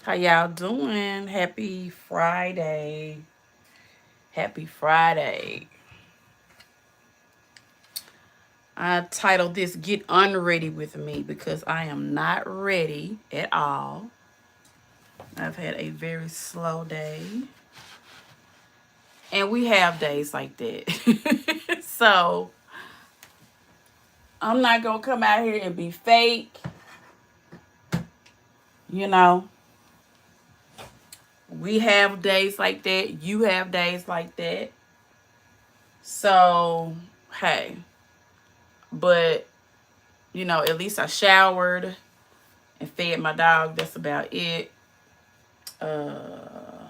How y'all doing? Happy Friday. Happy Friday. I titled this Get Unready with Me because I am not ready at all. I've had a very slow day. And we have days like that. So I'm not going to come out here and be fake. You know, we have days like that. You have days like that. So, hey. But at least I showered and fed my dog. That's about it. Uh,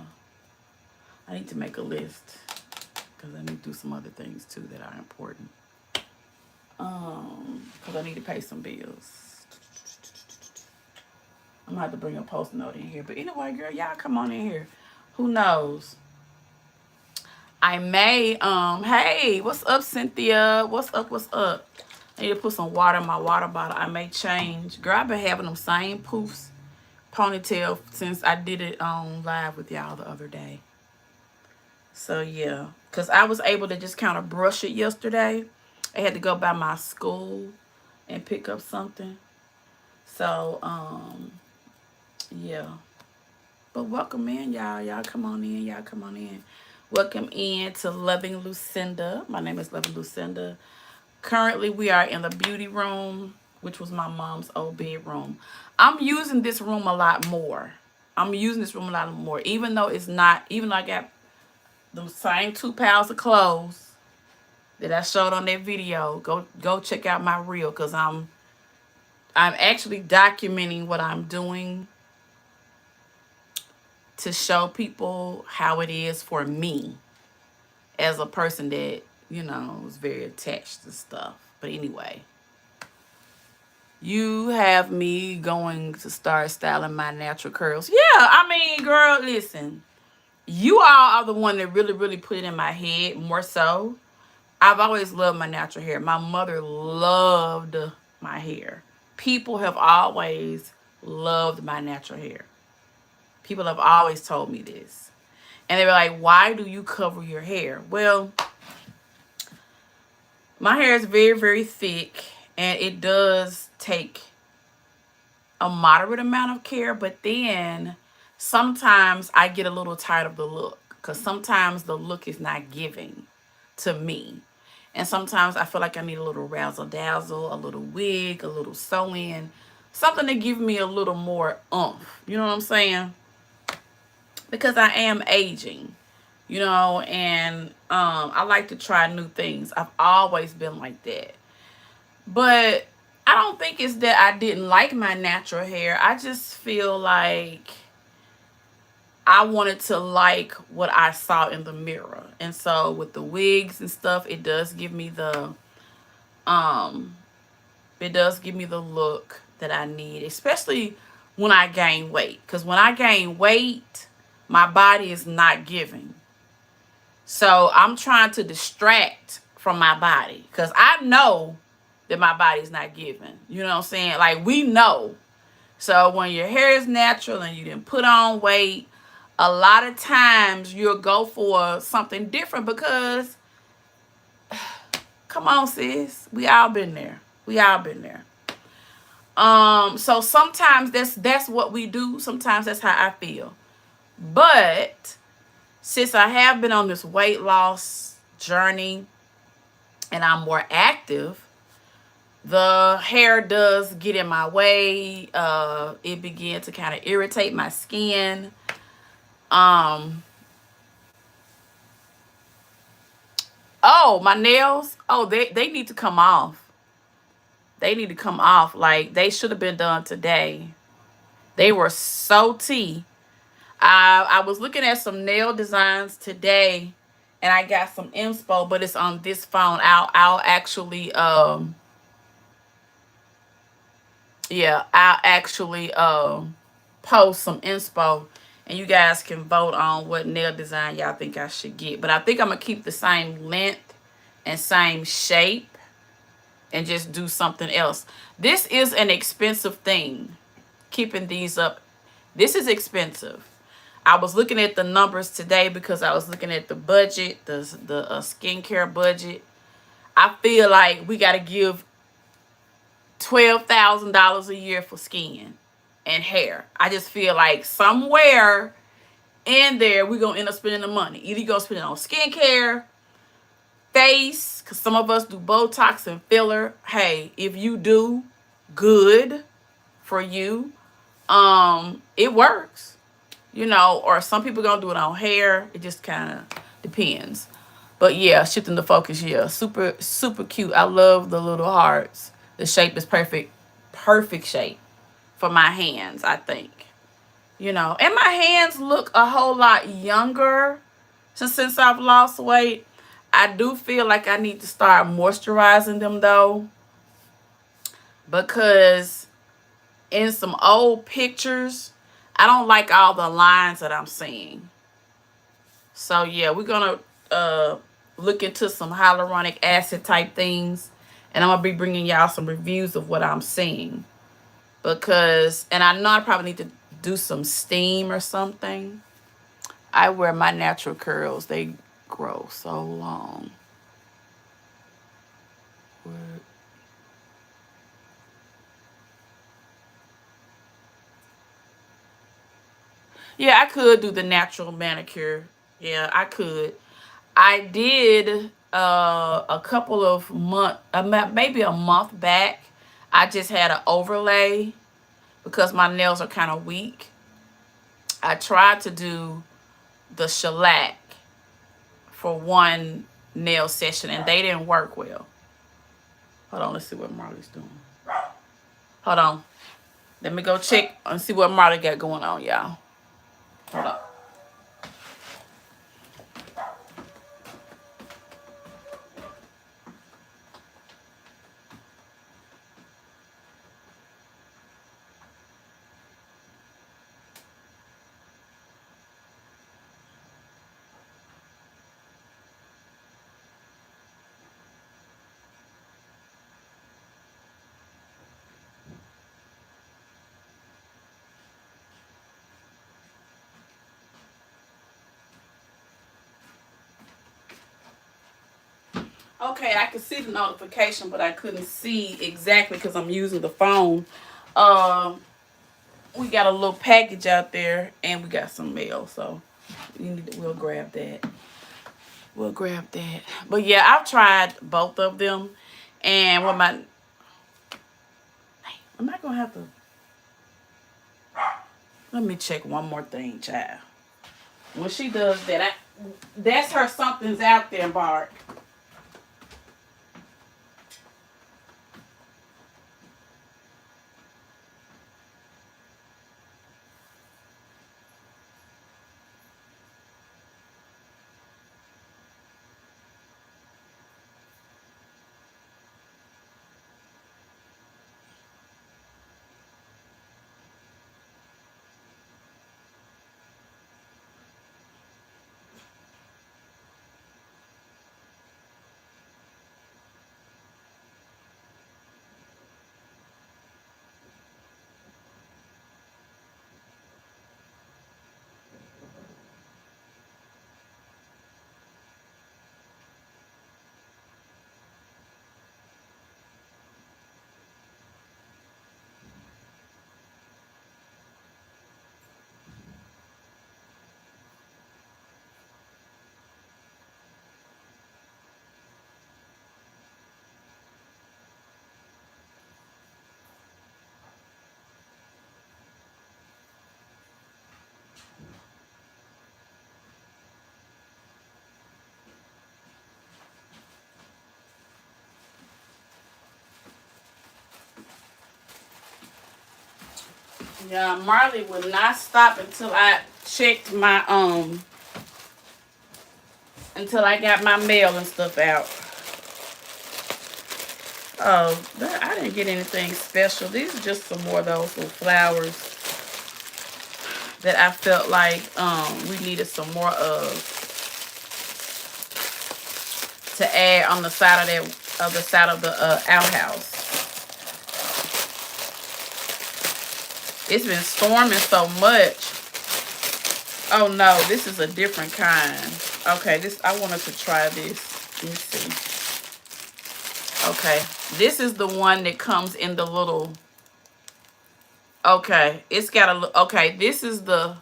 I need to make a list because I need to do some other things too that are important. Because I need to pay some bills. I'm gonna have to bring a post note in here. But anyway, girl, y'all come on in here. Who knows? I may, hey, what's up, Cynthia? What's up? What's up? I need to put some water in my water bottle. I may change. Girl, I've been having them same poofs ponytail since I did it on live with y'all the other day. So yeah, because I was able to just kind of brush it yesterday. I had to go by my school and pick up something. So yeah. But welcome in, y'all. Y'all come on in. Y'all come on in. Welcome in to Loving Lucinda. My name is Loving Lucinda. Currently, we are in the beauty room, which was my mom's old bedroom. I'm using this room a lot more. Even though it's not, even though I got the same 2 pounds of clothes that I showed on that video. Go check out my reel because I'm actually documenting what I'm doing to show people how it is for me as a person that, is very attached to stuff. But anyway, you have me going to start styling my natural curls. Yeah, I mean, girl, listen. You all are the one that really, really put it in my head more so. I've always loved my natural hair. My mother loved my hair. People have always loved my natural hair. People have always told me this. And they were like, why do you cover your hair? Well, my hair is very, very thick. And it does take a moderate amount of care. But then sometimes I get a little tired of the look. Because sometimes the look is not giving to me. And sometimes I feel like I need a little razzle dazzle, a little wig, a little sew in, something to give me a little more oomph. You know what I'm saying? Because I am aging, and I like to try new things. I've always been like that. But I don't think it's that I didn't like my natural hair. I just feel like I wanted to like what I saw in the mirror. And so with the wigs and stuff, it does give me the look that I need, especially when I gain weight. Because when I gain weight, my body is not giving. So I'm trying to distract from my body because I know that my body's not giving. You know what I'm saying? Like, we know. So when your hair is natural and you didn't put on weight, a lot of times you'll go for something different because, come on, sis. We all been there. So sometimes that's what we do. Sometimes that's how I feel. But since I have been on this weight loss journey and I'm more active, the hair does get in my way. It began to kind of irritate my skin. Oh, my nails. Oh, they need to come off. They need to come off. Like, they should have been done today. They were so tea. I was looking at some nail designs today, and I got some inspo, but it's on this phone. I'll actually post some inspo, and you guys can vote on what nail design y'all think I should get. But I think I'm gonna keep the same length and same shape and just do something else. This is an expensive thing, keeping these This is expensive. I was looking at the numbers today because I was looking at the budget, the skincare budget. I feel like we got to give $12,000 a year for skin and hair. I just feel like somewhere in there we're going to end up spending the money. Either you're going to spend it on skincare, face, because some of us do Botox and filler. Hey, if you do, good for you. It works, you know, or some people gonna do it on hair. It just kind of depends. But yeah, shifting the focus, yeah, super, super cute. I love the little hearts. The shape is perfect. Perfect shape for my hands, I think. You know, and my hands look a whole lot younger since I've lost weight. I do feel like I need to start moisturizing them though, because in some old pictures, I don't like all the lines that I'm seeing. So yeah, we're gonna look into some hyaluronic acid type things, and I'm gonna be bringing y'all some reviews of what I'm seeing. Because, and I know I probably need to do some steam or something. I wear my natural curls. They grow so long. Yeah, I could do the natural manicure. Yeah, I could. I did a couple of months, maybe a month back. I just had an overlay because my nails are kind of weak. I tried to do the shellac for one nail session and they didn't work well. Hold on, let's see what Marley's doing. Hold on. Let me go check and see what Marley got going on, y'all. Hold on. Okay, I could see the notification, but I couldn't see exactly because I'm using the phone. We got a little package out there, and we got some mail, so we'll grab that. We'll grab that. But yeah, I've tried both of them, and what my I'm not gonna have to. Let me check one more thing, child. When she does that, that's her something's out there, Bart. Yeah, Marley would not stop until I checked my until I got my mail and stuff out. Oh, I didn't get anything special. These are just some more of those little flowers that I felt like we needed some more of to add on the side of the outhouse. It's been storming so much. Oh no, this is a different kind. Okay, I wanted to try this. Let me see. Okay, this is the one that comes in the little. Okay, it's got a. Okay, this is the.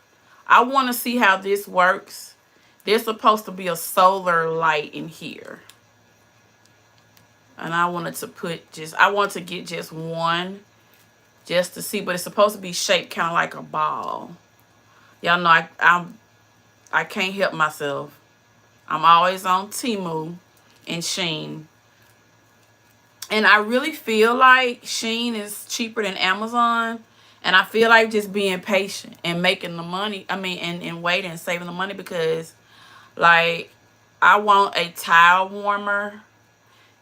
I want to see how this works. There's supposed to be a solar light in here. And I wanted to I want to get just one. Just to see, but it's supposed to be shaped kind of like a ball. Y'all know I can't help myself. I'm always on Temu and Shein. And I really feel like Shein is cheaper than Amazon. And I feel like just being patient and making the money. I mean, and waiting and saving the money because, like, I want a towel warmer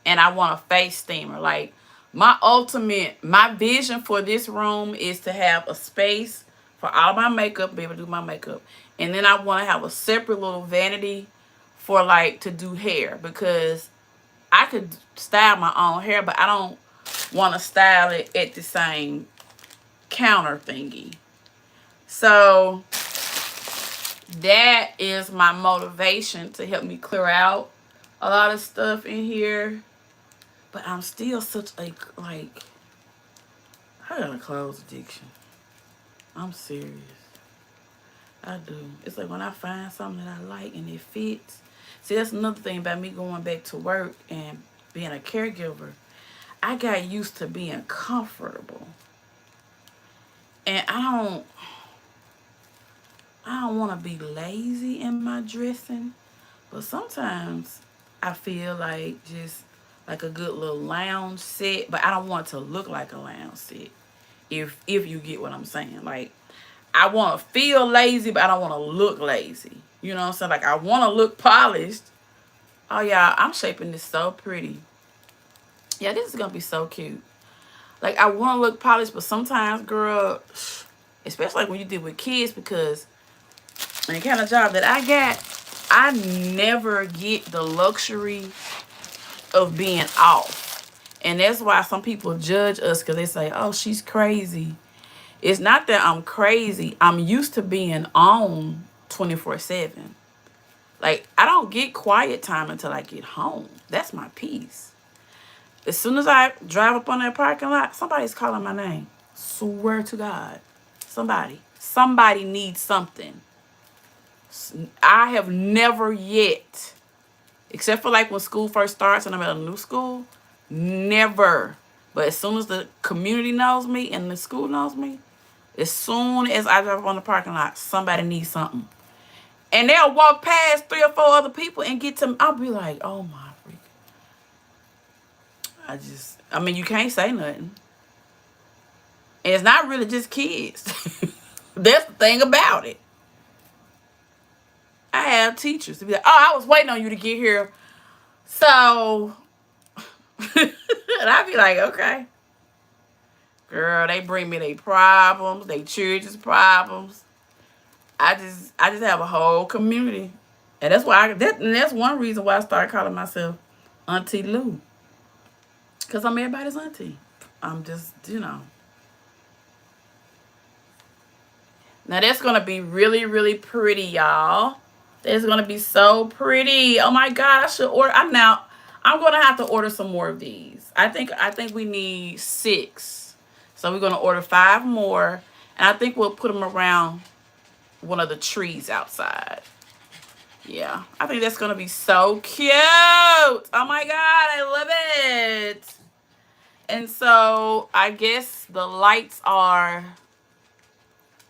and I want a face steamer. Like, my vision for this room is to have a space for all my makeup, be able to do my makeup. And then I want to have a separate little vanity for, like, to do hair. Because I could style my own hair, but I don't want to style it at the same counter thingy. So that is my motivation to help me clear out a lot of stuff in here. But I'm still such a, like, I got a clothes addiction. I'm serious. I do. It's like when I find something that I like and it fits. See, that's another thing about me going back to work and being a caregiver. I got used to being comfortable. And I don't want to be lazy in my dressing. But sometimes I feel like just like a good little lounge set. But I don't want it to look like a lounge set. If you get what I'm saying. Like, I want to feel lazy, but I don't want to look lazy. You know what I'm saying? Like, I want to look polished. Oh, y'all, I'm shaping this so pretty. Yeah, this is going to be so cute. Like, I want to look polished, but sometimes, girl, especially like when you deal with kids, because in the kind of job that I got, I never get the luxury of being off. And that's why some people judge us because they say, oh, she's crazy. It's not that I'm crazy. I'm used to being on 24/7. Like, I don't get quiet time until I get home. That's my peace. As soon as I drive up on that parking lot, somebody's calling my name. Swear to God. Somebody needs something. I have never yet, except for like when school first starts and I'm at a new school, never. But as soon as the community knows me and the school knows me, as soon as I drive up on the parking lot, somebody needs something. And they'll walk past 3 or 4 other people and get to me. I'll be like, oh my freaking. I mean, you can't say nothing. And it's not really just kids. That's the thing about it. I have teachers to be like, oh, I was waiting on you to get here. So, and I'd be like, okay. Girl, they bring me their problems, their children's problems. I just have a whole community. And that's why that's one reason why I started calling myself Auntie Lou. Because I'm everybody's auntie. I'm just, Now that's going to be really, really pretty, y'all. That's going to be so pretty. Oh my God, I should order. I'm going to have to order some more of these. I think we need 6. So we're going to order 5 more. And I think we'll put them around one of the trees outside. Yeah, I think that's going to be so cute. Oh my God, I love it. And so I guess the lights are...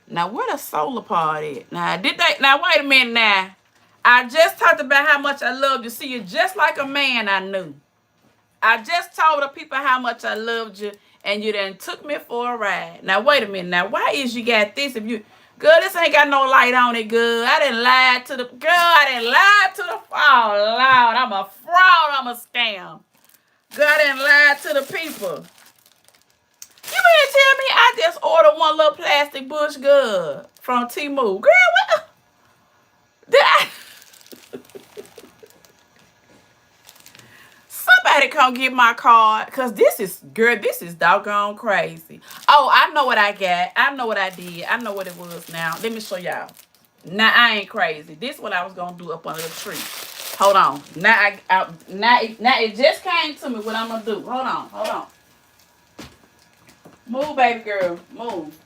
Now, where the solar part at? Now, wait a minute now. I just talked about how much I loved you. See, you're just like a man I knew. I just told the people how much I loved you, and you then took me for a ride. Now, wait a minute. Now, why is you got this? Girl, this ain't got no light on it, girl. I didn't lie to the... Oh, Lord, I'm a fraud. I'm a scam. Girl, I didn't lie to the people. You mean to tell me I just ordered one little plastic bush, girl, from Temu? Girl, what? Somebody come get my card. Cause this is, girl, this is doggone crazy. Oh, I know what I got. I know what I did. I know what it was now. Let me show y'all. Now I ain't crazy. This is what I was gonna do up under the tree. Hold on. Now it just came to me what I'm gonna do. Hold on. Move, baby girl. Move.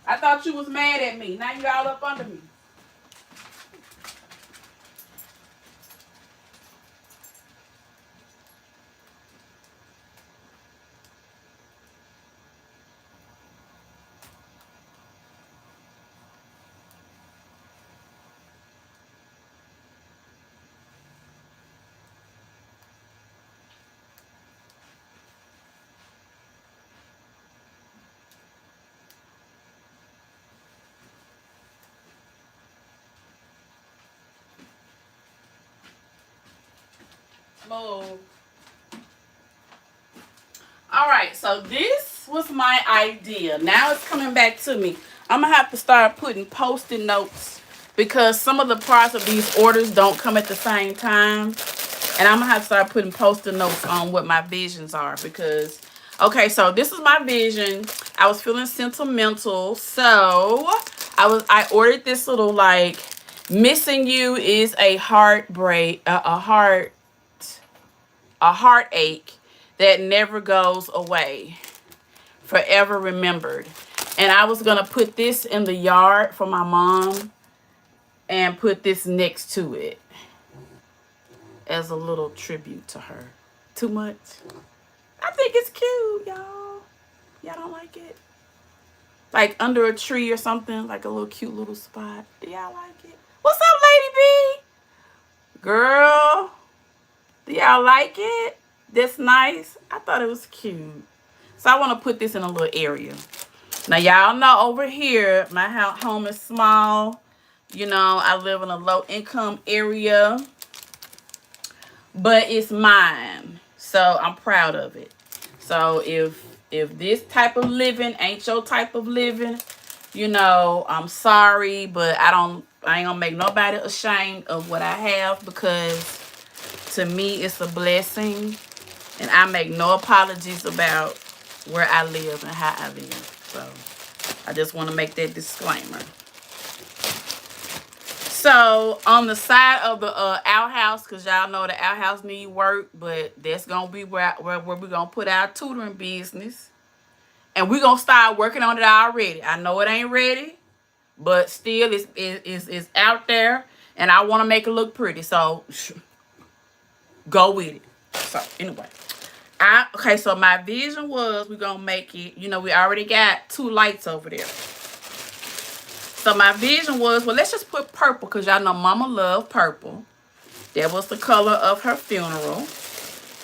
I thought you was mad at me. Now you all up under me. Move. All right, so this was my idea. Now it's coming back to me. I'm gonna have to start putting post-it notes because some of the parts of these orders don't come at the same time. And I'm gonna have to start putting post-it notes on what my visions are because, okay, so this is my vision. I was feeling sentimental, so I ordered this little, like, missing you is a heartbreak, a heartache that never goes away, forever remembered. And I was gonna put this in the yard for my mom and put this next to it as a little tribute to her. Too much? I think it's cute, y'all. Y'all don't like it? Like under a tree or something, like a little cute little spot. Do y'all like it? What's up, Lady B? Girl, do y'all like it? That's nice. I thought it was cute. So I want to put this in a little area. Now, y'all know over here, my home is small. You know, I live in a low-income area. But it's mine. So I'm proud of it. So if this type of living ain't your type of living, you know, I'm sorry, but I ain't gonna make nobody ashamed of what I have because to me it's a blessing. And I make no apologies about where I live and how I live. So I just want to make that disclaimer. So on the side of the outhouse, because y'all know the outhouse need work, but that's going to be where we're going to put our tutoring business. And we're going to start working on it already. I know it ain't ready, but still it's out there. And I want to make it look pretty. So go with it. So anyway. Okay, so my vision was we're going to make it, you know, we already got 2 lights over there. So my vision was, well, let's just put purple because y'all know Mama loved purple. That was the color of her funeral.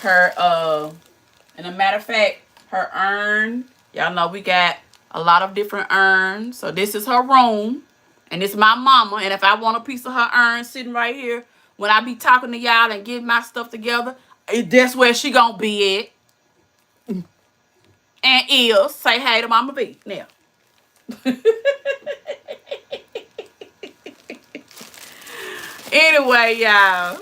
And a matter of fact, her urn, y'all know we got a lot of different urns. So this is her room. And it's my mama. And if I want a piece of her urn sitting right here, when I be talking to y'all and getting my stuff together, that's where she gonna be at. And is say hey to Mama V now. Anyway, y'all.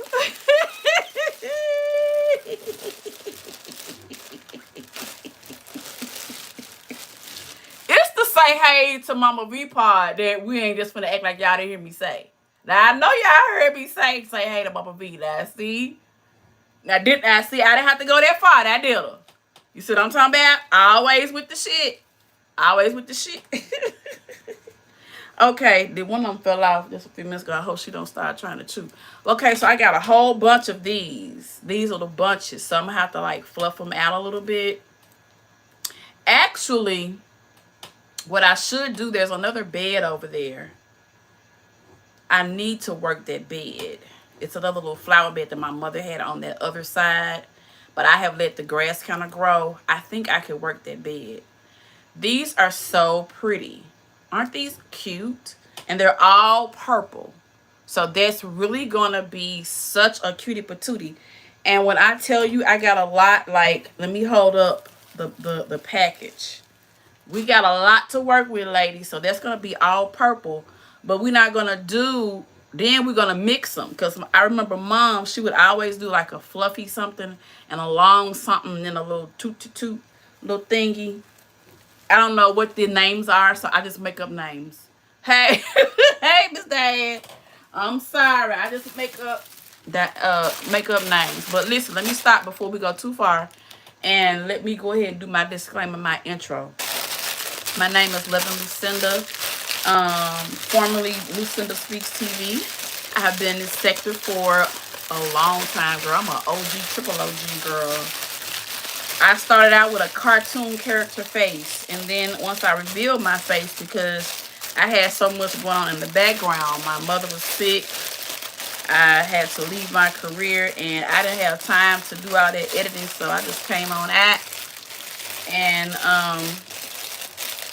It's the say hey to Mama V part that we ain't just finna act like y'all didn't hear me say. Now I know y'all heard me say hey to Mama V. Now see. I didn't have to go that far. I did her. You see what I'm talking about? Always with the shit. Always with the shit. Okay, the one of them fell off just a few minutes ago. I hope she don't start trying to chew. Okay, so I got a whole bunch of these. These are the bunches. So I'm going to have to like fluff them out a little bit. Actually, what I should do, there's another bed over there. I need to work that bed. It's another little flower bed that my mother had on that other side. But I have let the grass kind of grow. I think I could work that bed. These are so pretty. Aren't these cute? And they're all purple. So that's really going to be such a cutie patootie. And when I tell you I got a lot, like, let me hold up the package. We got a lot to work with, ladies. So that's going to be all purple. But we're not going to do Then we're gonna mix them, because I remember Mom, she would always do like a fluffy something and a long something and then a little toot little thingy. I don't know what the names are, so I just make up names. Hey, hey, Miss Dad. I'm sorry. I just make up names. But listen, let me stop before we go too far. And let me go ahead and do my disclaimer, my intro. My name is Living Lucinda. Formerly Lucinda Speaks TV. I have been in this sector for a long time, girl. I'm an OG, triple OG girl. I started out with a cartoon character face, and then once I revealed my face, because I had so much going on in the background. My mother was sick. I had to leave my career, and I didn't have time to do all that editing, so I just came on out. And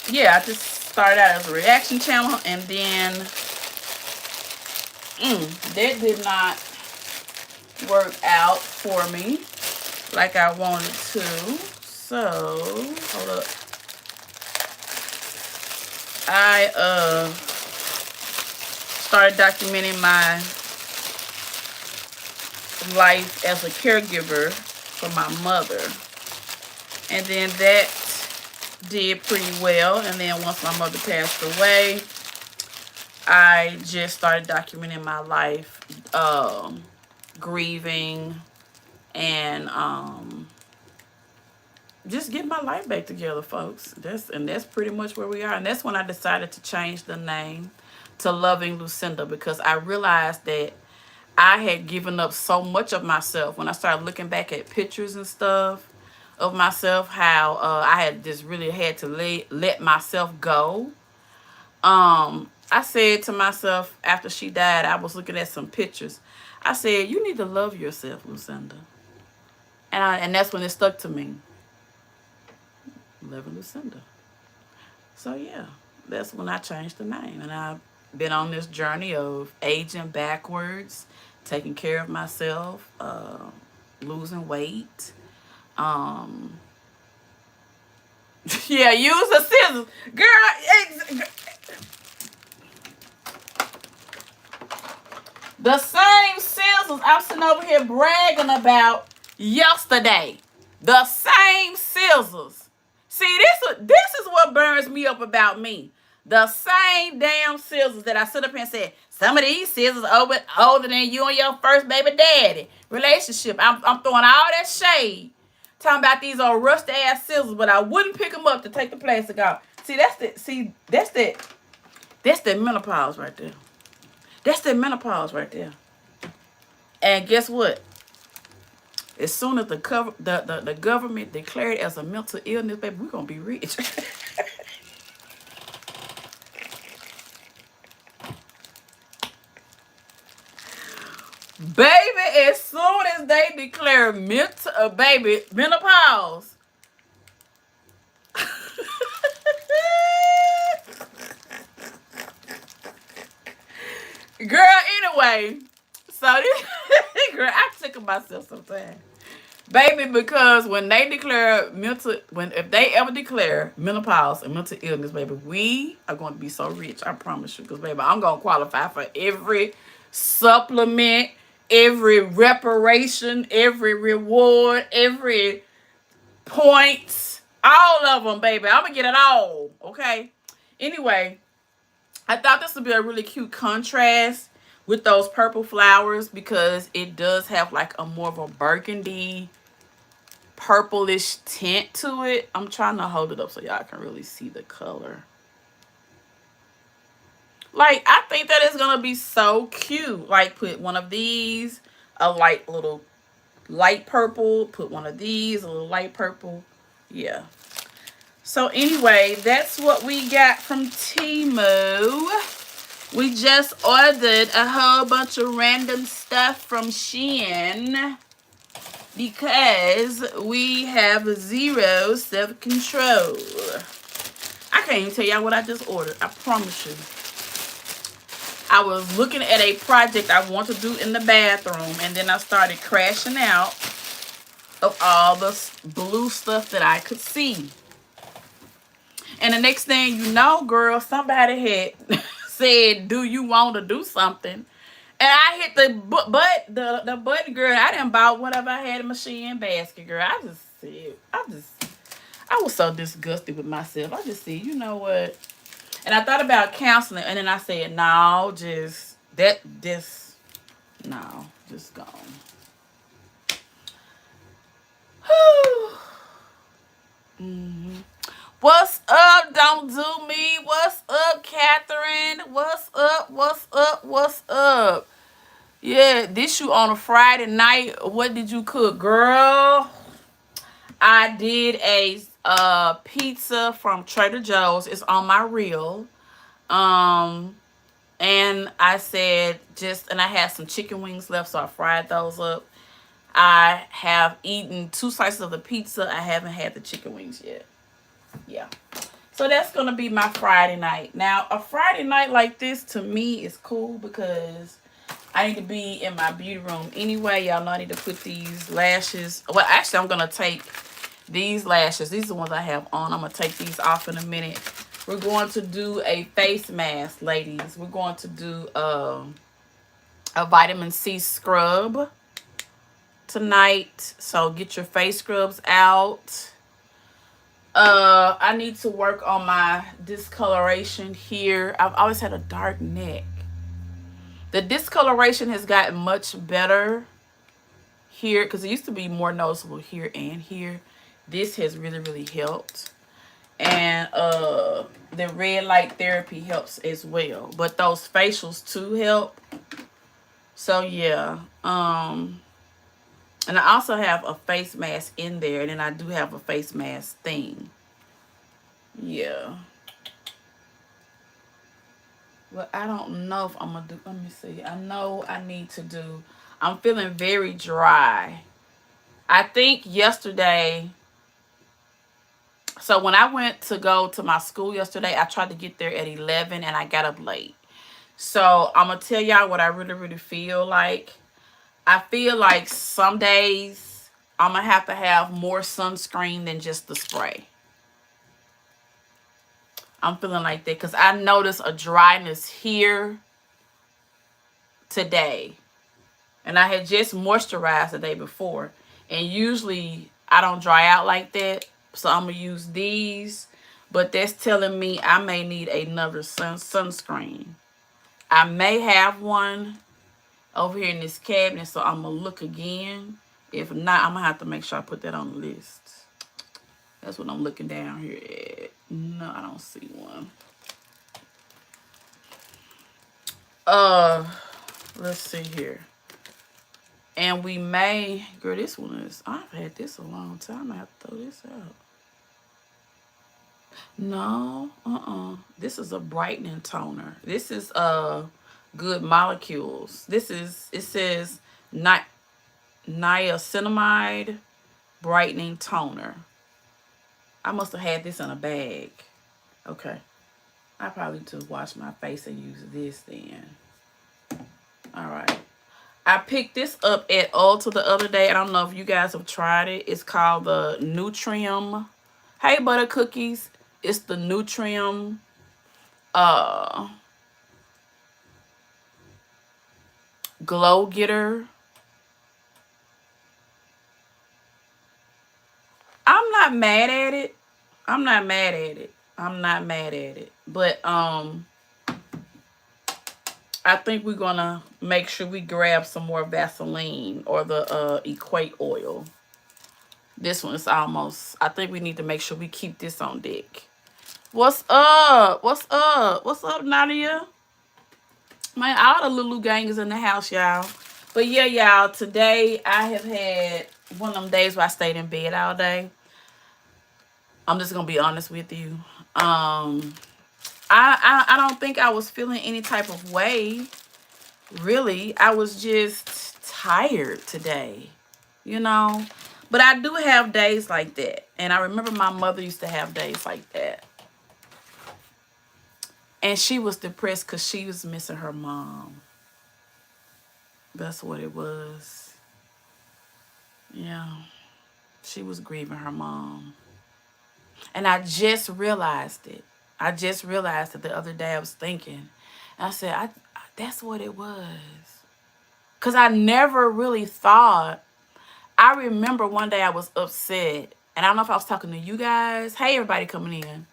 yeah, I just started out as a reaction channel, and then that did not work out for me like I wanted to. So hold up. I started documenting my life as a caregiver for my mother, and then that did pretty well. And then once my mother passed away, I just started documenting my life, grieving, and just getting my life back together, folks. That's pretty much where we are. And that's when I decided to change the name to Loving Lucinda, because I realized that I had given up so much of myself. When I started looking back at pictures and stuff of myself, how I had just really had to let myself go. I said to myself after she died, I was looking at some pictures. I said, you need to love yourself, Lucinda. And that's when it stuck to me. Loving Lucinda. So yeah, that's when I changed the name. And I've been on this journey of aging backwards, taking care of myself, losing weight. Yeah, use the scissors. Girl, the same scissors I'm sitting over here bragging about yesterday. The same scissors. See, this is what burns me up about me. The same damn scissors that I sit up here and said, some of these scissors older than you and your first baby daddy relationship. I'm throwing all that shade. Talking about these old rusty ass scissors, but I wouldn't pick them up to take the plastic out. See, that's the menopause right there. That's the menopause right there. And guess what? As soon as the government declared it as a mental illness, baby, we're going to be rich. Baby, as soon as they declare menopause. Girl, anyway, so this, girl, I tickle myself sometimes. Baby, because when they declare if they ever declare menopause and mental illness, baby, we are going to be so rich. I promise you. Because, baby, I'm going to qualify for every supplement, every reparation, every reward, every point, all of them, baby. I'm going to get it all. Okay? Anyway, I thought this would be a really cute contrast with those purple flowers, because it does have like a more of a burgundy purplish tint to it. I'm trying to hold it up so y'all can really see the color. Like, I think that is gonna be so cute. Like, put one of these, a little light purple, put one of these, a little light purple. Yeah. So anyway, that's what we got from Temu. We just ordered a whole bunch of random stuff from Shein because we have zero self-control. I can't even tell y'all what I just ordered. I promise you. I was looking at a project I want to do in the bathroom, and then I started crashing out of all the blue stuff that I could see. And the next thing you know, girl, somebody had said, do you want to do something? I hit the button, girl. I didn't buy whatever I had in my Shein basket, girl. I was so disgusted with myself. I just said, you know what? And I thought about counseling, and then I said, no, no, just gone. hmm What's up? Don't do me. What's up, Catherine? What's up? What's up? What's up? Yeah, this you on a Friday night. What did you cook, girl? I did a pizza from Trader Joe's. It's on my reel. Um, and I said and I had some chicken wings left, so I fried those up. I have eaten 2 slices of the pizza. I haven't had the chicken wings yet. Yeah. So that's going to be my Friday night. Now, a Friday night like this to me is cool because I need to be in my beauty room anyway. Y'all know I need to put these lashes. Well, actually, I'm going to take these lashes. These are the ones I have on. I'm going to take these off in a minute. We're going to do a face mask, ladies. We're going to do a vitamin C scrub tonight. So get your face scrubs out. I need to work on my discoloration here. I've always had a dark neck. The discoloration has gotten much better here because it used to be more noticeable here and here. This has really, really helped. And the red light therapy helps as well. But those facials too help. So yeah. And I also have a face mask in there. And then I do have a face mask thing. Yeah. Well, I don't know if I'm going to do... Let me see. I know I need to do... I'm feeling very dry. I think yesterday... So when I went to go to my school yesterday, I tried to get there at 11 and I got up late. So I'm going to tell y'all what I really, really feel like. I feel like some days I'm going to have more sunscreen than just the spray. I'm feeling like that because I noticed a dryness here today. And I had just moisturized the day before. And usually I don't dry out like that. So I'm going to use these. But that's telling me I may need another sunscreen. I may have one over here in this cabinet, so I'm going to look again. If not, I'm going to have to make sure I put that on the list. That's what I'm looking down here at. No, I don't see one. Let's see here. And we may, girl, this one is, I've had this a long time. I have to throw this out. No, This is a brightening toner. This is Good Molecules. It says niacinamide brightening toner. I must have had this in a bag. Okay. I probably need to wash my face and use this then. All right. I picked this up at Ulta the other day. I don't know if you guys have tried it. It's called the Nutrium. Hey, Butter Cookies. It's the Nutrium Glow Getter. I'm not mad at it. But I think we're gonna make sure we grab some more Vaseline or the Equate oil. This one is almost, I think we need to make sure we keep this on deck. What's up? What's up? What's up, Nadia? Man, all the Lulu gang is in the house, y'all. But yeah, y'all, today I have had one of them days where I stayed in bed all day. I'm just gonna be honest with you. I don't think I was feeling any type of way. Really, I was just tired today, you know. But I do have days like that. And I remember my mother used to have days like that. And she was depressed because she was missing her mom. That's what it was. Yeah. She was grieving her mom. And I just realized it. The other day. I was thinking. I said, that's what it was. Because I never really thought. I remember one day I was upset. And I don't know if I was talking to you guys. Hey, everybody coming in.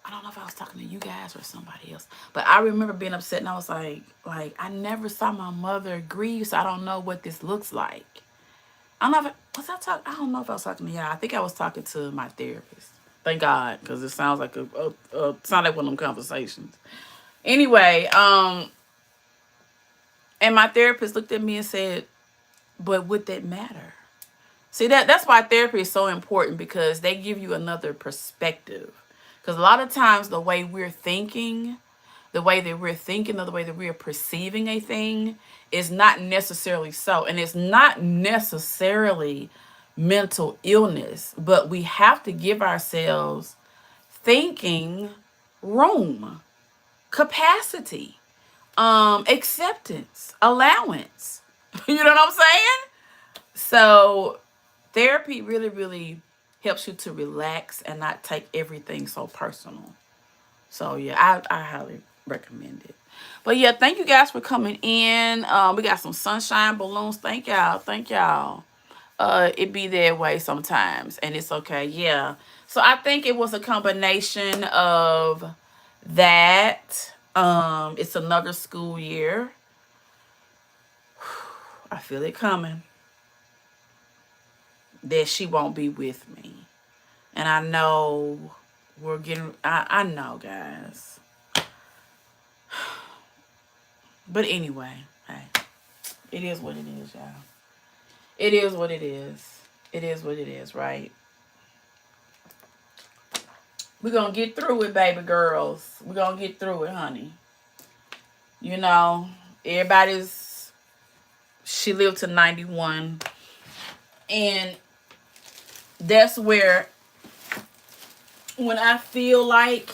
I don't know if I was talking to you guys or somebody else. But I remember being upset and I was like, I never saw my mother grieve, so I don't know what this looks like. I don't know if I don't know if I was talking to y'all. I think I was talking to my therapist. Thank God, because it sounds like sound like one of them conversations. Anyway, and my therapist looked at me and said, but would that matter? See, that's why therapy is so important, because they give you another perspective. Because a lot of times the way we're thinking, or the way that we're perceiving a thing is not necessarily so. And it's not necessarily mental illness, but we have to give ourselves thinking room, capacity, acceptance, allowance. You know what I'm saying? So therapy really, really helps you to relax and not take everything so personal. So yeah, I highly recommend it. But yeah, thank you guys for coming in. We got some sunshine balloons. Thank y'all. Thank y'all. It be that way sometimes, and it's okay. Yeah. So I think it was a combination of that. It's another school year. I feel it coming. That she won't be with me. And I know I know, guys. But anyway, hey, it is what it is, y'all. It is what it is. It is what it is, right? We're going to get through it, baby girls. We're going to get through it, honey. You know, she lived to 91. And that's where, when I feel like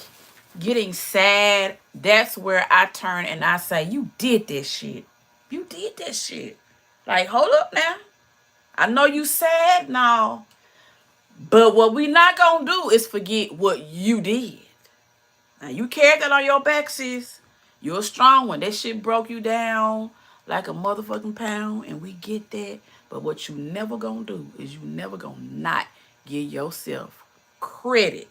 getting sad, that's where I turn and I say, you did this shit. You did this shit. Like, hold up now. I know you sad now. But what we not gonna do is forget what you did. Now, you carried that on your back, sis. You're a strong one. That shit broke you down like a motherfucking pound, and we get that. But what you never gonna do is you never gonna not give yourself credit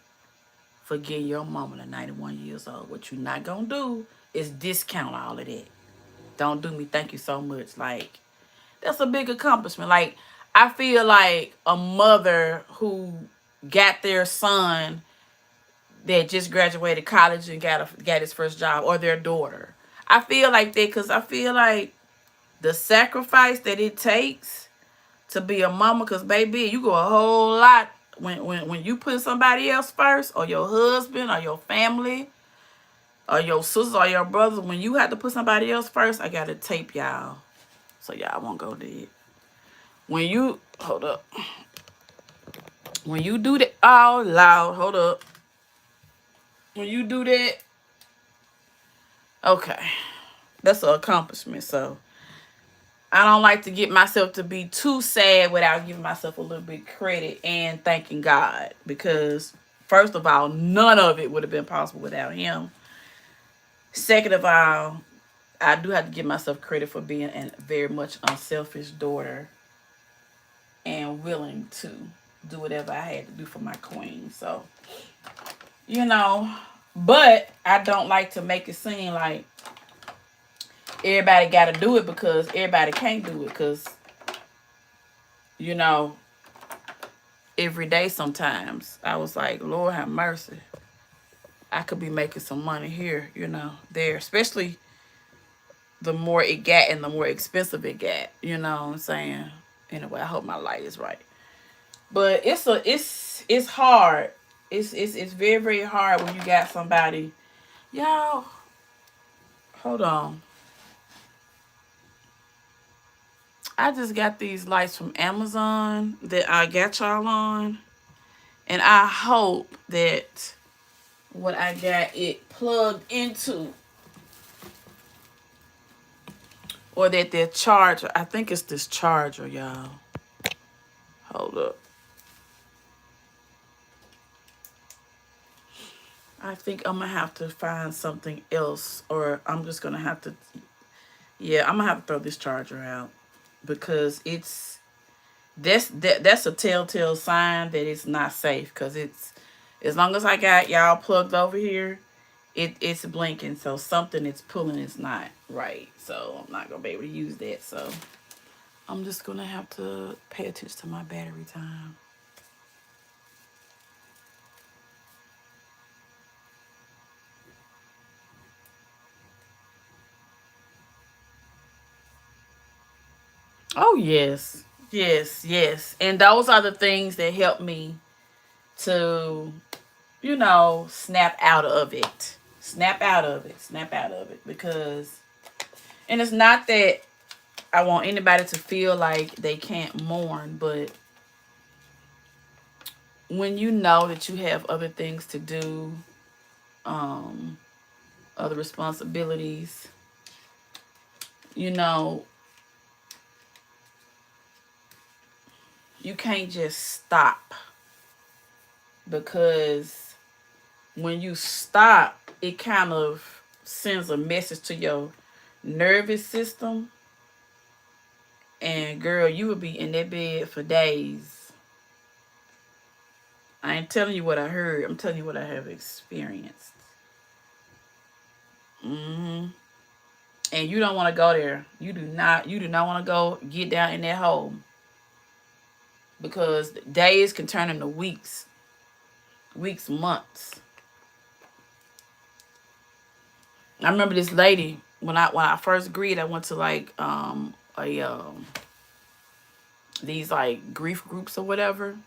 for getting your mama to 91 years old. What you not gonna do is discount all of that. Don't do me. Thank you so much. Like, that's a big accomplishment. Like, I feel like a mother who got their son that just graduated college and got his first job, or their daughter. I feel like that, because I feel like the sacrifice that it takes to be a mama, because baby, you go a whole lot when you put somebody else first, or your husband, or your family, or your sisters, or your brothers. When you have to put somebody else first, I gotta tape y'all, so y'all won't go dead. When you when you do that, oh loud, hold up. When you do that, okay, that's an accomplishment. So I don't like to get myself to be too sad without giving myself a little bit credit and thanking God, because first of all, none of it would have been possible without him. Second of all, I do have to give myself credit for being a very much unselfish daughter and willing to do whatever I had to do for my queen. So, but I don't like to make it seem like everybody got to do it, because everybody can't do it, because, every day sometimes I was like, Lord have mercy. I could be making some money here, there, especially the more it got and the more expensive it got, you know what I'm saying? Anyway, I hope my light is right. But it's hard. It's very, very hard when you got somebody. Y'all, hold on. I just got these lights from Amazon that I got y'all on. And I hope that what I got it plugged into, or that their charger, I think it's this charger, y'all. Hold up. I think I'm gonna have to find something else, or I'm just gonna have to. Yeah, I'm gonna have to throw this charger out because that's a telltale sign that it's not safe. Cause it's as long as I got y'all plugged over here, it's blinking. So something it's pulling is not right. So I'm not gonna be able to use that. So I'm just gonna have to pay attention to my battery time. Oh yes, yes, yes. And those are the things that help me to, snap out of it. Snap out of it. Snap out of it. Because, and it's not that I want anybody to feel like they can't mourn, but when you know that you have other things to do, um, other responsibilities, you know, you can't just stop. Because when you stop, it kind of sends a message to your nervous system. And girl, you would be in that bed for days. I ain't telling you what I heard. I'm telling you what I have experienced. hmm And you don't want to go there. You do not. You do not want to go get down in that hole because days can turn into weeks, months. I remember this lady when I first agreed. I went to like a these like grief groups or whatever.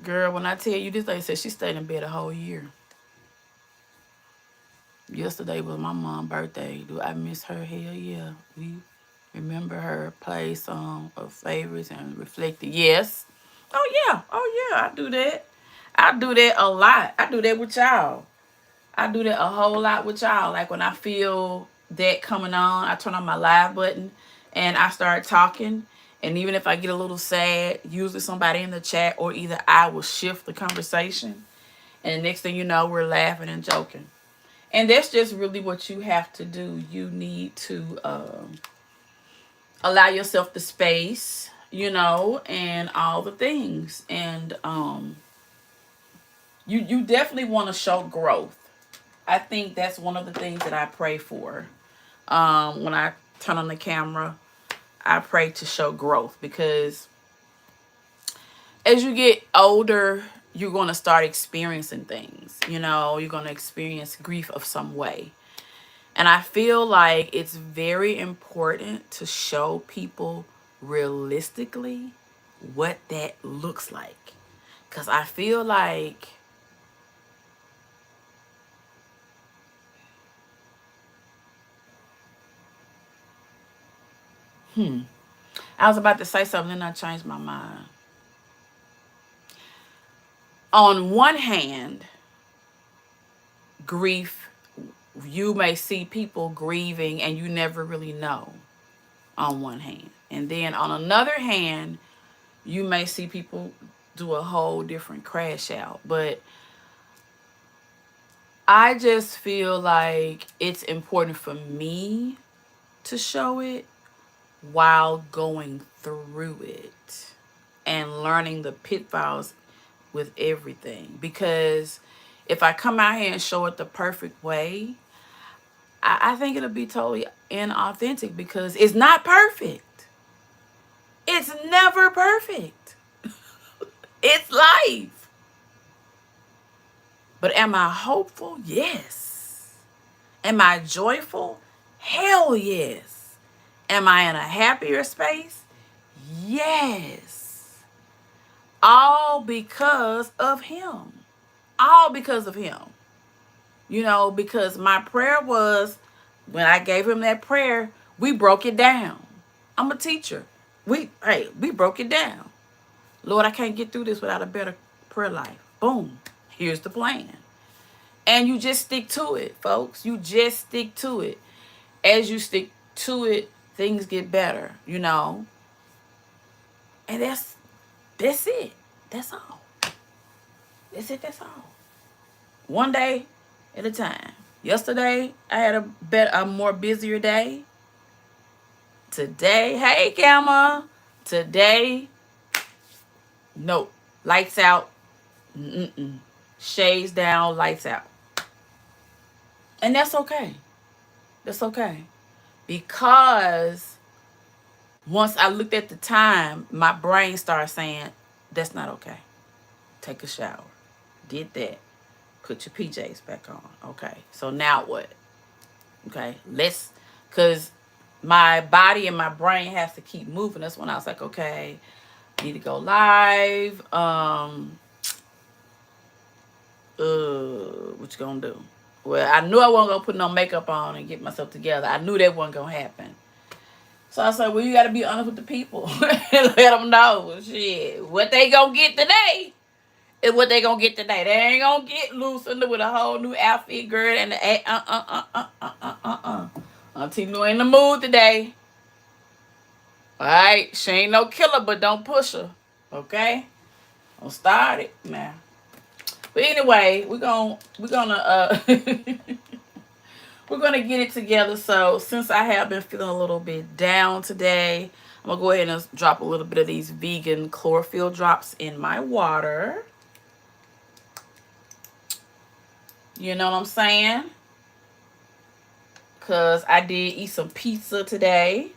Girl, when I tell you this lady said she stayed in bed a whole year. Yesterday was my mom's birthday. Do I miss her? Hell yeah. We remember her, play some of favorites and reflect it. Yes. Oh yeah. Oh yeah. I do that. I do that a lot. I do that with y'all. I do that a whole lot with y'all. Like when I feel that coming on, I turn on my live button and I start talking. And even if I get a little sad, usually somebody in the chat or either I will shift the conversation. And the next thing you know, we're laughing and joking. And that's just really what you have to do. You need to allow yourself the space, and all the things. And you definitely want to show growth. I think that's one of the things that I pray for. When I turn on the camera, I pray to show growth because as you get older, you're going to start experiencing things. You're going to experience grief of some way. And I feel like it's very important to show people realistically what that looks like. Because I feel like I was about to say something and I changed my mind. On one hand, grief, you may see people grieving and you never really know on one hand. And then on another hand, you may see people do a whole different crash out. But I just feel like it's important for me to show it while going through it and learning the pitfalls with everything. Because if I come out here and show it the perfect way, I think it'll be totally inauthentic because it's not perfect. It's never perfect. It's life. But am I hopeful? Yes. Am I joyful? Hell yes. Am I in a happier space? Yes. All because of him. All because of him. Because my prayer was, when I gave him that prayer, we broke it down. I'm a teacher. We broke it down. Lord, I can't get through this without a better prayer life. Boom. Here's the plan. And you just stick to it, folks. You just stick to it. As you stick to it, things get better, And that's it. That's all. That's it. That's all. One day at a time. Yesterday, I had a more busier day. Today, hey, Gamma. Today, nope. Lights out. Mm-mm. Shades down, lights out. And that's okay. That's okay. Because once I looked at the time, my brain started saying, that's not okay. Take a shower. Did that. Put your PJs back on. Okay. So now what? Okay. Because my body and my brain has to keep moving. That's when I was like, okay, need to go live. What you gonna do? Well, I knew I wasn't gonna put no makeup on and get myself together. I knew that wasn't gonna happen. So I said, well, you gotta be honest with the people and let them know, shit, what they gonna get today is what they gonna get today. They ain't gonna get Lucinda with a whole new outfit, girl, and Auntie Lou ain't in the mood today. All right, she ain't no killer, but don't push her, okay? Don't start it now. But anyway, we're gonna we're gonna get it together. So since I have been feeling a little bit down today, I'm gonna go ahead and drop a little bit of these vegan chlorophyll drops in my water. You know what I'm saying? Because I did eat some pizza today.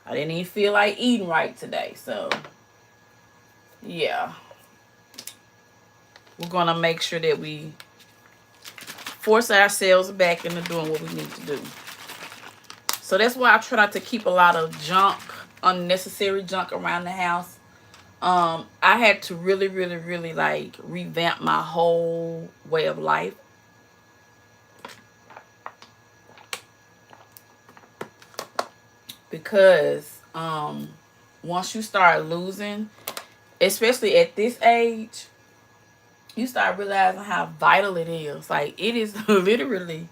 I didn't even feel like eating right today. So, yeah. We're going to make sure that we force ourselves back into doing what we need to do. So that's why I try not to keep a lot of junk, unnecessary junk around the house. I had to really, really, really like revamp my whole way of life. Because once you start losing, especially at this age, you start realizing how vital it is. Like, it is literally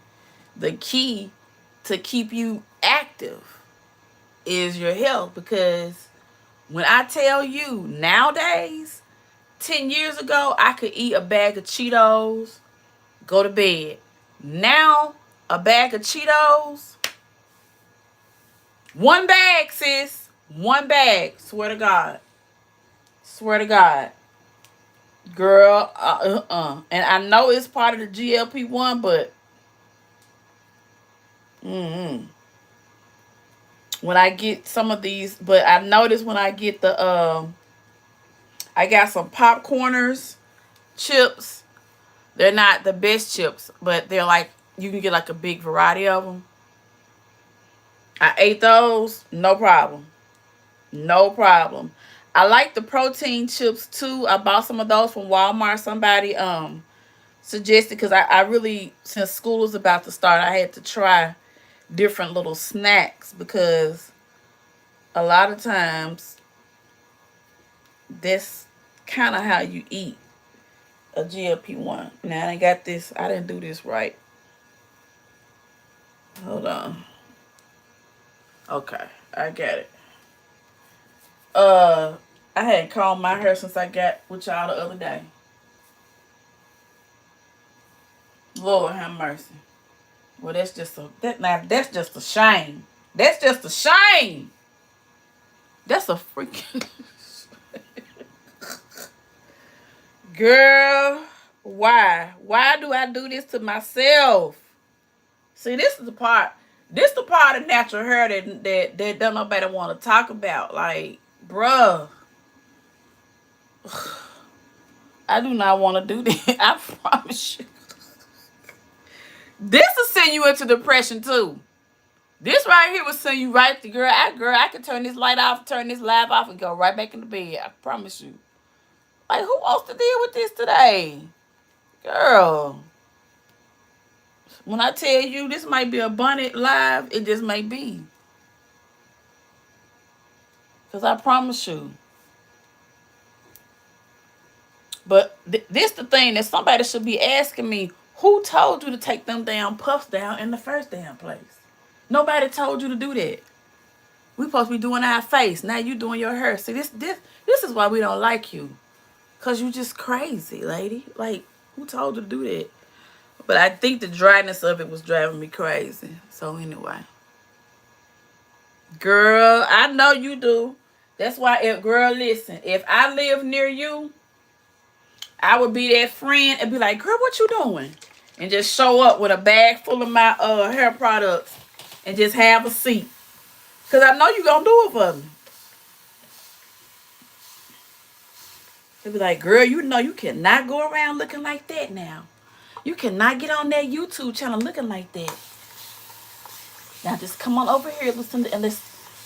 the key to keep you active is your health. Because when I tell you nowadays, 10 years ago, I could eat a bag of Cheetos, go to bed. Now, a bag of Cheetos, one bag, sis. One bag. Swear to God. Swear to God. Girl, And I know it's part of the GLP-1, but when I get some of these, but I notice when I get the I got some popcorners, chips. They're not the best chips, but they're like, you can get like a big variety of them. I ate those, no problem. No problem. I like the protein chips too. I bought some of those from Walmart. Somebody suggested, because I really, since school was about to start, I had to try different little snacks, because a lot of times that's kind of how you eat a GLP-1. Now I got this. I didn't do this right. Hold on. Okay, I got it. I hadn't combed my hair since I got with y'all the other day. Lord have mercy. Well, that's just a shame. That's just a shame. That's a freaking girl. Why? Why do I do this to myself? See, this is the part. This the part of natural hair that don't nobody want to talk about. Like, bruh, I do not want to do this. I promise you. This will send you into depression too. This right here will send you right to girl. I can turn this light off, turn this live off, and go right back in the bed. I promise you. Like, who wants to deal with this today, girl? When I tell you this might be a bonnet live, it just may be. Because I promise you. But this the thing that somebody should be asking me. Who told you to take them damn puffs down in the first damn place? Nobody told you to do that. We supposed to be doing our face. Now you doing your hair. See, this is why we don't like you. Because you just crazy, lady. Like, who told you to do that? But I think the dryness of it was driving me crazy. So anyway. Girl, I know you do. That's why, girl, listen. If I live near you, I would be that friend and be like, girl, what you doing? And just show up with a bag full of my hair products and just have a seat. Because I know you going to do it for me. They'll be like, girl, you know you cannot go around looking like that now. You cannot get on that YouTube channel looking like that. Now just come on over here, Lucinda, and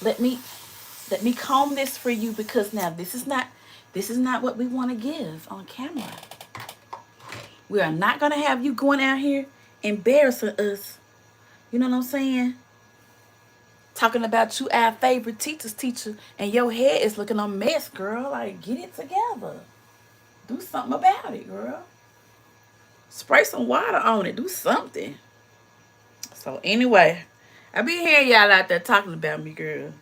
let me comb this for you, because now this is not what we want to give on camera. We are not gonna have you going out here embarrassing us. You know what I'm saying? Talking about you, our favorite teacher, and your head is looking a mess, girl. Like, get it together. Do something about it, girl. Spray some water on it. Do something. So anyway, I be hearing y'all out there talking about me, girl.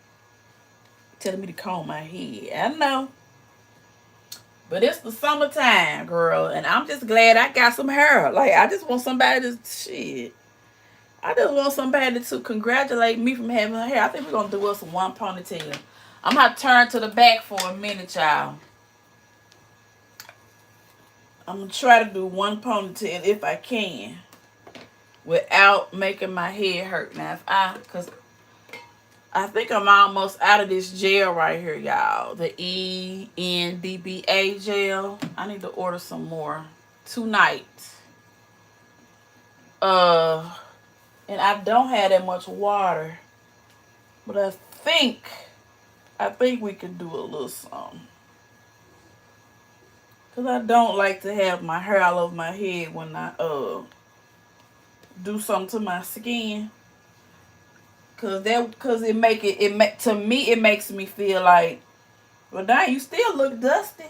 Telling me to comb my head. I know. But it's the summertime, girl. And I'm just glad I got some hair. Like, I just want somebody to, shit. I just want somebody to congratulate me from having hair. I think we're going to do us one ponytail. I'm going to turn to the back for a minute, y'all. I'm going to try to do one ponytail if I can, without making my head hurt. Now, because I think I'm almost out of this gel right here, y'all. The ENBBA gel. I need to order some more tonight. And I don't have that much water, but I think we could do a little something. Because I don't like to have my hair all over my head when I do something to my skin. Cause to me it makes me feel like, well, dang, you still look dusty.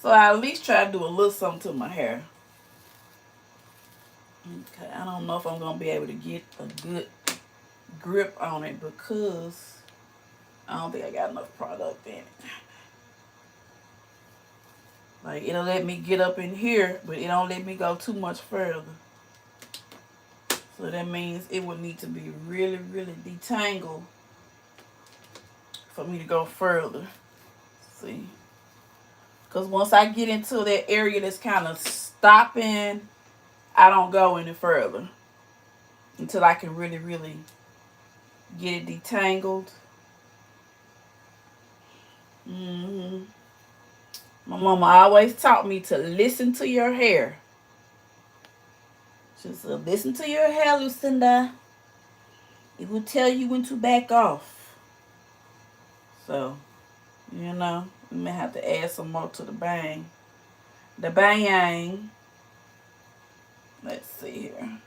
So I at least try to do a little something to my hair. Okay, I don't know if I'm gonna be able to get a good grip on it, because I don't think I got enough product in it. Like, it'll let me get up in here, but it don't let me go too much further. So that means it would need to be really, really detangled for me to go further. See? Because once I get into that area that's kind of stopping, I don't go any further until I can really, really get it detangled. My mama always taught me to listen to your hair. She said, listen to your hair, Lucinda. It will tell you when to back off. So, you know, we may have to add some more to the bang. The bang. Let's see here.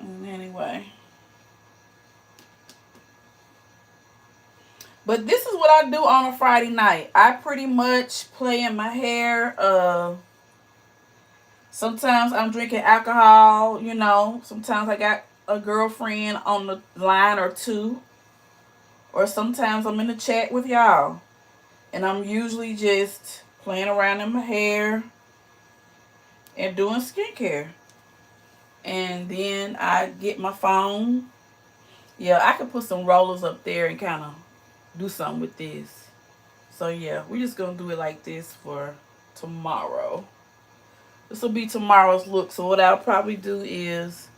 And anyway. But this is what I do on a Friday night. I pretty much play in my hair. Sometimes I'm drinking alcohol, you know. Sometimes I got a girlfriend on the line or two. Or sometimes I'm in the chat with y'all. And I'm usually just playing around in my hair and doing skincare. And then I get my phone. Yeah, I could put some rollers up there and kind of do something with this. So yeah, we're just going to do it like this for tomorrow. This will be tomorrow's look. So what I'll probably do is,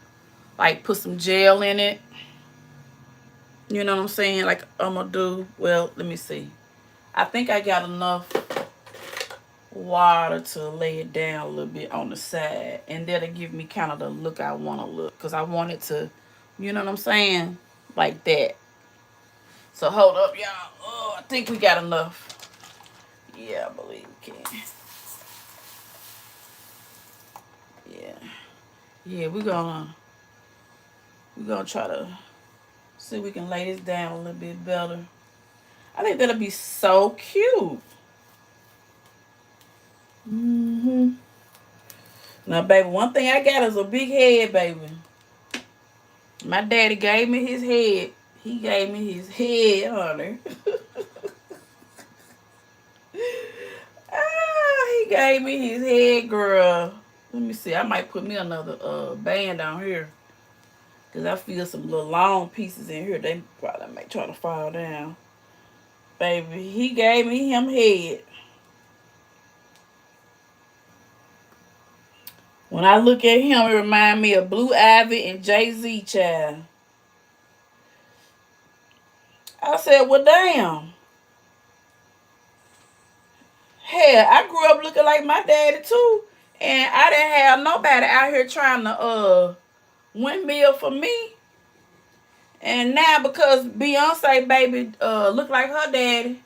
like, put some gel in it. You know what I'm saying? Like I'm going to do, well, let me see. I think I got enough water to lay it down a little bit on the side. And that'll give me kind of the look I want to look. Because I want it to, you know what I'm saying? Like that. So hold up, y'all. Oh, I think we got enough. Yeah, I believe we can. Yeah, we're gonna try to see if we can lay this down a little bit better. I think that'll be so cute. Now, baby, one thing I got is a big head, baby. My daddy gave me his head. He gave me his head, honey. He he gave me his head, girl. Let me see. I might put me another band down here. Because I feel some little long pieces in here. They probably may try to fall down. Baby, he gave me him head. When I look at him, it reminds me of Blue Ivy and Jay-Z, child. I said, well, damn. Hell, I grew up looking like my daddy, too. And I didn't have nobody out here trying to windmill for me. And now because Beyonce, baby, look like her daddy,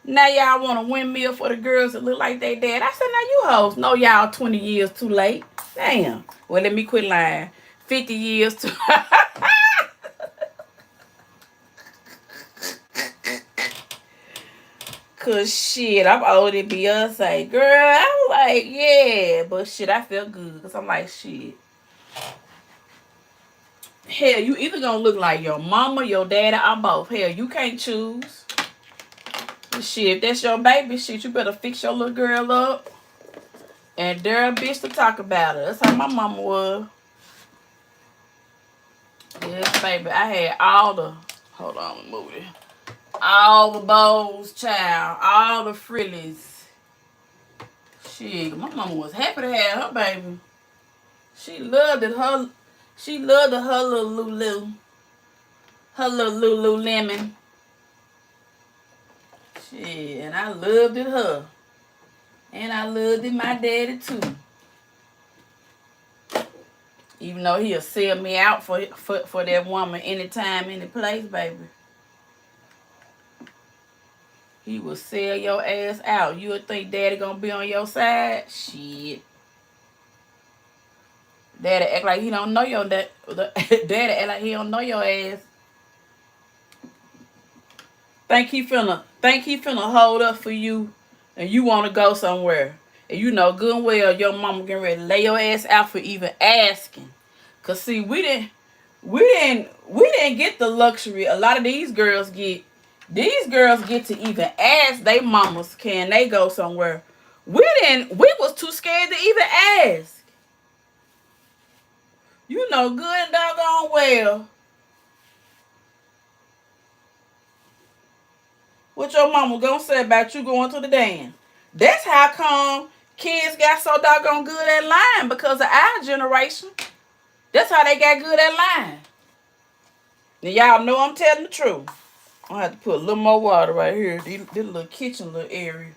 now y'all want a windmill for the girls that look like they dad. I said, now you hoes know y'all 20 years too late. Damn. Well, let me quit lying. 50 years too Cause shit, I'm older than Beyonce. Girl, I was like, yeah. But shit, I felt good. Because I'm like, shit. Hell, you either gonna look like your mama, your daddy, or both. Hell, you can't choose. Shit, if that's your baby, shit, you better fix your little girl up. And dare a bitch to talk about her. That's how my mama was. Yes, baby. I had all the... Hold on, move it. All the bows, child. All the frillies. Shit, my mama was happy to have her baby. She loved it. She loved it, her little Lulu. Her little Lululemon. Shit, and I loved it her. And I loved it my daddy too. Even though he'll sell me out for that woman anytime, any place, baby. He will sell your ass out. You would think daddy gonna be on your side? Shit. Daddy act like he don't know your daddy act like he don't know your ass. Think he finna hold up for you and you wanna go somewhere. And you know good and well your mama getting ready to lay your ass out for even asking. Cause see, we didn't get the luxury a lot of these girls get. These girls get to even ask they mamas, can they go somewhere? We was too scared to even ask. You know good and doggone well what your mama gonna say about you going to the dance. That's how come kids got so doggone good at lying, because of our generation. That's how they got good at lying. Now y'all know I'm telling the truth. I have to put a little more water right here. This little kitchen little area.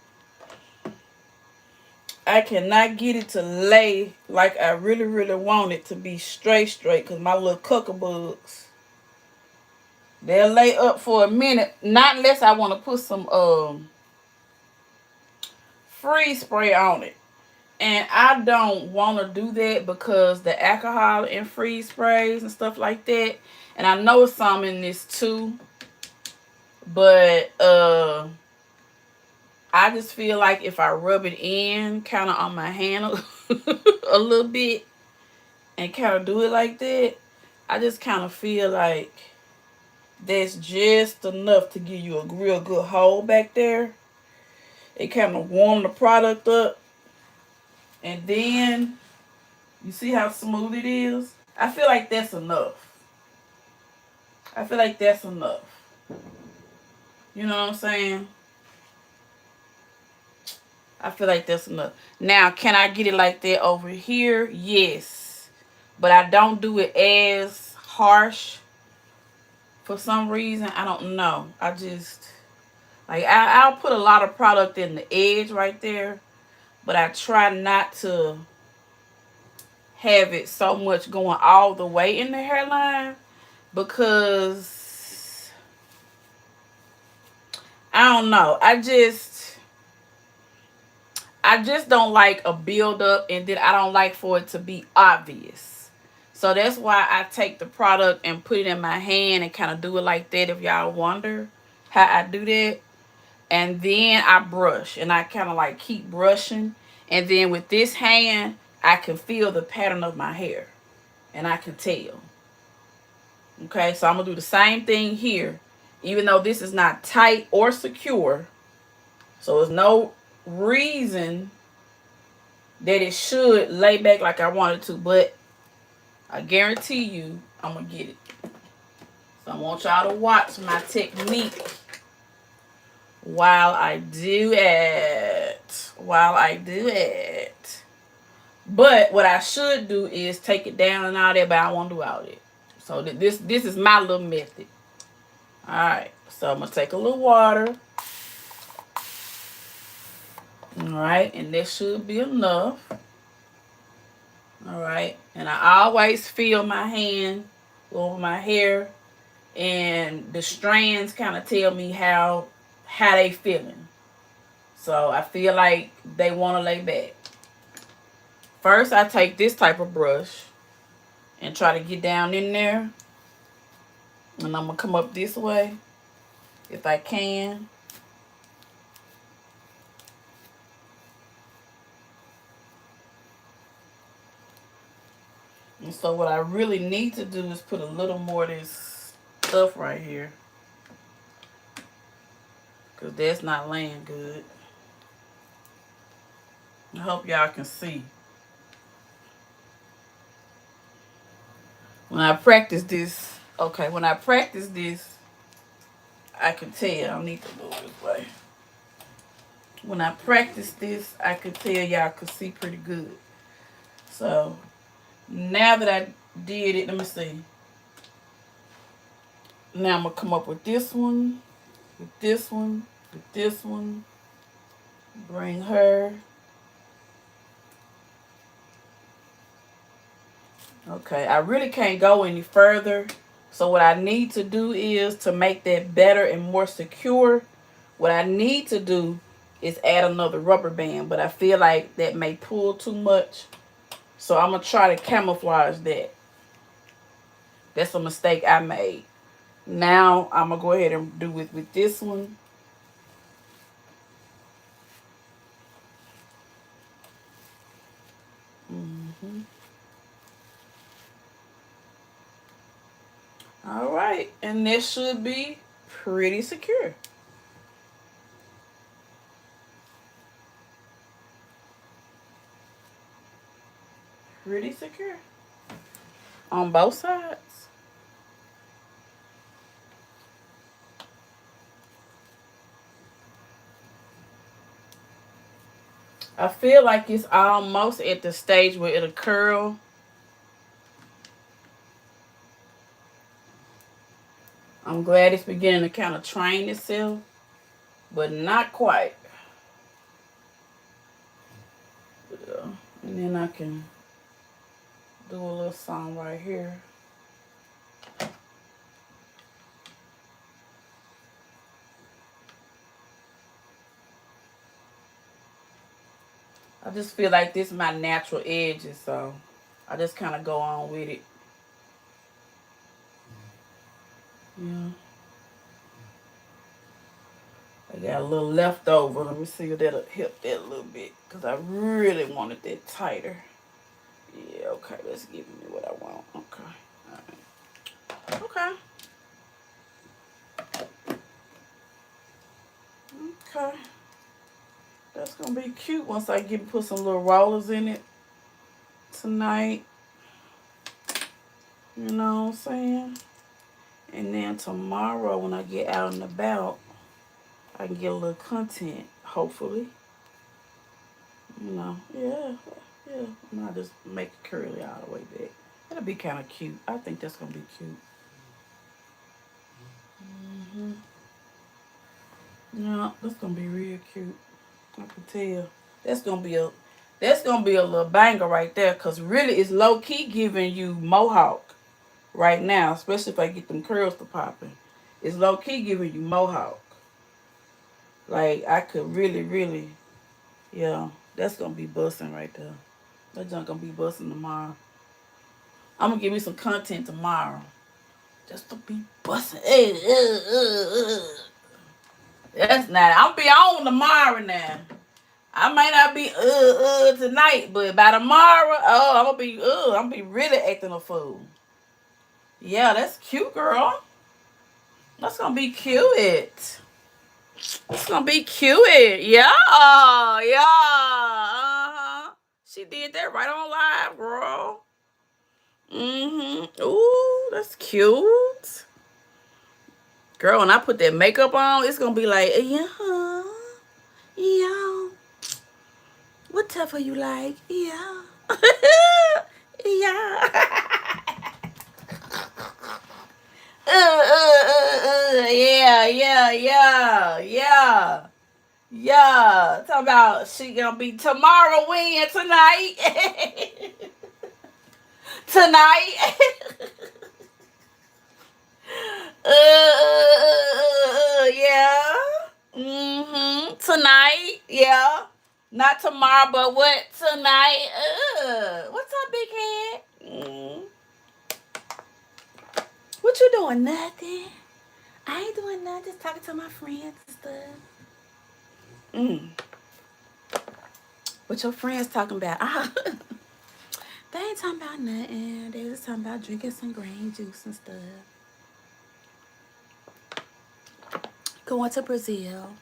I cannot get it to lay like I really, really want it to be straight. Because my little cuckabugs, they'll lay up for a minute. Not unless I want to put some freeze spray on it. And I don't want to do that because the alcohol in freeze sprays and stuff like that. And I know it's some in this too. But I just feel like if I rub it in kind of on my hand a little bit and kind of do it like that, I just kind of feel like that's just enough to give you a real good hold back there. It kind of warm the product up. And then, you see how smooth it is? I feel like that's enough. I feel like that's enough. You know what I'm saying? I feel like that's enough. Now, can I get it like that over here? Yes. But I don't do it as harsh for some reason. I don't know. I just, like, I'll put a lot of product in the edge right there. But I try not to have it so much going all the way in the hairline. Because, I don't know. I just don't like a build-up, and then I don't like for it to be obvious. So that's why I take the product and put it in my hand and kind of do it like that, if y'all wonder how I do that. And then I brush, and I kind of like keep brushing. And then with this hand, I can feel the pattern of my hair. And I can tell. Okay, so I'm going to do the same thing here. Even though this is not tight or secure. So there's no reason that it should lay back like I wanted to, but I guarantee you I'm going to get it. So I want y'all to watch my technique while I do it. But what I should do is take it down and all that, but I won't do all that. So this is my little method. Alright, so I'm going to take a little water. Alright, and that should be enough. Alright, and I always feel my hand over my hair, and the strands kind of tell me how they feeling. So I feel like they want to lay back. First, I take this type of brush and try to get down in there. And I'm going to come up this way if I can. And so what I really need to do is put a little more of this stuff right here, because that's not laying good. I hope y'all can see. When I practice this, I can tell. I need to move this way. When I practice this, I could tell y'all could see pretty good. So now that I did it, let me see. Now I'm going to come up with this one, with this one, with this one. Bring her. Okay, I really can't go any further. So what I need to do is, to make that better and more secure, what I need to do is add another rubber band. But I feel like that may pull too much. So I'm going to try to camouflage that. That's a mistake I made. Now I'm going to go ahead and do it with this one. All right, and this should be pretty secure. Pretty secure on both sides. I feel like it's almost at the stage where it'll curl. I'm glad it's beginning to kind of train itself, but not quite. And then I can do a little something right here. I just feel like this is my natural edges, so I just kind of go on with it. Yeah. I got a little left over. Let me see if that'll help that a little bit, because I really wanted that tighter. Yeah, okay, let's give me what I want. Okay. All right. Okay. Okay. That's going to be cute once I put some little rollers in it tonight. You know what I'm saying? And then tomorrow when I get out and about, I can get a little content, hopefully. You know, yeah. I'm not just make it curly all the way back. It'll be kind of cute. I think that's going to be cute. Yeah, that's going to be real cute. I can tell. That's gonna be a little banger right there, cause really it's low key giving you mohawk right now, especially if I get them curls to popping. It's low key giving you mohawk. Like I could really, yeah, that's gonna be busting right there. That's not gonna be busting tomorrow. I'm gonna give me some content tomorrow, just to be busting. That's not. I'll be on tomorrow now. I might not be tonight, but by tomorrow, I'm gonna be really acting a fool. Yeah, that's cute, girl. That's gonna be cute. It's gonna be cute. Yeah, yeah. She did that right on live, girl. Ooh, that's cute. Girl, when I put that makeup on, it's gonna be like, yeah, yeah. Whatever you like, yeah. Yeah. Yeah, yeah, yeah, yeah. Yeah. Talk about she gonna be tomorrow win tonight. Tonight. Yeah. Tonight. Yeah. Not tomorrow, but what? Tonight. What's up, big head? What you doing? Nothing. I ain't doing nothing. Just talking to my friends and stuff. What your friends talking about? They ain't talking about nothing. They was talking about drinking some grain juice and stuff. Going to Brazil.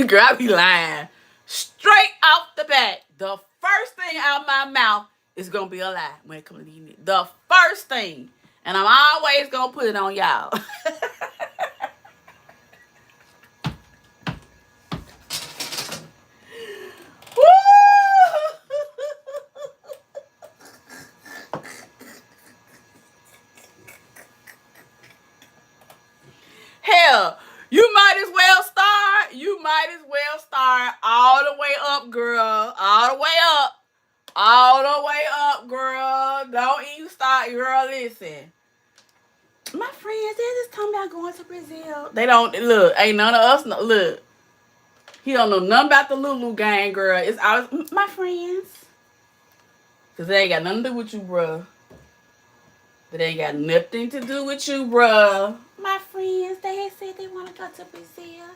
Girl, I be lying. Straight off the bat, the first thing out my mouth is gonna be a lie when it comes to eating it. The first thing. And I'm always gonna put it on y'all. Hell, you might as well start. You might as well start all the way up, girl. All the way up. All the way up, girl. Don't even start, girl. Listen. My friends, they're just talking about going to Brazil. They don't, look, ain't none of us know. Look. He don't know nothing about the Lulu gang, girl. It's always my friends. Because they ain't got nothing to do with you, bruh. That ain't got nothing to do with you, bruh. My friends, they said they want to go to Brazil.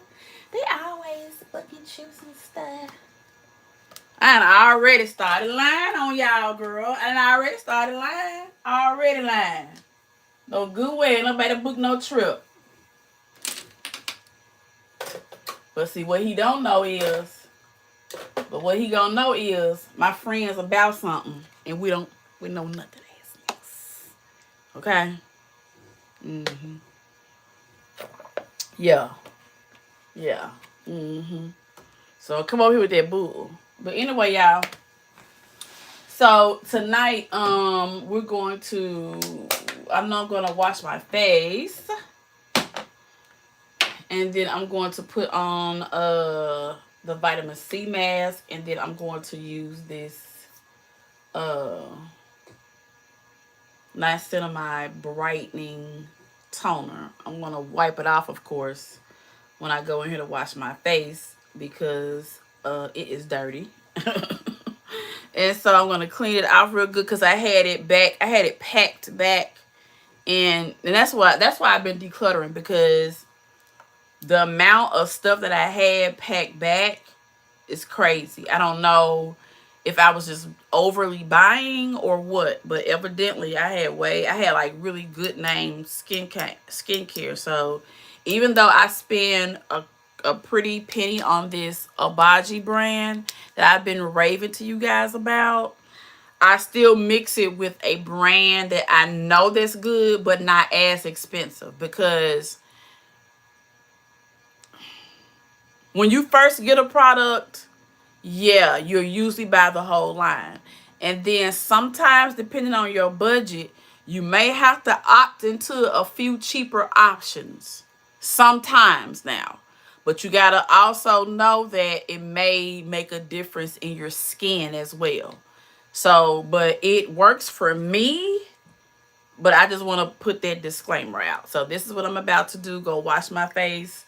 They always booking trips and stuff. I already started lying on y'all, girl. And I already started lying. Already lying. No good way. Nobody book no trip. But see, what he don't know is, but what he gonna know is my friends about something. And we know nothing else. Okay? Yeah. Yeah. So come over here with that bull. But anyway, y'all. So tonight, we're going to, I'm not gonna wash my face. And then I'm going to put on the vitamin C mask, and then I'm going to use this niacinamide brightening toner. I'm gonna wipe it off, of course, when I go in here to wash my face because it is dirty. And so I'm gonna clean it off real good because I had it back. I had it packed back, and that's why I've been decluttering, because the amount of stuff that I had packed back is crazy. I don't know if I was just overly buying or what, but evidently I had like really good name skincare. So even though I spend a pretty penny on this Obagi brand that I've been raving to you guys about, I still mix it with a brand that I know that's good but not as expensive, because when you first get a product, yeah, you'll usually buy the whole line. And then sometimes, depending on your budget, you may have to opt into a few cheaper options. Sometimes now. But you got to also know that it may make a difference in your skin as well. So, but it works for me. But I just want to put that disclaimer out. So this is what I'm about to do. Go wash my face.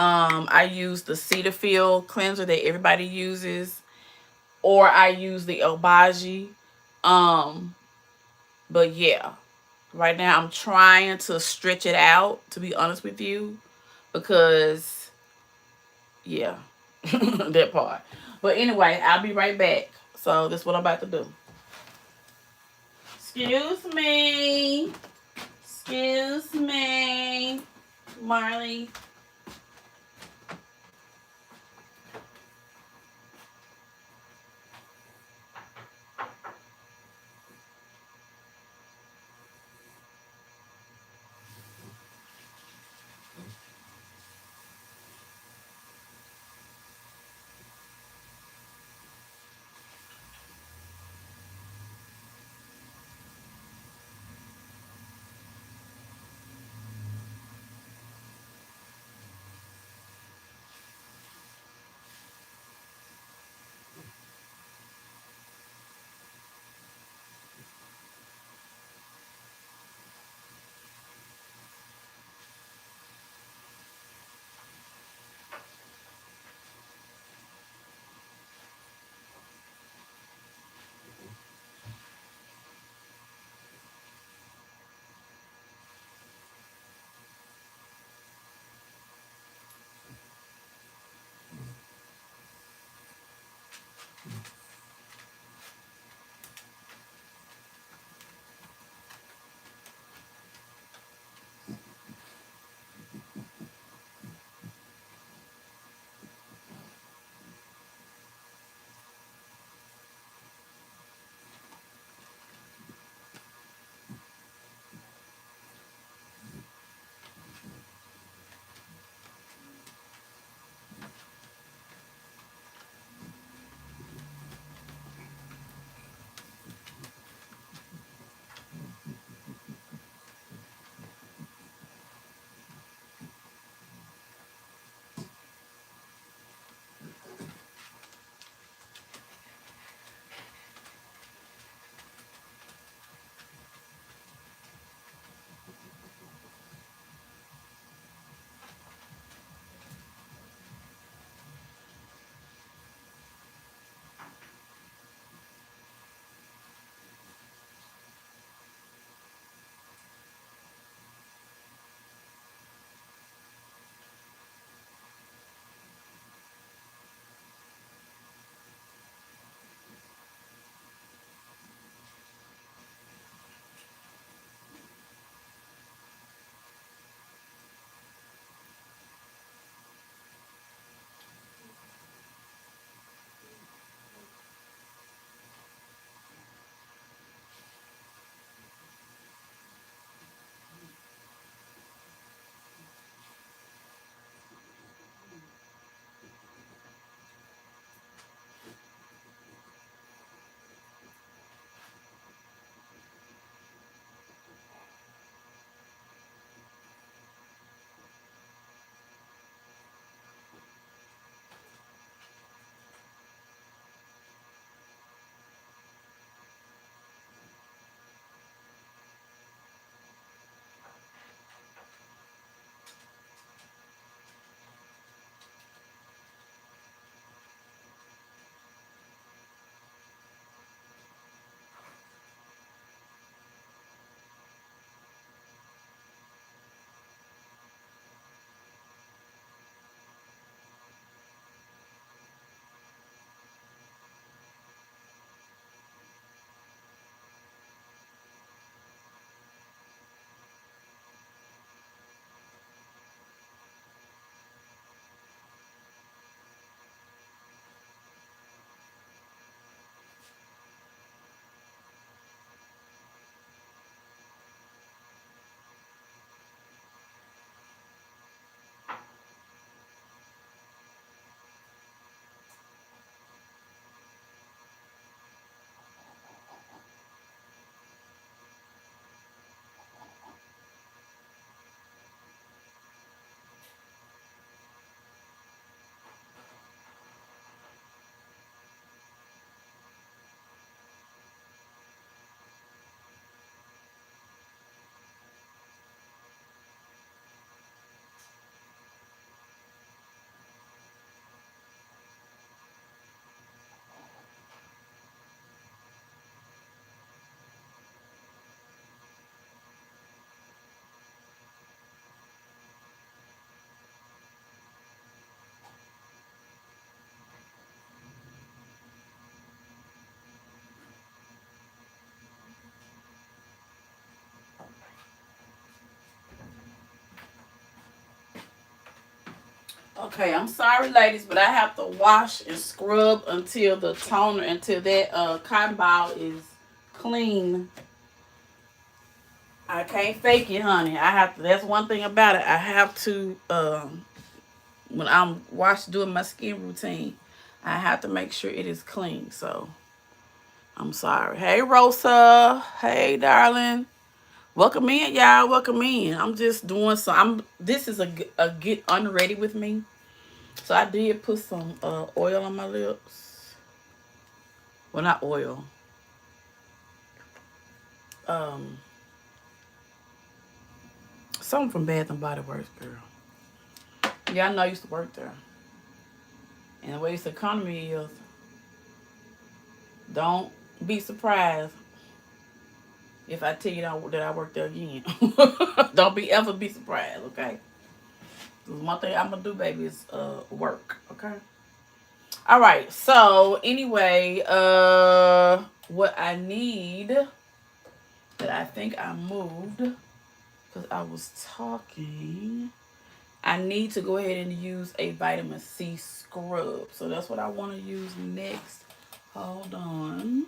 I use the Cetaphil cleanser that everybody uses, or I use the Obagi. But yeah, right now I'm trying to stretch it out, to be honest with you, because yeah, that part. But anyway, I'll be right back. So this is what I'm about to do. Excuse me. Excuse me, Marley. Okay, I'm sorry, ladies, but I have to wash and scrub until the toner, until that cotton ball is clean. I can't fake it, honey. I have to. That's one thing about it. I have to. When I'm doing my skin routine, I have to make sure it is clean. So I'm sorry. Hey, Rosa. Hey, darling. Welcome in, y'all. Welcome in. I'm just doing some. This is a get unready with me. So I did put some oil on my lips. Well, not oil. Um, Something from Bath and Body Works, girl. Yeah, I know I used to work there. And the way this economy is, don't be surprised if I tell you that I work there again. Don't ever be surprised, okay? One thing I'm gonna do, baby, is work, okay? All right. So anyway, what I need that I think I moved because I was talking. I need to go ahead and use a vitamin C scrub. So that's what I want to use next. Hold on.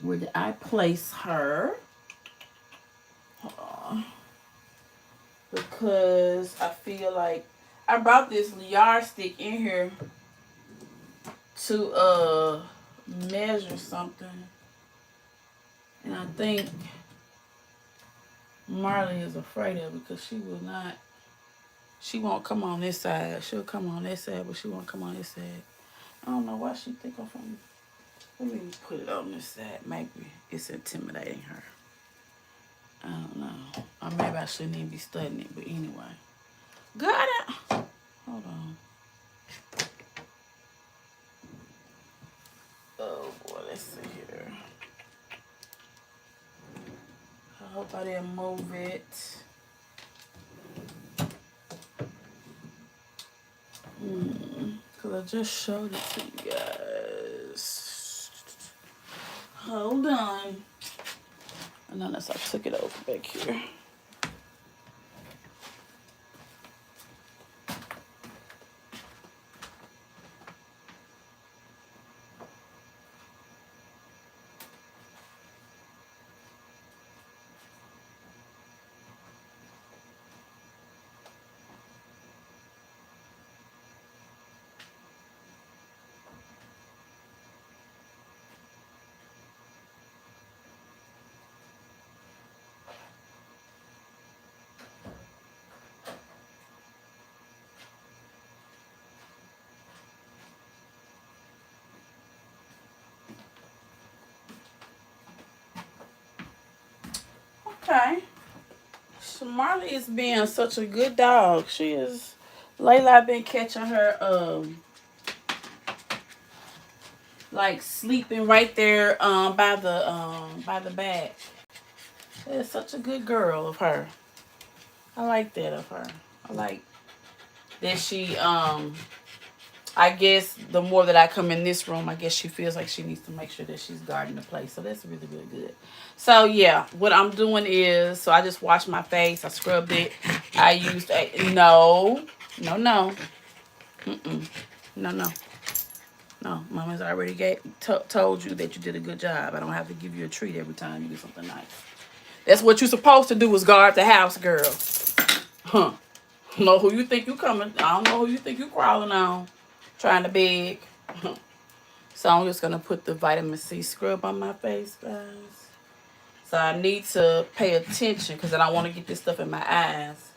Where did I place her? Because I feel like I brought this yardstick in here to measure something. And I think Marley is afraid of it because she won't come on this side. She'll come on this side, but she won't come on this side. I don't know why she think I'm from. Let me put it on this side. Maybe it's intimidating her. I don't know. Or maybe I shouldn't even be studying it. But anyway. Got it. Hold on. Oh boy, let's see here. I hope I didn't move it. Because I just showed it to you guys. Hold on. And unless I took it over back here. Okay. So Marley is being such a good dog. She is. Lately I've been catching her like sleeping right there by the back. It's such a good girl of her. I like that of her. I like that she I guess the more that I come in this room, I guess she feels like she needs to make sure that she's guarding the place. So that's really, really good. So, yeah, what I'm doing is, so I just washed my face. I scrubbed it. I used no. No, no. No, Mama's already told you that you did a good job. I don't have to give you a treat every time you do something nice. That's what you're supposed to do is guard the house, girl. Huh. Know who you think you coming. I don't know who you think you crawling on. Trying to beg. So I'm just going to put the vitamin C scrub on my face, guys. So I need to pay attention because I don't want to get this stuff in my eyes.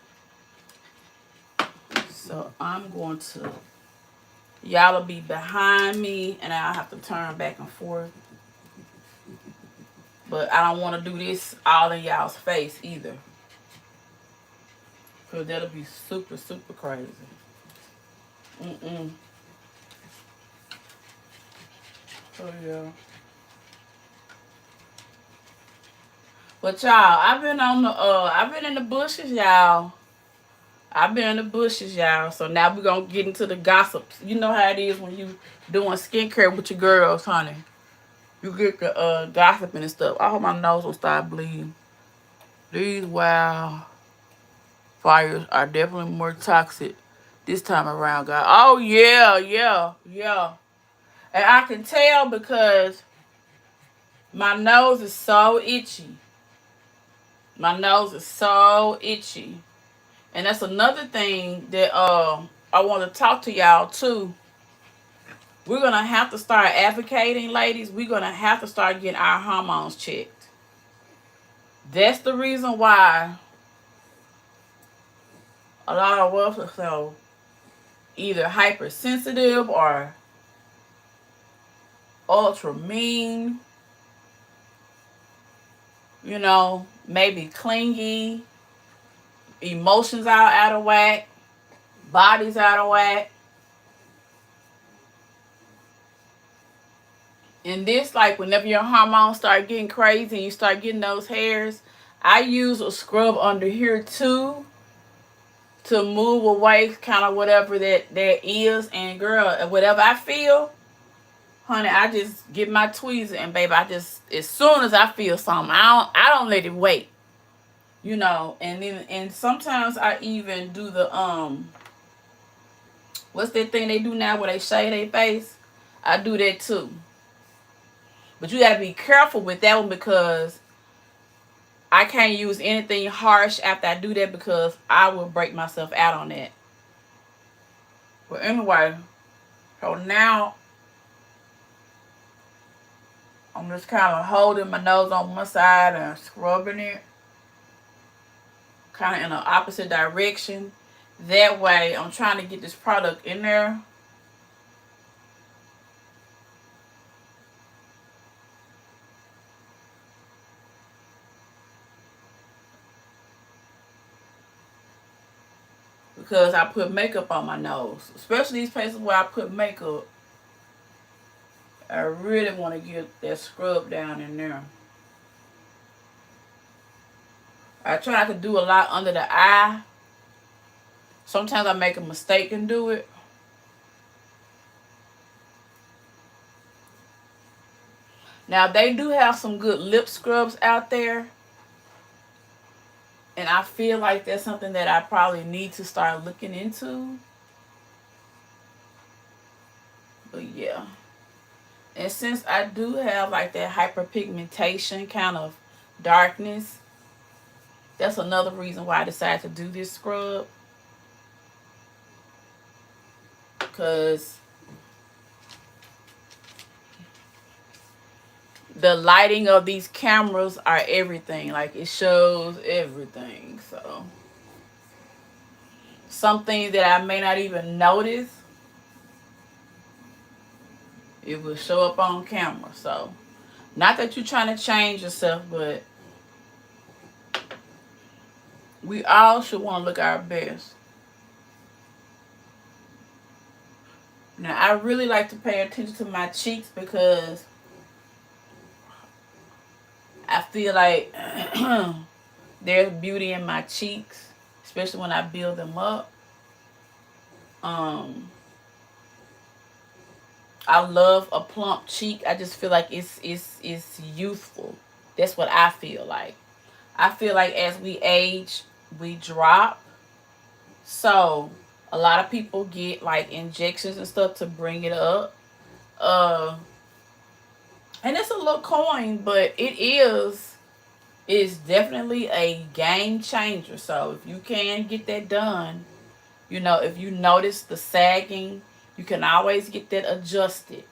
So I'm going to... Y'all will be behind me and I'll have to turn back and forth. But I don't want to do this all in y'all's face either. Because that'll be super, super crazy. Oh, yeah. But y'all, I've been in the bushes, y'all. So now we're going to get into the gossips. You know how it is when you doing skincare with your girls, honey. You get the gossiping and stuff. I hope my nose will start bleeding. These wildfires are definitely more toxic this time around, God. Oh, yeah, yeah, yeah. And I can tell because my nose is so itchy. My nose is so itchy. And that's another thing that I want to talk to y'all too. We're going to have to start advocating, ladies. We're going to have to start getting our hormones checked. That's the reason why a lot of us are so either hypersensitive or ultra mean, you know, maybe clingy, emotions out of whack, bodies out of whack. And this, like, whenever your hormones start getting crazy and you start getting those hairs, I use a scrub under here too to move away kind of whatever that is. And girl, whatever I feel, honey, I just get my tweezer and baby, I just, as soon as I feel something, I don't let it wait. You know, and then, and sometimes I even do the what's that thing they do now where they shave their face? I do that too. But you gotta be careful with that one because I can't use anything harsh after I do that because I will break myself out on that. But anyway, so now I'm just kind of holding my nose on one side and scrubbing it kind of in the opposite direction. That way I'm trying to get this product in there. Because I put makeup on my nose. Especially these places where I put makeup. I really want to get that scrub down in there. I try not to do a lot under the eye. Sometimes I make a mistake and do it. Now, they do have some good lip scrubs out there. And I feel like that's something that I probably need to start looking into. But yeah. And since I do have like that hyperpigmentation kind of darkness, that's another reason why I decided to do this scrub. Because the lighting of these cameras are everything. Like, it shows everything. So some things that I may not even notice, it will show up on camera. So not that you're trying to change yourself, but we all should want to look our best. Now, I really like to pay attention to my cheeks because I feel like there's beauty in my cheeks, especially when I build them up. I love a plump cheek. I just feel like it's youthful. That's what I feel like. I feel like as we age, we drop. So a lot of people get like injections and stuff to bring it up. And it's a little coin, but it's definitely a game changer. So if you can get that done, you know, if you notice the sagging, you can always get that adjusted.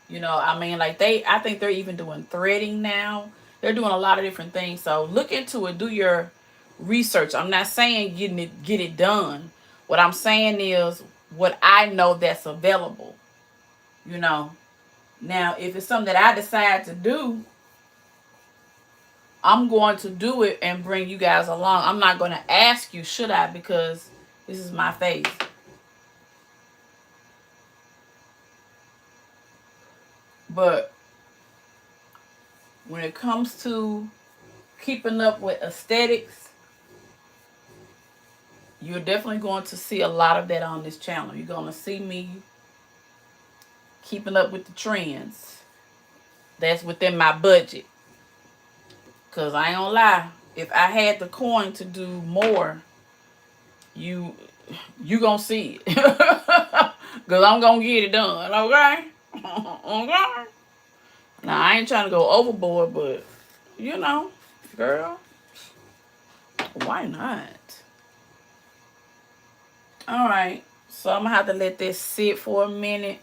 You know, I mean, like I think they're even doing threading now. They're doing a lot of different things. So look into it. Do your research. I'm not saying get it done. What I'm saying is what I know that's available. You know. Now, if it's something that I decide to do, I'm going to do it and bring you guys along. I'm not going to ask you, should I? Because this is my face. But when it comes to keeping up with aesthetics, you're definitely going to see a lot of that on this channel. You're going to see me keeping up with the trends. That's within my budget. Because I ain't gonna lie, if I had the coin to do more, you gonna see it. Because I'm gonna get it done, okay? Okay? Now, I ain't trying to go overboard, but, you know, girl, why not? All right. So, I'm going to have to let this sit for a minute.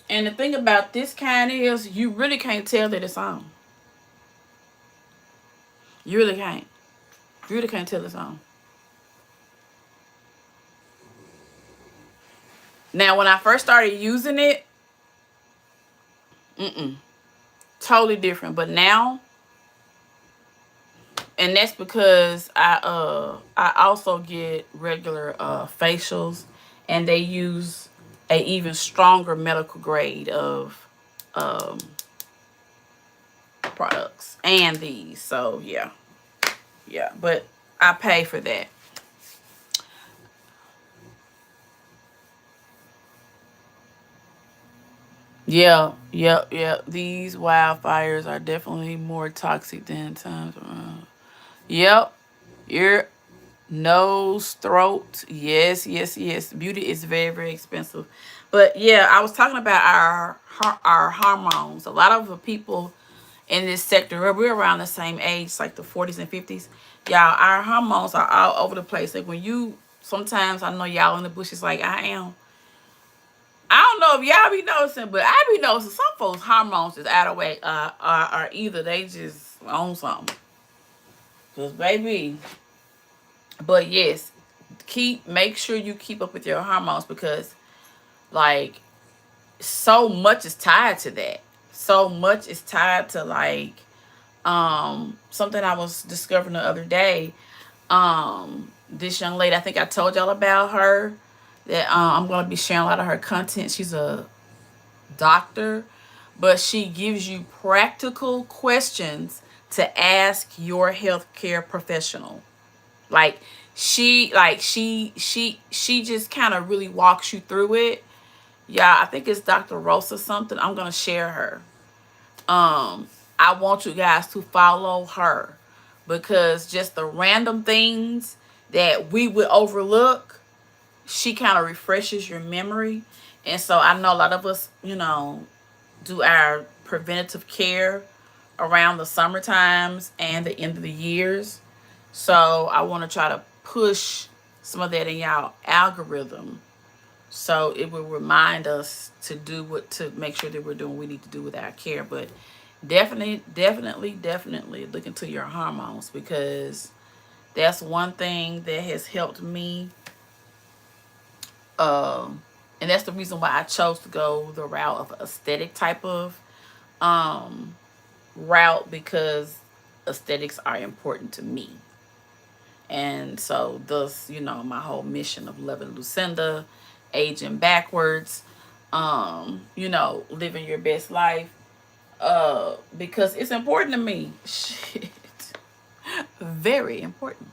And the thing about this kind is you really can't tell that it's on. You really can't. You really can't tell it's on. Now, when I first started using it, totally different. But now, and that's because I also get regular facials, and they use a even stronger medical grade of products and these. So yeah, but I pay for that. Yeah. These wildfires are definitely more toxic than times around. Yep. Your nose, throat. Yes. Beauty is very, very expensive. But yeah, I was talking about our hormones. A lot of the people in this sector, we're around the same age, like the 40s and 50s. Y'all, our hormones are all over the place. Like when you, sometimes I know y'all in the bushes like I am. I don't know if y'all be noticing, but I be noticing some folks' hormones is out of whack. Are either they just on something. Cause baby, but yes, make sure you keep up with your hormones because, like, so much is tied to that. So much is tied to like, something I was discovering the other day. This young lady, I think I told y'all about her. That I'm gonna be sharing a lot of her content. She's a doctor, but she gives you practical questions to ask your healthcare professional. Like she just kind of really walks you through it. Yeah, I think it's Dr. Rosa something. I'm gonna share her. I want you guys to follow her because just the random things that we would overlook, she kind of refreshes your memory. And so I know a lot of us, do our preventative care around the summer times and the end of the years. So I want to try to push some of that in y'all algorithm so it will remind us to make sure that we're doing what we need to do with our care. But definitely look into your hormones because that's one thing that has helped me. And that's the reason why I chose to go the route of aesthetic type of route because aesthetics are important to me. And so thus, my whole mission of loving Lucinda, aging backwards, living your best life. Because it's important to me. Shit. Very important.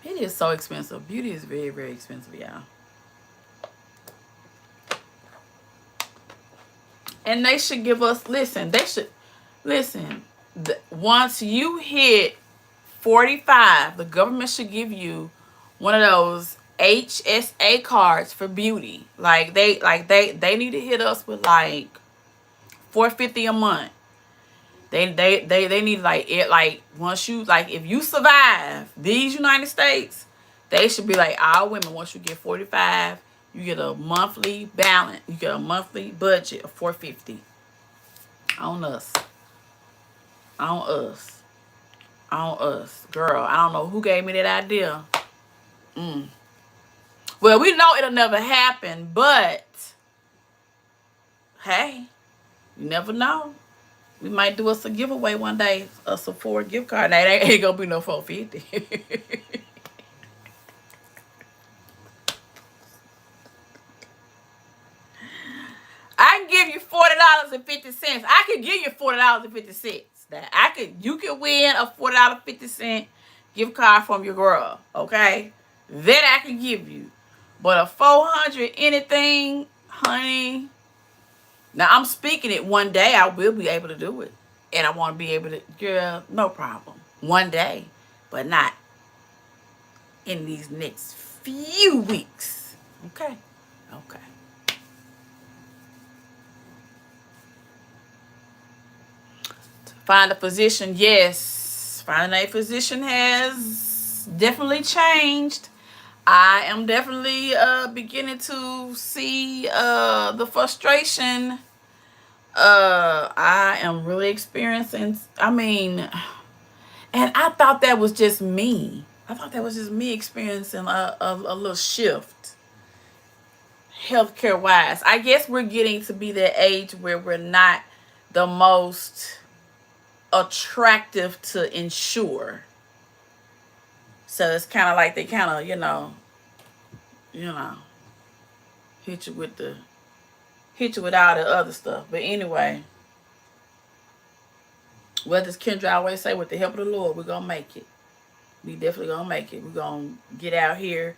It is so expensive. Beauty is very, very expensive, y'all. And they should give us, once you hit 45, the government should give you one of those HSA cards for beauty. Like they need to hit us with like $450 a month. They need like once you if you survive these United States, they should be like all women. Once you get 45, you get a monthly balance. You get a monthly budget of $450 on us. On us, girl. I don't know who gave me that idea. Well, we know it'll never happen, but hey, you never know. We might do us a giveaway one day, a Sephora gift card. Now, that ain't gonna be no $450. I can give you $40.50. I can give you $40.50. You can win a $40.50 gift card from your girl, okay? That I can give you. But a $400 anything, honey, Now, I'm speaking it one day. I will be able to do it. And I want to be able to, girl, no problem. One day. But not in these next few weeks. Okay? Okay. Find a physician, yes. Finding a physician has definitely changed. I am definitely beginning to see the frustration. I am really experiencing, I mean, and I thought that was just me. I thought that was just me experiencing a little shift healthcare wise. I guess we're getting to be that age where we're not the most attractive to insure. So it's kind of like they kind of, you know, hit you with all the other stuff. But anyway, what does Kendra always say? With the help of the Lord, we're gonna make it. We definitely gonna make it. We're gonna get out here.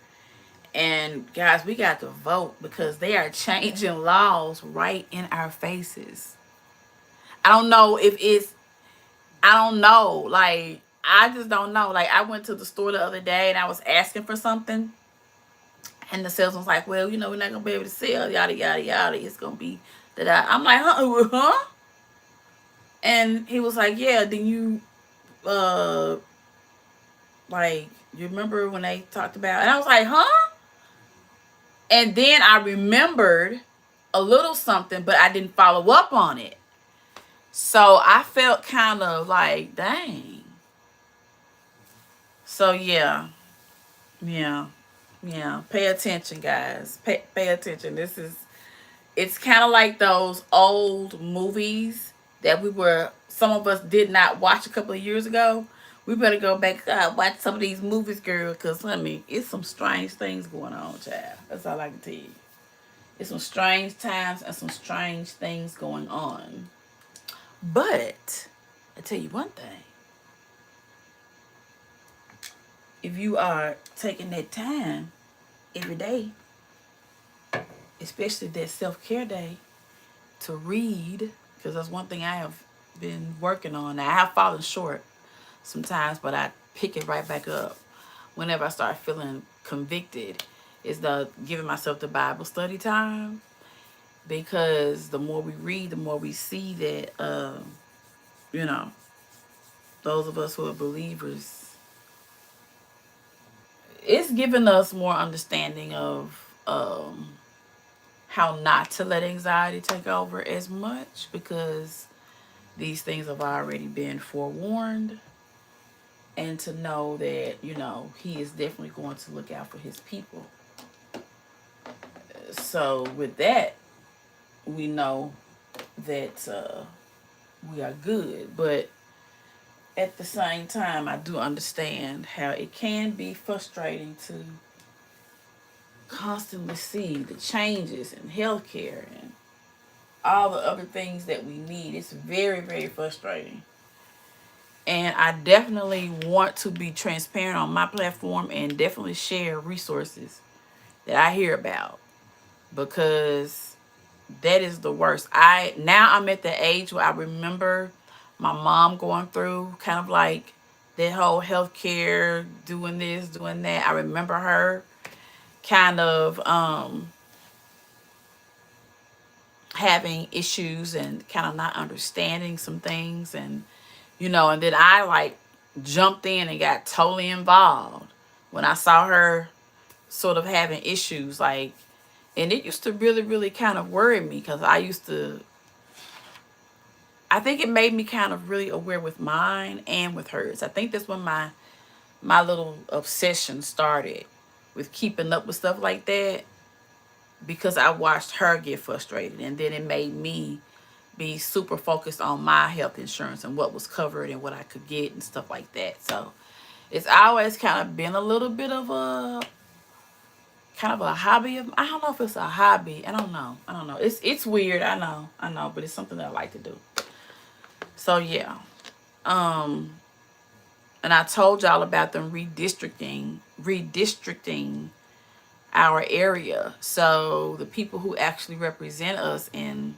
And guys, we got to vote because they are changing laws right in our faces. I don't know if it's, I don't know. Like, I just don't know. Like, I went to the store the other day and I was asking for something. And the salesman's like, well, we're not going to be able to sell, yada, yada, yada. It's going to be that. I'm like, huh? And he was like, yeah, then you, like, you remember when they talked about, and I was like, huh? And then I remembered a little something, but I didn't follow up on it. So I felt kind of like, dang. So yeah. Pay attention, guys. Pay attention. It's kind of like those old movies that some of us did not watch a couple of years ago. We better go back watch some of these movies, girl, because, it's some strange things going on, child. That's all I can tell you. It's some strange times and some strange things going on. But I tell you one thing. If you are taking that time every day, especially that self-care day, to read, because that's one thing I have been working on. Now, I have fallen short sometimes, but I pick it right back up whenever I start feeling convicted, is the giving myself the Bible study time. Because the more we read, the more we see that, those of us who are believers, it's giving us more understanding of how not to let anxiety take over as much, because these things have already been forewarned, and to know that, he is definitely going to look out for his people. So with that, we know that we are good. But at the same time, I do understand how it can be frustrating to constantly see the changes in healthcare and all the other things that we need. It's very, very frustrating. And I definitely want to be transparent on my platform and definitely share resources that I hear about, because that is the worst. Now I'm at the age where I remember my mom going through kind of like that whole healthcare, doing this, doing that. I remember her kind of having issues and kind of not understanding some things, and and then I like jumped in and got totally involved when I saw her sort of having issues, like, and it used to really, really kind of worry me, because I think it made me kind of really aware with mine and with hers. I think that's when my little obsession started with keeping up with stuff like that, because I watched her get frustrated, and then it made me be super focused on my health insurance and what was covered and what I could get and stuff like that. So it's always kind of been a little bit of a hobby of, I don't know if it's a hobby. I don't know. It's weird. I know, but it's something that I like to do. So yeah. And I told y'all about them redistricting our area. So the people who actually represent us in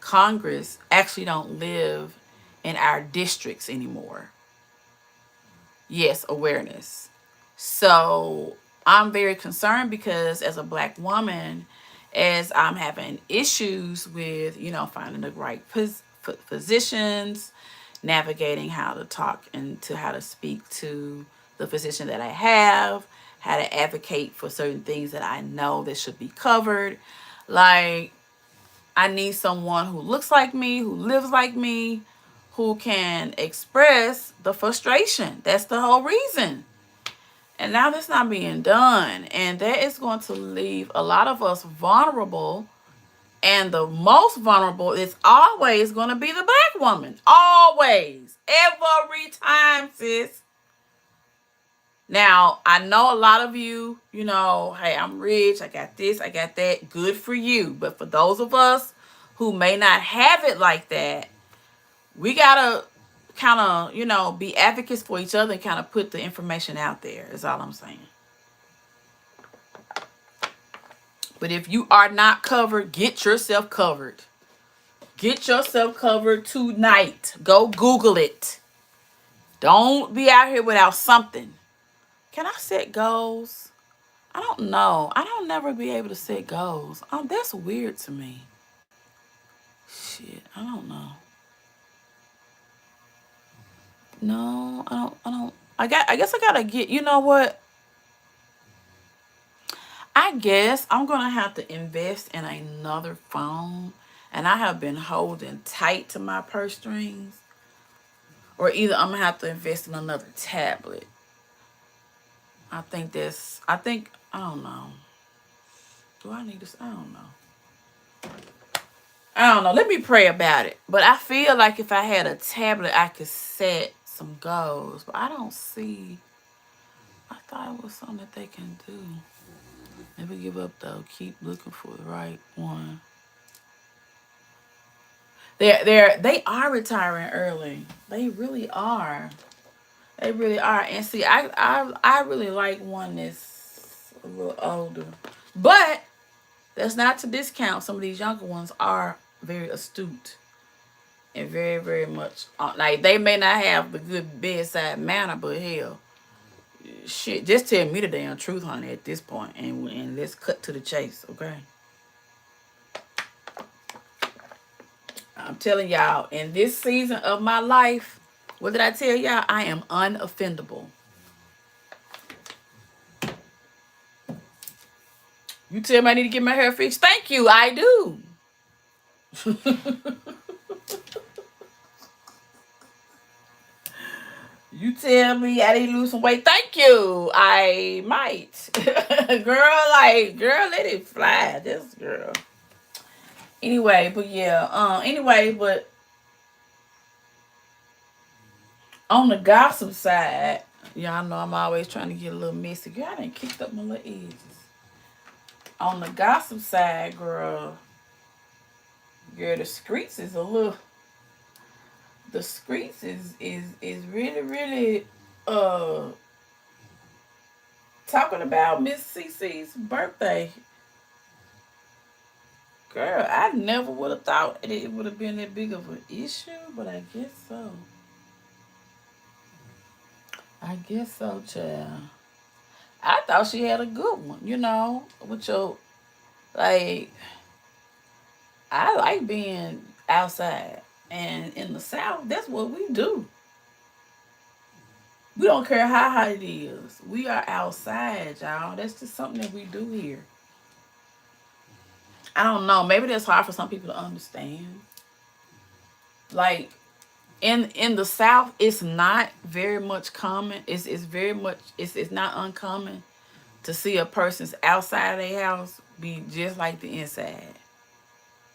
Congress actually don't live in our districts anymore. Yes, awareness. So I'm very concerned because as a black woman, as I'm having issues with, finding the right physicians, navigating how to talk and to how to speak to the physician that I have, how to advocate for certain things that I know that should be covered. Like, I need someone who looks like me, who lives like me, who can express the frustration. That's the whole reason. And now that's not being done. And that is going to leave a lot of us vulnerable. And the most vulnerable is always going to be the black woman. Always. Every time, sis. Now, I know a lot of you, hey, I'm rich, I got this, I got that. Good for you. But for those of us who may not have it like that, we got to kind of, be advocates for each other and kind of put the information out there, is all I'm saying. But if you are not covered, get yourself covered. Get yourself covered tonight. Go Google it. Don't be out here without something. Can I set goals? I don't know. I don't never be able to set goals. That's weird to me. Shit, I don't know. No, I don't. I guess I gotta get. You know what? I guess I'm gonna have to invest in another phone, and I have been holding tight to my purse strings. Or either I'm gonna have to invest in another tablet. I don't know. Do I need this? I don't know. Let me pray about it. But I feel like if I had a tablet, I could set some goals. But I don't see. I thought it was something that they can do. Never give up though. Keep looking for the right one. They are retiring early. They really are. They really are. And see, I really like one that's a little older. But that's not to discount some of these younger ones are very astute and very, very much like they may not have the good bedside manner, but hell, shit, just tell me the damn truth, honey, at this point, and let's cut to the chase, okay? I'm telling y'all, in this season of my life, what did I tell y'all? I am unoffendable. You tell me I need to get my hair fixed? Thank you, I do. You tell me I need to lose some weight? Thank you, I might. Girl, let it fly. This girl. Anyway, but yeah. But on the gossip side, y'all know I'm always trying to get a little messy. Girl, I done kicked up my little edges. On the gossip side, girl, the streets is a little. The streets is really, really talking about Miss CC's birthday. Girl, I never would have thought it would have been that big of an issue, but I guess so. I guess so, child. I thought she had a good one, with your, like, I like being outside. And in the South, that's what we do. We don't care how hot it is. We are outside, y'all. That's just something that we do here. I don't know. Maybe that's hard for some people to understand. Like, in the South, it's not very much common. It's very much it's not uncommon to see a person's outside of their house be just like the inside.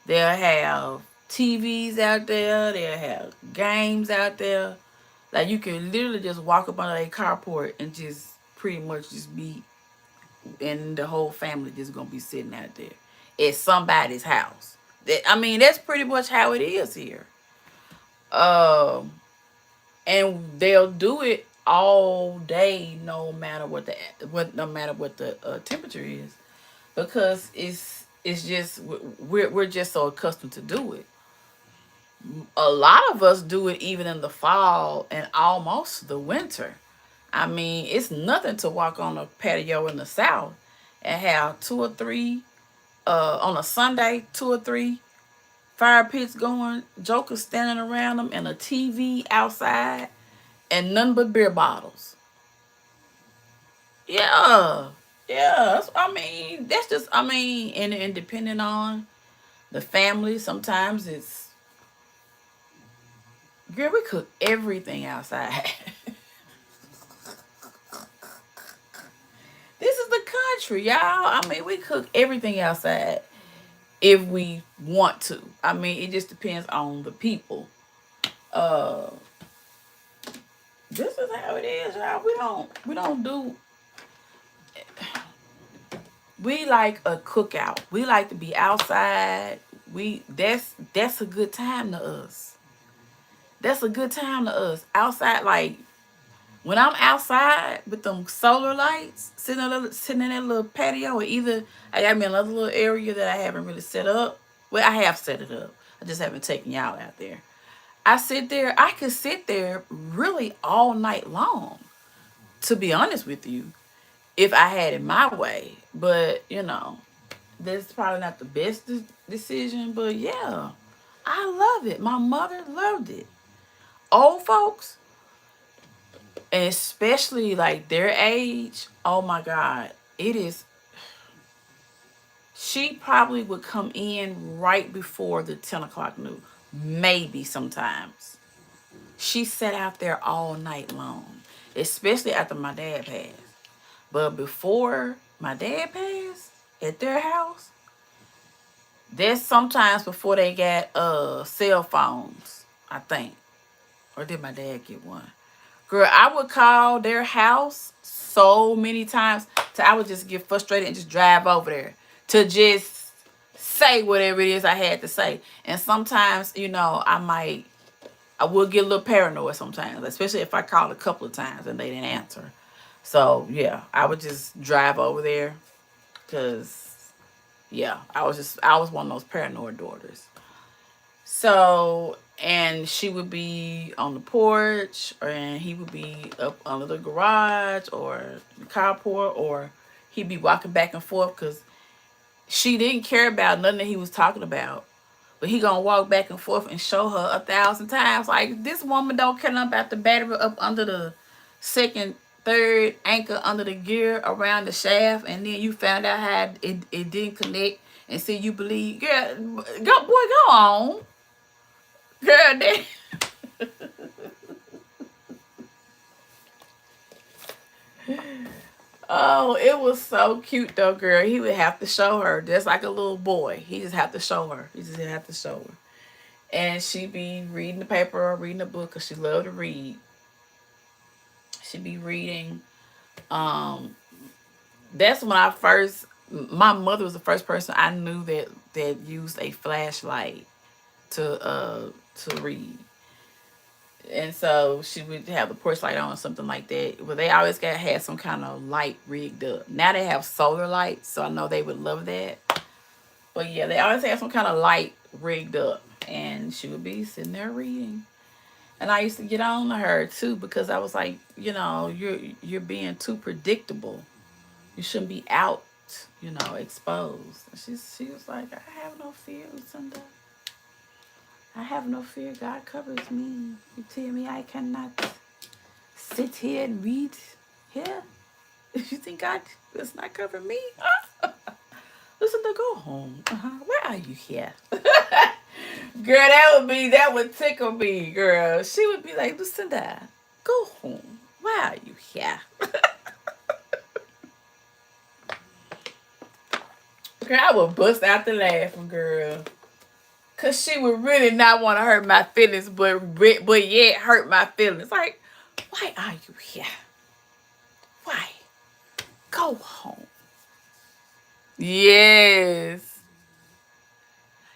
They'll have TVs out there. They'll have games out there. Like, you can literally just walk up under a carport and just pretty much just be, and the whole family just gonna be sitting out there at somebody's house. That's pretty much how it is here. And they'll do it all day, no matter what the temperature is, because it's just we're just so accustomed to do it. A lot of us do it even in the fall and almost the winter. I mean, it's nothing to walk on a patio in the South and have two or three, on a Sunday, two or three fire pits going, jokers standing around them, and a TV outside, and none but beer bottles. Yeah. Yeah. I mean, that's just, I mean, and depending on the family, sometimes it's, girl, we cook everything outside. This is the country, y'all. I mean, we cook everything outside if we want to. I mean, it just depends on the people. Uh, this is how it is, y'all. We don't do. We like a cookout. We like to be outside. That's a good time to us. That's a good time to us. Outside, like when I'm outside with them solar lights, sitting in that little patio, or either I got me another little area that I haven't really set up. Well, I have set it up. I just haven't taken y'all out there. I sit there. I could sit there really all night long. To be honest with you, if I had it my way, but that's probably not the best decision. But yeah, I love it. My mother loved it. Old folks, and especially like their age, oh my God, it is. She probably would come in right before the 10 o'clock news, maybe sometimes. She sat out there all night long, especially after my dad passed. But before my dad passed, at their house, there's sometimes before they got cell phones, I think. Or did my dad get one? Girl, I would call their house so many times till I would just get frustrated and just drive over there to just say whatever it is I had to say. And sometimes, I would get a little paranoid sometimes, especially if I called a couple of times and they didn't answer. So, yeah, I would just drive over there because, yeah, I was one of those paranoid daughters. So, and she would be on the porch, and he would be up under the garage or the carport, or he'd be walking back and forth because she didn't care about nothing that he was talking about. But he gonna walk back and forth and show her 1,000 times. Like, this woman don't care nothing about the battery up under the second, third anchor under the gear around the shaft, and then you found out how it didn't connect, and see you believe, girl, go on. Girl, they, oh, it was so cute though, girl. He would have to show her, just like a little boy. He just have to show her. He just have to show her, and she be reading the paper or reading a book because she loved to read. She be reading. Um, that's when I first. My mother was the first person I knew that used a flashlight to read. And so she would have the porch light on or something like that. Well, they always got had some kind of light rigged up. Now they have solar lights, so I know they would love that. But yeah, they always have some kind of light rigged up, and she would be sitting there reading. And I used to get on to her too because I was like, you're being too predictable. You shouldn't be out, exposed. And she was like, I have no fear, Lucinda. I have no fear. God covers me. You tell me I cannot sit here and read here? If you think God does not cover me? Listen, to go home. Where are you here? Girl, that would tickle me, girl. She would be like, Lucinda, go home. Why are you here? Girl, I would bust out the laughing, girl. Cause she would really not want to hurt my feelings, but yet hurt my feelings. Like, why are you here? Why? Go home. Yes.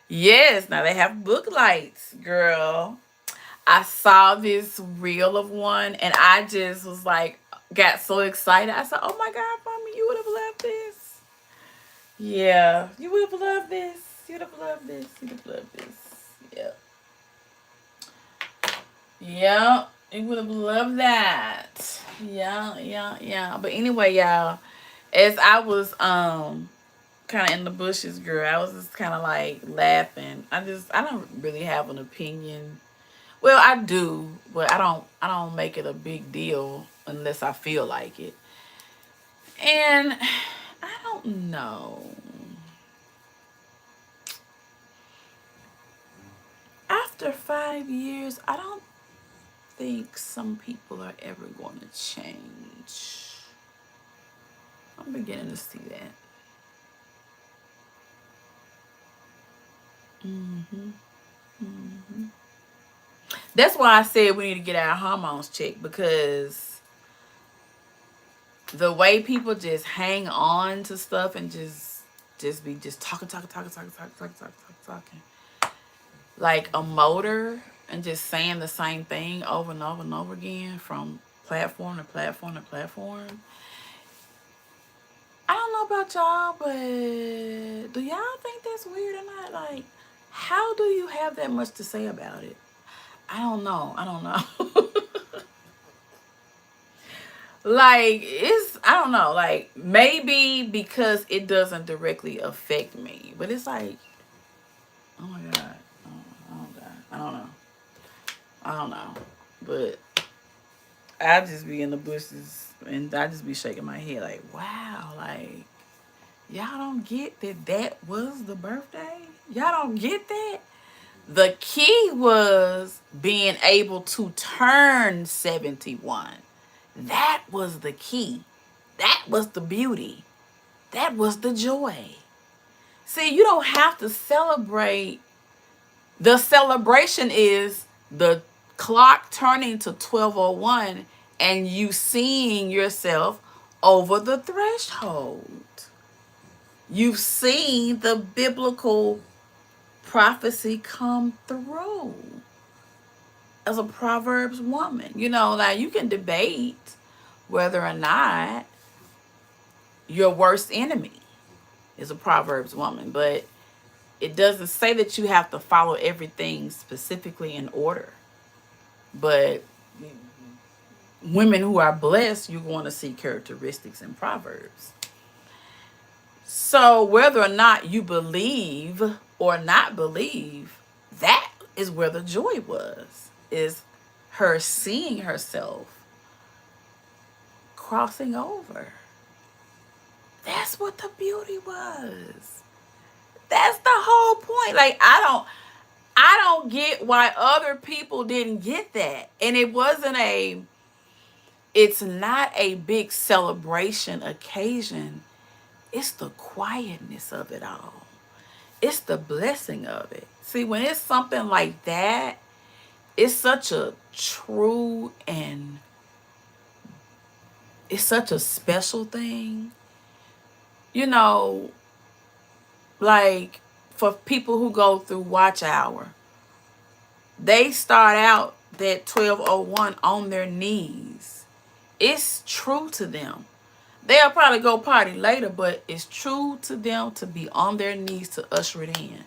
Yes. Now they have book lights, girl. I saw this reel of one and I just was like, got so excited. I said, oh my God, mommy, you would have loved this. Yeah, you would have loved this. You would have loved this. You would have loved this. Yeah. Yeah, you would have loved that. Yeah, yeah, yeah. But anyway, y'all, as I was kind of in the bushes, girl, I was just kind of like laughing. I don't really have an opinion. Well, I do, but I don't make it a big deal unless I feel like it. And I don't know. After 5 years, I don't think some people are ever going to change. I'm beginning to see that. hmm hmm That's why I said we need to get our hormones checked, because the way people just hang on to stuff and just be just talking like a motor, and just saying the same thing over and over and over again from platform to platform to platform. I don't know about y'all, but do y'all think that's weird or not? Like, how do you have that much to say about it? I don't know. I don't know. Like, it's, I don't know. Like, maybe because it doesn't directly affect me, but it's like, oh my god, oh god, I don't know. I don't know. But I just be in the bushes and I just be shaking my head like, wow, like, y'all don't get that that was the birthday? Y'all don't get that? The key was being able to turn 71. That was the key. That was the beauty. That was the joy. See, you don't have to celebrate. The celebration is the clock turning to 12:01 and you seeing yourself over the threshold. You've seen the biblical prophecy come through as a Proverbs woman. You know, like, you can debate whether or not your worst enemy is a Proverbs woman, but it doesn't say that you have to follow everything specifically in order. But women who are blessed, you're going to see characteristics in Proverbs. So whether or not you believe or not believe, that is where the joy was. Is her seeing herself crossing over. That's what the beauty was. That's the whole point. Like, I don't get why other people didn't get that. And it's not a big celebration occasion. It's the quietness of it all. It's the blessing of it. See, when it's something like that, it's such a true and it's such a special thing. You know, like, for people who go through watch hour, they start out that 12:01 on their knees. It's true to them. They'll probably go party later, but it's true to them to be on their knees to usher it in.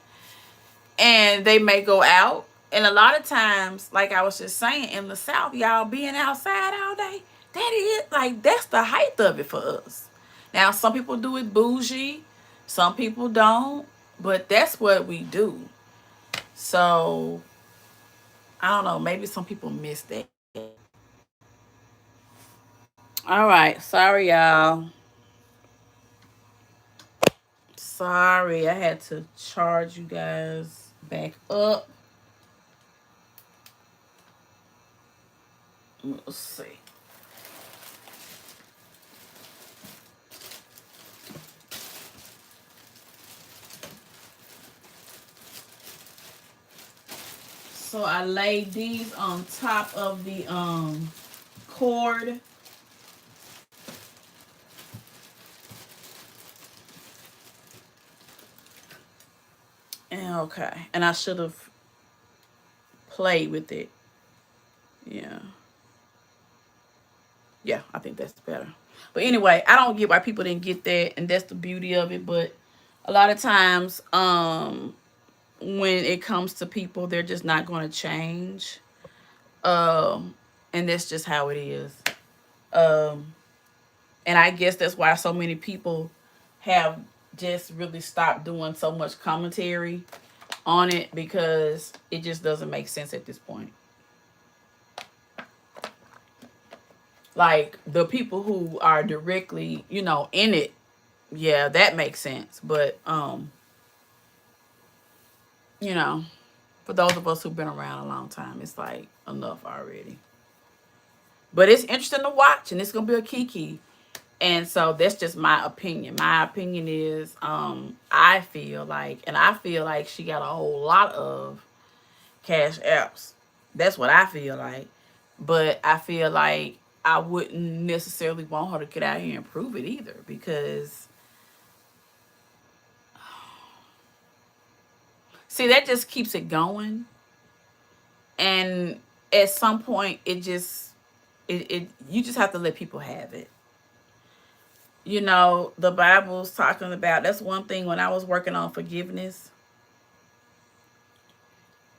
And they may go out. And a lot of times, like I was just saying, in the South, y'all being outside all day, that is, like, that's the height of it for us. Now, some people do it bougie, some people don't, but that's what we do. So, I don't know, maybe some people miss that. All right, sorry, y'all. Sorry, I had to charge you guys back up. Let's see. So I laid these on top of the cord. And okay. And I should have played with it. Yeah. Yeah, I think that's better. But anyway, I don't get why people didn't get that, and that's the beauty of it. But a lot of times, when it comes to people, they're just not going to change. And that's just how it is. Um, and I guess that's why so many people have just really stopped doing so much commentary on it, because it just doesn't make sense at this point. Like the people who are directly, in it, yeah, that makes sense. But you know, for those of us who've been around a long time, it's like enough already. But it's interesting to watch, and it's gonna be a kiki. And so that's just my opinion. My opinion is, I feel like she got a whole lot of cash apps. That's what I feel like. But I feel like I wouldn't necessarily want her to get out here and prove it either, because see, that just keeps it going. And at some point it you just have to let people have it. The Bible's talking about, that's one thing when I was working on forgiveness,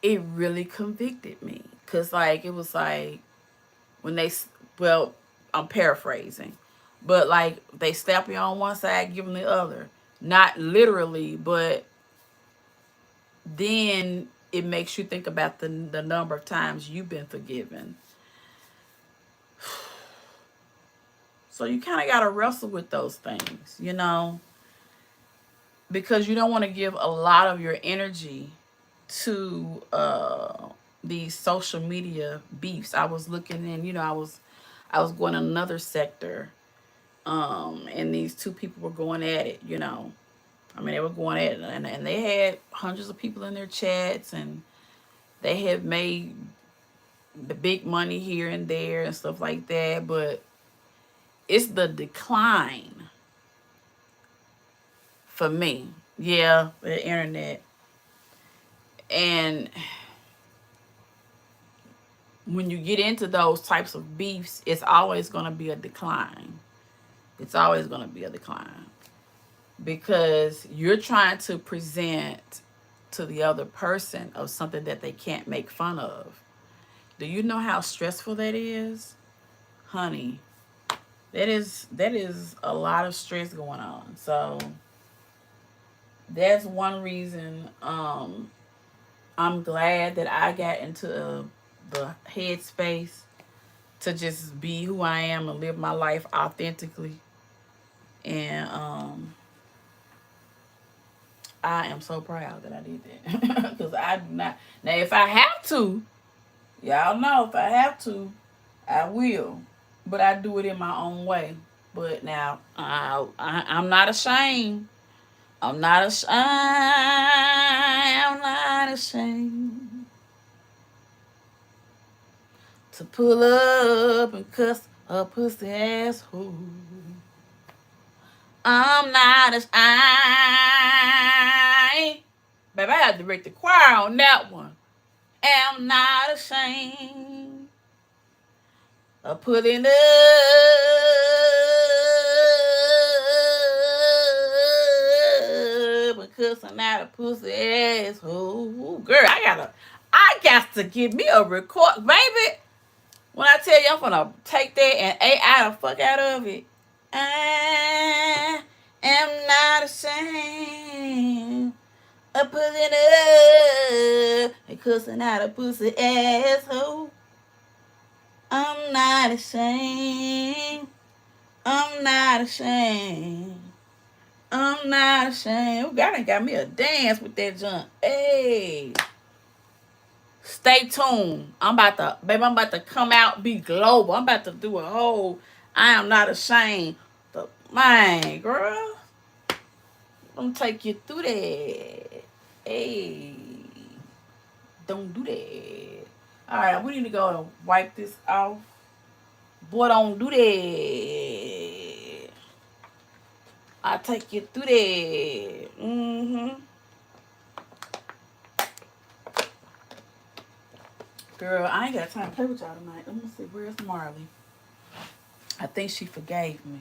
it really convicted me. Because, like, it was like when well, I'm paraphrasing, but like they slap you on one side, give them the other. Not literally, but then it makes you think about the number of times you've been forgiven. So you kind of got to wrestle with those things, because you don't want to give a lot of your energy to these social media beefs. I was looking in, I was going in another sector, and these two people were going at it. I mean, they were going at it, and they had hundreds of people in their chats, and they have made the big money here and there and stuff like that. But it's the decline for me. Yeah, the internet. And when you get into those types of beefs, it's always going to be a decline. It's always going to be a decline, because you're trying to present to the other person of something that they can't make fun of. Do you know how stressful that is? Honey, that is a lot of stress going on. So that's one reason I'm glad that I got into the headspace to just be who I am and live my life authentically. And I am so proud that I did that. Because I do not. Now, if I have to, y'all know, if I have to, I will. But I do it in my own way. But now, I'm not ashamed. I'm not ashamed. I'm not ashamed to pull up and cuss a pussy asshole. I'm not ashamed. Baby, I had to break the choir on that one. Am not ashamed of putting up because I'm not a pussy asshole. Girl, I got to give me a record, baby. When I tell you I'm gonna take that and AI the fuck out of it. I am not ashamed of putting up because I'm not a pussy asshole. I'm not ashamed. I'm not ashamed. I'm not ashamed. Oh, God, got me a dance with that junk. Hey. Stay tuned. I'm about to come out, be global. I'm about to do a whole I am not ashamed. Man, girl. I'm gonna take you through that. Hey. Don't do that. Alright, we need to go and wipe this off. Boy, don't do that. I'll take you through that. Girl, I ain't got time to play with y'all tonight. Let me see. Where's Marley? I think she forgave me.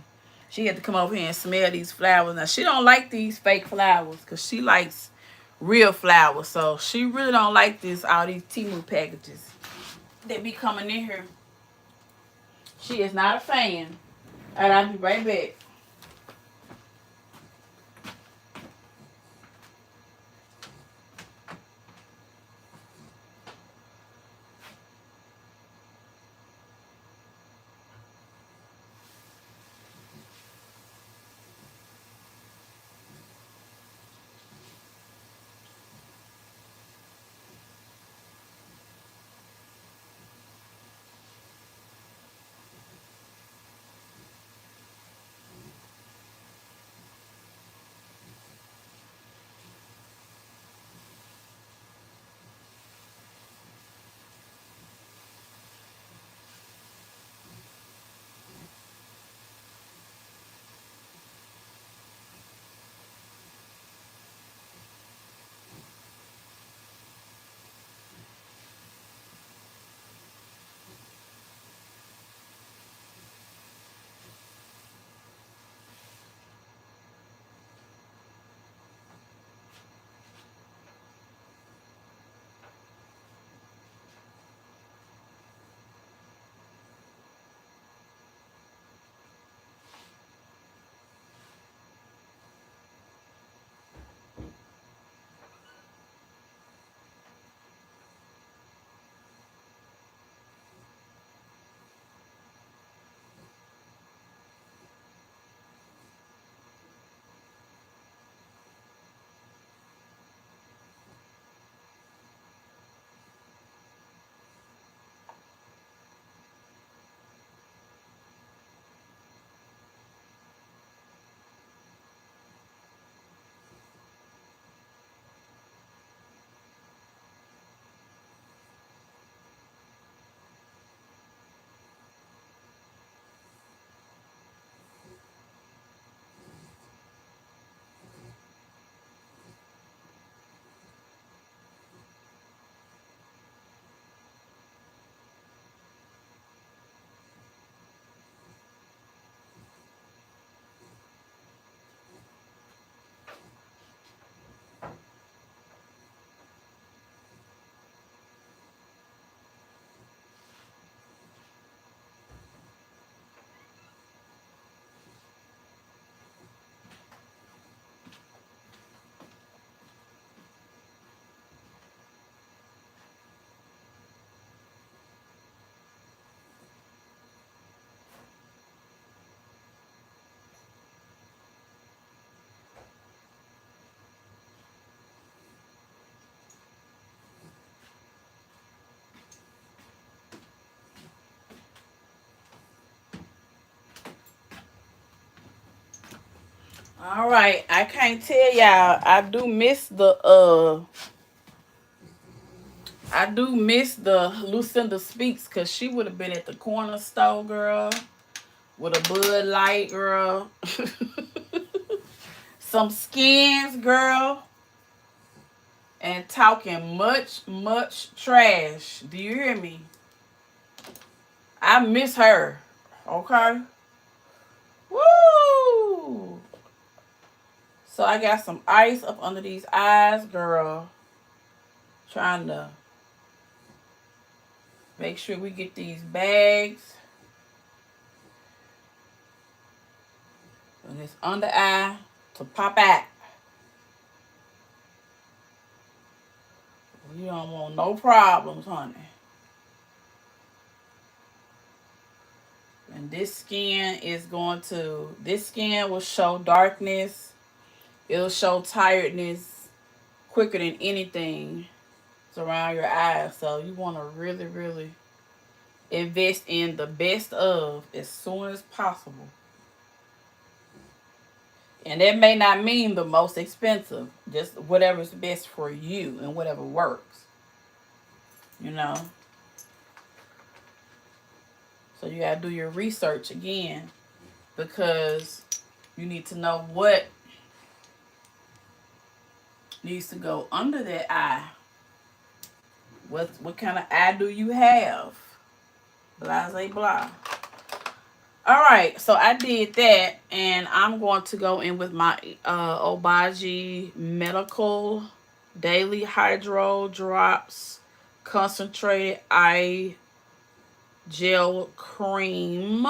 She had to come over here and smell these flowers. Now, she don't like these fake flowers because she likes real flowers. So, she really don't like all these Temu packages. that be coming in here. She is not a fan. Alright, I'll be right back. All right, I can't tell y'all. I do miss the Lucinda Speaks, because she would have been at the corner store, girl, with a Bud Light, girl. Some skins, girl, and talking much trash. Do you hear me? I miss her. Okay? Woo! So I got some ice up under these eyes, girl. Trying to make sure we get these bags. And this under eye to pop out. You don't want no problems, honey. And this skin will show darkness. It'll show tiredness quicker than anything. It's around your eyes. So you want to really invest in the best of as soon as possible. And that may not mean the most expensive. Just whatever's best for you and whatever works. You know? So you got to do your research again, because you need to know what needs to go under that eye. What kind of eye do you have? Blase blah. All right, so I did that, and I'm going to go in with my Obagi Medical Daily Hydro Drops Concentrated Eye gel cream.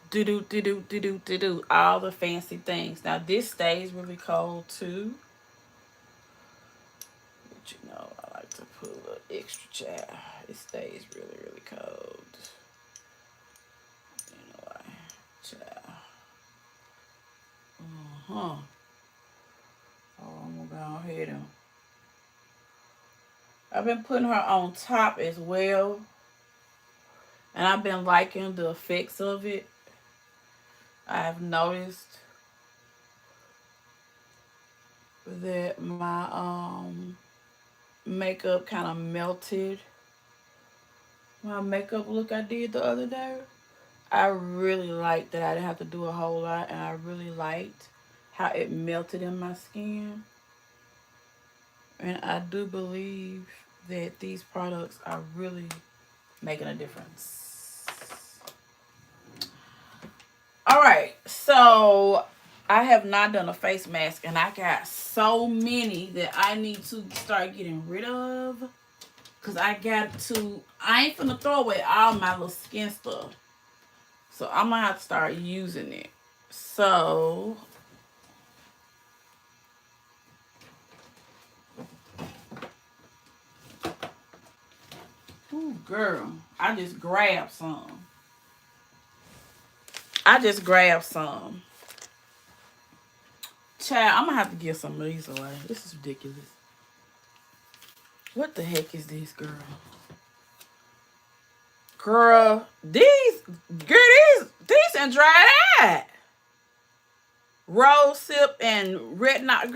Do. All the fancy things. Now, this stays really cold, too. But, you know, I like to put a little extra child. It stays really, really cold. You know why? Child. Uh-huh. Oh, I'm going to go ahead and... I've been putting her on top as well. And I've been liking the effects of it. I've noticed that my makeup kind of melted. My makeup look I did the other day. I really liked that I didn't have to do a whole lot, and I really liked how it melted in my skin. And I do believe that these products are really making a difference. All right, so I have not done a face mask, and I got so many that I need to start getting rid of. Because I ain't finna throw away all my little skin stuff. So I'm going to have to start using it. So, ooh, girl, I just grabbed some. Child, I'm going to have to give some of these away. This is ridiculous. What the heck is this, girl? Girl, these and dried eye. Rose sip and retinol.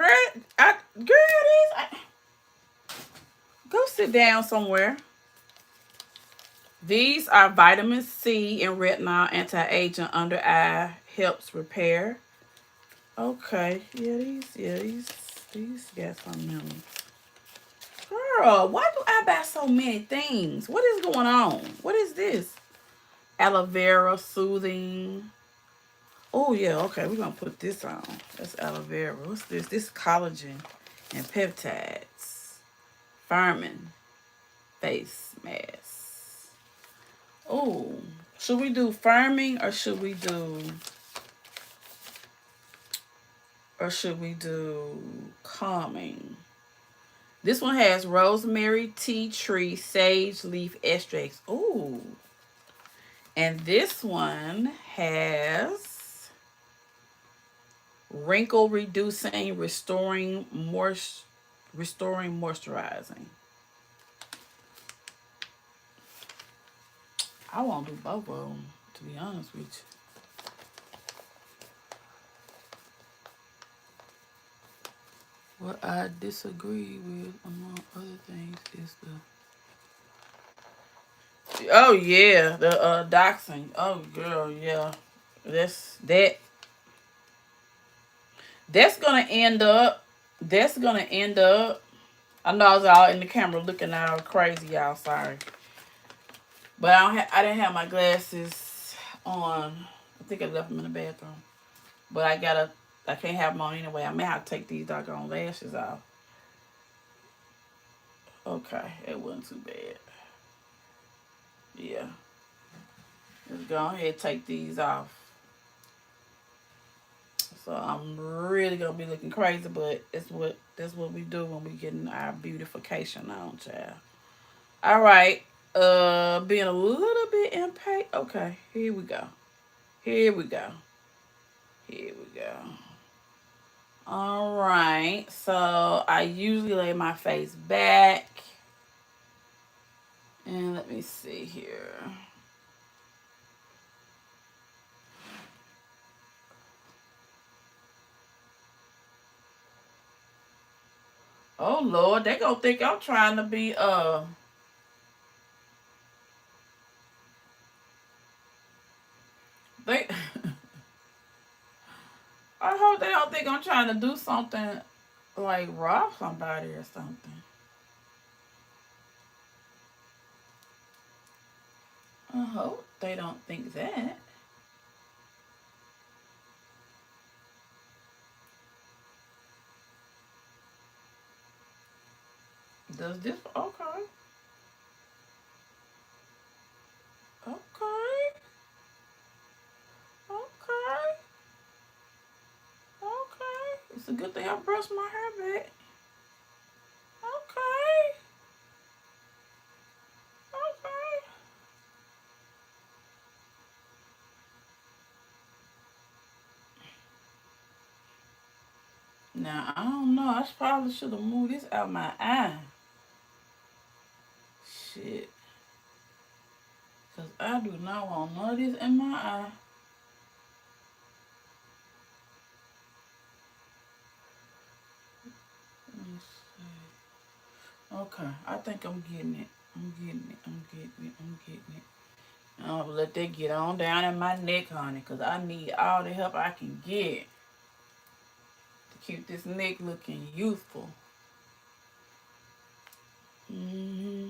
Go sit down somewhere. These are vitamin C and retinol anti-aging under eye, helps repair. Okay, these got something in them. Girl, why do I buy so many things? What is going on? What is this? Aloe vera soothing. Oh yeah, okay, we're gonna put this on. That's aloe vera. What's this? This is collagen and peptides. Firming face mask. Oh, should we do firming or should we do calming? This one has rosemary, tea tree, sage leaf extracts. Ooh. And this one has wrinkle reducing, restoring moisturizing. I won't do both of them, to be honest with you. What I disagree with, among other things, is oh yeah, the doxing. Oh girl, yeah. That's gonna end up. I know I was all in the camera looking all crazy, y'all. Sorry, but I didn't have my glasses on. I think I left them in the bathroom. But I can't have them on anyway. I may have to take these doggone lashes off. Okay, it wasn't too bad. Yeah. Let's go ahead and take these off. So I'm really gonna be looking crazy, but that's what we do when we getting our beautification on, child. All right. Being a little bit impatient. Okay, here we go. All right. So I usually lay my face back. And let me see here. Oh Lord, they gonna think I'm trying to be they I hope they don't think I'm trying to do something like rob somebody or something. I hope they don't think that. Does this okay? a good thing I brushed my hair back. Okay. Okay. Now, I don't know. I probably should have moved this out my eye. Shit. Because I do not want none of this in my eye. Let me see. Okay. I think I'm getting it. I'm getting it. I'm getting it. I'm getting it. I'll let that get on down in my neck, honey. Because I need all the help I can get to keep this neck looking youthful. Mm-hmm.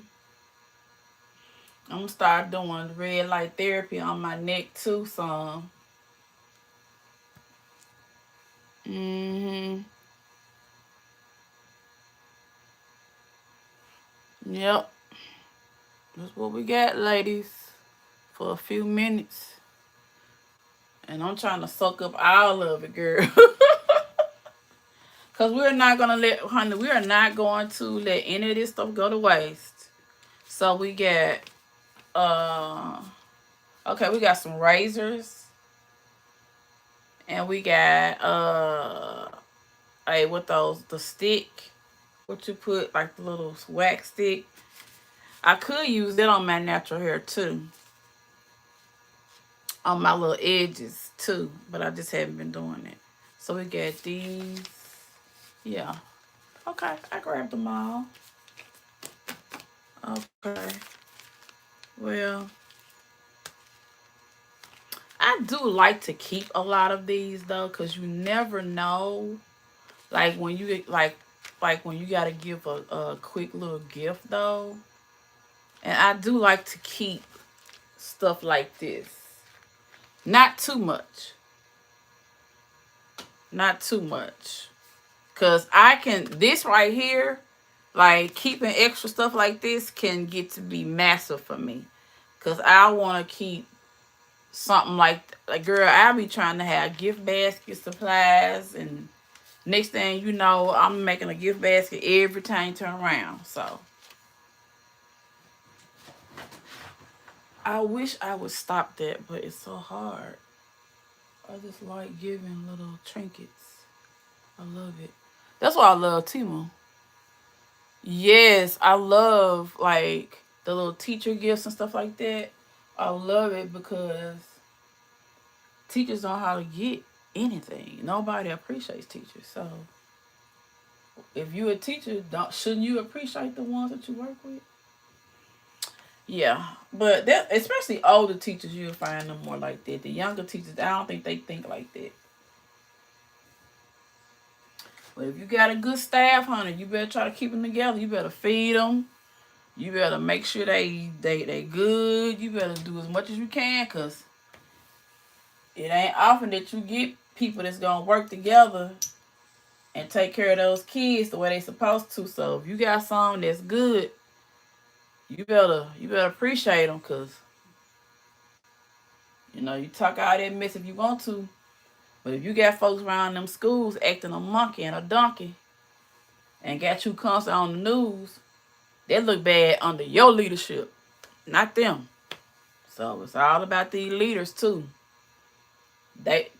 I'm going to start doing red light therapy on my neck too, some. Mm-hmm. Yep. That's what we got, ladies, for a few minutes. And I'm trying to soak up all of it, girl. Because we're not going to let, honey, we are not going to let any of this stuff go to waste. So we got, okay, we got some razors. And we got, hey, what those, the stick. What you put, like the little wax stick. I could use that on my natural hair too. On my little edges too. But I just haven't been doing it. So we got these. Yeah. Okay. I grabbed them all. Okay. Well, I do like to keep a lot of these though, because you never know. Like when you get like when you gotta give a quick little gift though. And I do like to keep stuff like this. Not too much. Not too much. Because this right here, like keeping extra stuff like this can get to be massive for me. Because I want to keep something like, girl, I'll be trying to have gift basket supplies. And next thing you know, I'm making a gift basket every time you turn around. So I wish I would stop that, but it's so hard. I just like giving little trinkets. I love it. That's why I love Timo. Yes, I love like the little teacher gifts and stuff like that. I love it because teachers know how to get anything. Nobody appreciates teachers. So if you're a teacher, shouldn't you appreciate the ones that you work with? Yeah, but that especially older teachers, you'll find them more like that. The younger teachers, I don't think they think like that. But if you got a good staff, honey, you better try to keep them together. You better feed them. You better make sure they good. You better do as much as you can, because it ain't often that you get people that's going to work together and take care of those kids the way they supposed to. So if you got something that's good, you better appreciate them, because, you talk all that mess if you want to. But if you got folks around them schools acting a monkey and a donkey and got you constant on the news, that look bad under your leadership, not them. So it's all about these leaders too. They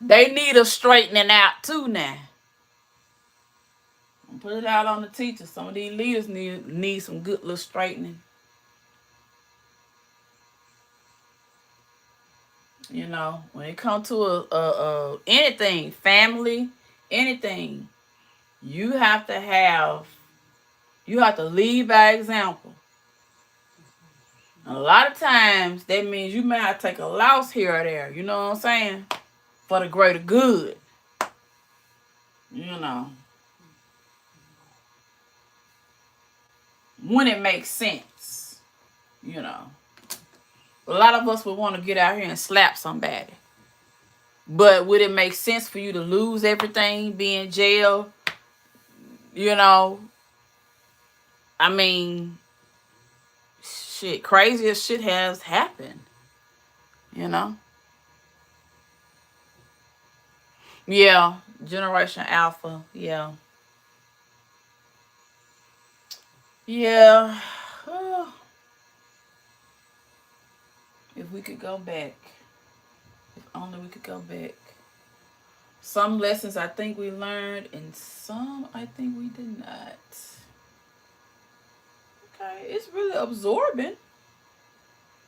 need a straightening out too now. Put it out on the teachers. Some of these leaders need some good little straightening. When it comes to anything, family, anything, you have to lead by example. And a lot of times that means you may have to take a loss here or there. You know what I'm saying? For the greater good. When it makes sense. A lot of us would want to get out here and slap somebody. But would it make sense for you to lose everything, be in jail? I mean, shit, craziest shit has happened. Yeah, Generation Alpha. Yeah. Yeah. If we could go back. If only we could go back. Some lessons I think we learned, and some I think we did not. Okay, it's really absorbing.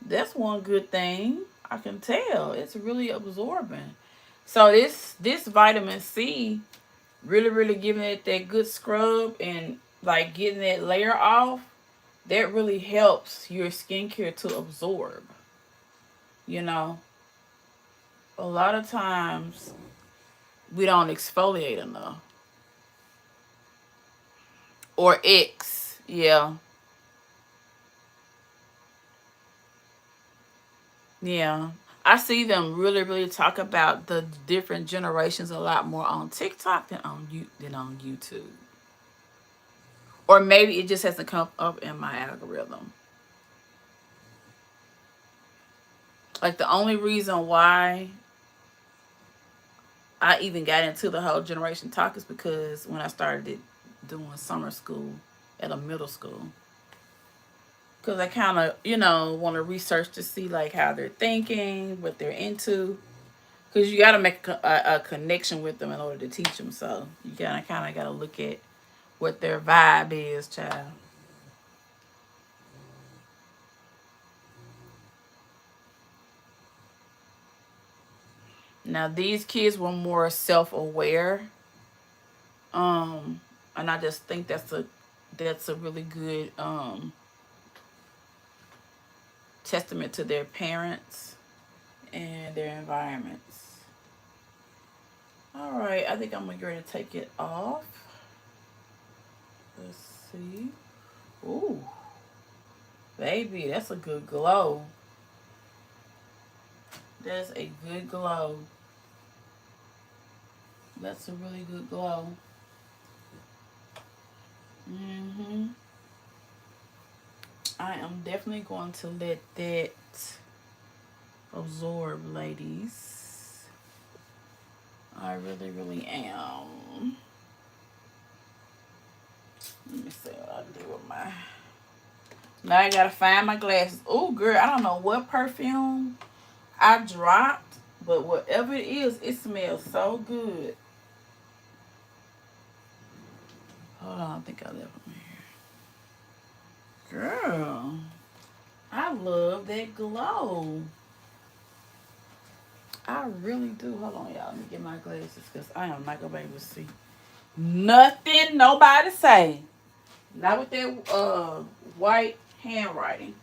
That's one good thing. I can tell. It's really absorbing. So this vitamin C really giving it that good scrub and like getting that layer off, that really helps your skincare to absorb. You know, a lot of times we don't exfoliate enough. Or X, yeah. Yeah. I see them really talk about the different generations a lot more on TikTok than on YouTube. Or maybe it just hasn't come up in my algorithm. Like the only reason why I even got into the whole generation talk is because when I started doing summer school at a middle school. Because I kind of, want to research to see like how they're thinking, what they're into. Because you got to make a connection with them in order to teach them. So you kind of got to look at what their vibe is, child. Now these kids were more self-aware, and I just think that's a really good testament to their parents and their environments. All right, I think I'm going to take it off. Let's see. Ooh, baby, that's a good glow. That's a good glow. That's a really good glow. I am definitely going to let that absorb, ladies. I really am. Let me see what I do with my... Now I gotta find my glasses. Oh, girl, I don't know what perfume I dropped, but whatever it is, it smells so good. Hold on, I think I left them here. Girl, I love that glow. I really do. Hold on, y'all. Let me get my glasses because I am not going to be able to see nothing nobody say. Not with that white handwriting.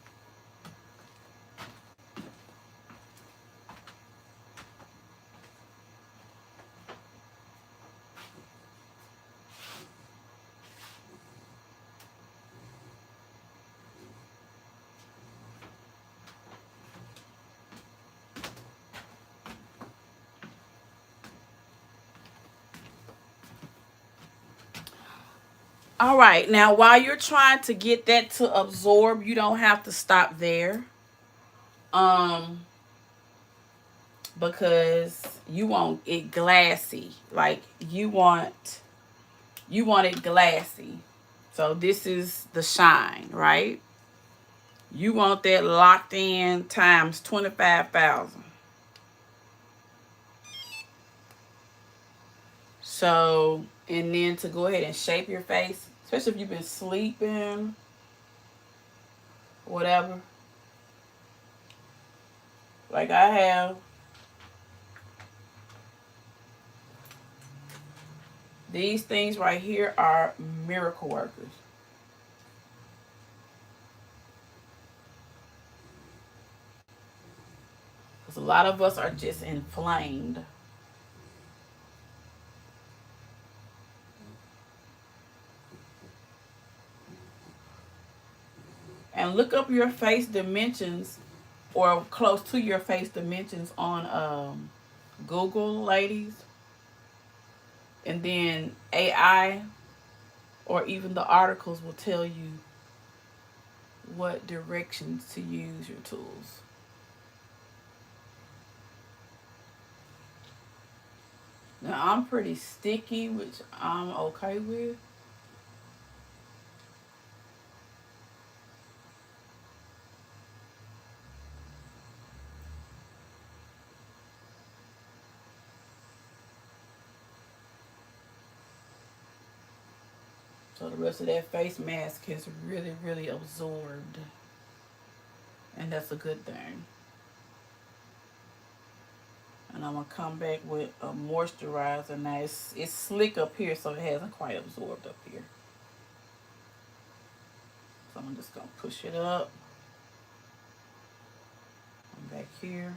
All right. Now, while you're trying to get that to absorb, you don't have to stop there. Because you want it glassy. Like you want it glassy. So this is the shine, right? You want that locked in times 25,000. So, and then to go ahead and shape your face, especially if you've been sleeping, whatever. Like I have. These things right here are miracle workers. Because a lot of us are just inflamed. And look up your face dimensions or close to your face dimensions on Google, ladies. And then AI or even the articles will tell you what directions to use your tools. Now, I'm pretty sticky, which I'm okay with. So the rest of that face mask has really, really absorbed. And that's a good thing. And I'm going to come back with a moisturizer. Now, it's slick up here, so it hasn't quite absorbed up here. So I'm just going to push it up. I'm back here.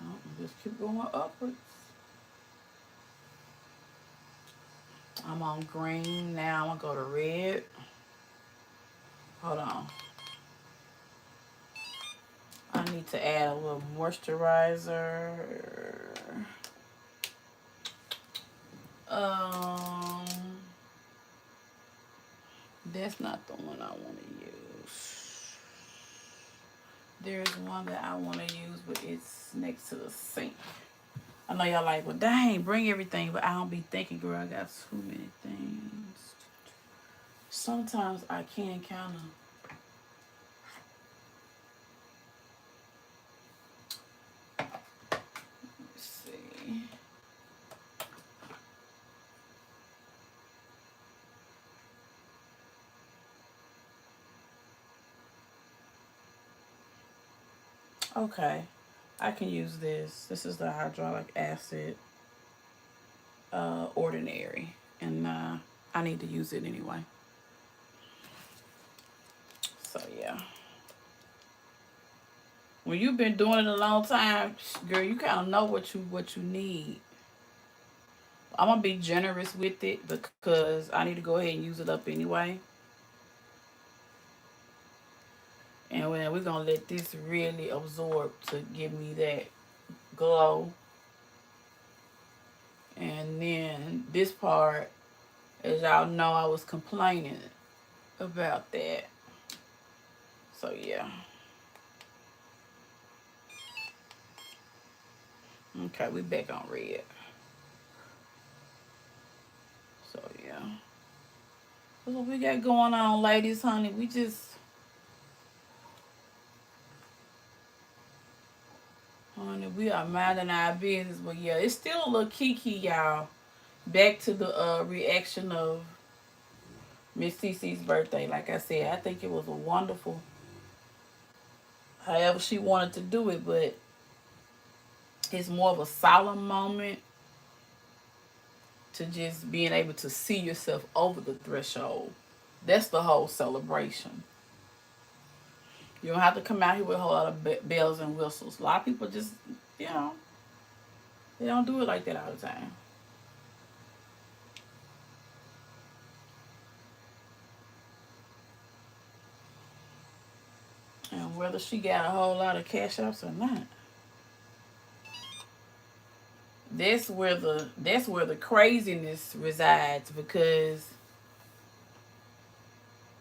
Oh, just keep going upwards. I'm on green. Now I'm going to go to red. Hold on. I need to add a little moisturizer. Um, that's not the one I want to use. There's one that I want to use, but it's next to the sink. I know y'all like, well, dang, bring everything, but I don't be thinking, girl, I got too many things. Sometimes I can kind of. Let's see. Okay, I can use this. This is the hyaluronic acid ordinary, and I need to use it anyway. So yeah, when you've been doing it a long time, girl, you kind of know what you need. I'm gonna be generous with it because I need to go ahead and use it up anyway. And then we're gonna let this really absorb to give me that glow. And then this part, as y'all know, I was complaining about that. So yeah. Okay, we back on red. So yeah. That's what we got going on, ladies, honey. We just, honey, we are minding our business. But yeah, it's still a little kiki, y'all. Back to the reaction of Miss Cece's birthday. Like I said, I think it was a wonderful, however she wanted to do it, but it's more of a solemn moment to just being able to see yourself over the threshold. That's the whole celebration. You don't have to come out here with a whole lot of bells and whistles. A lot of people just, you know, they don't do it like that all the time. And whether she got a whole lot of cash ups or not, that's where the craziness resides, because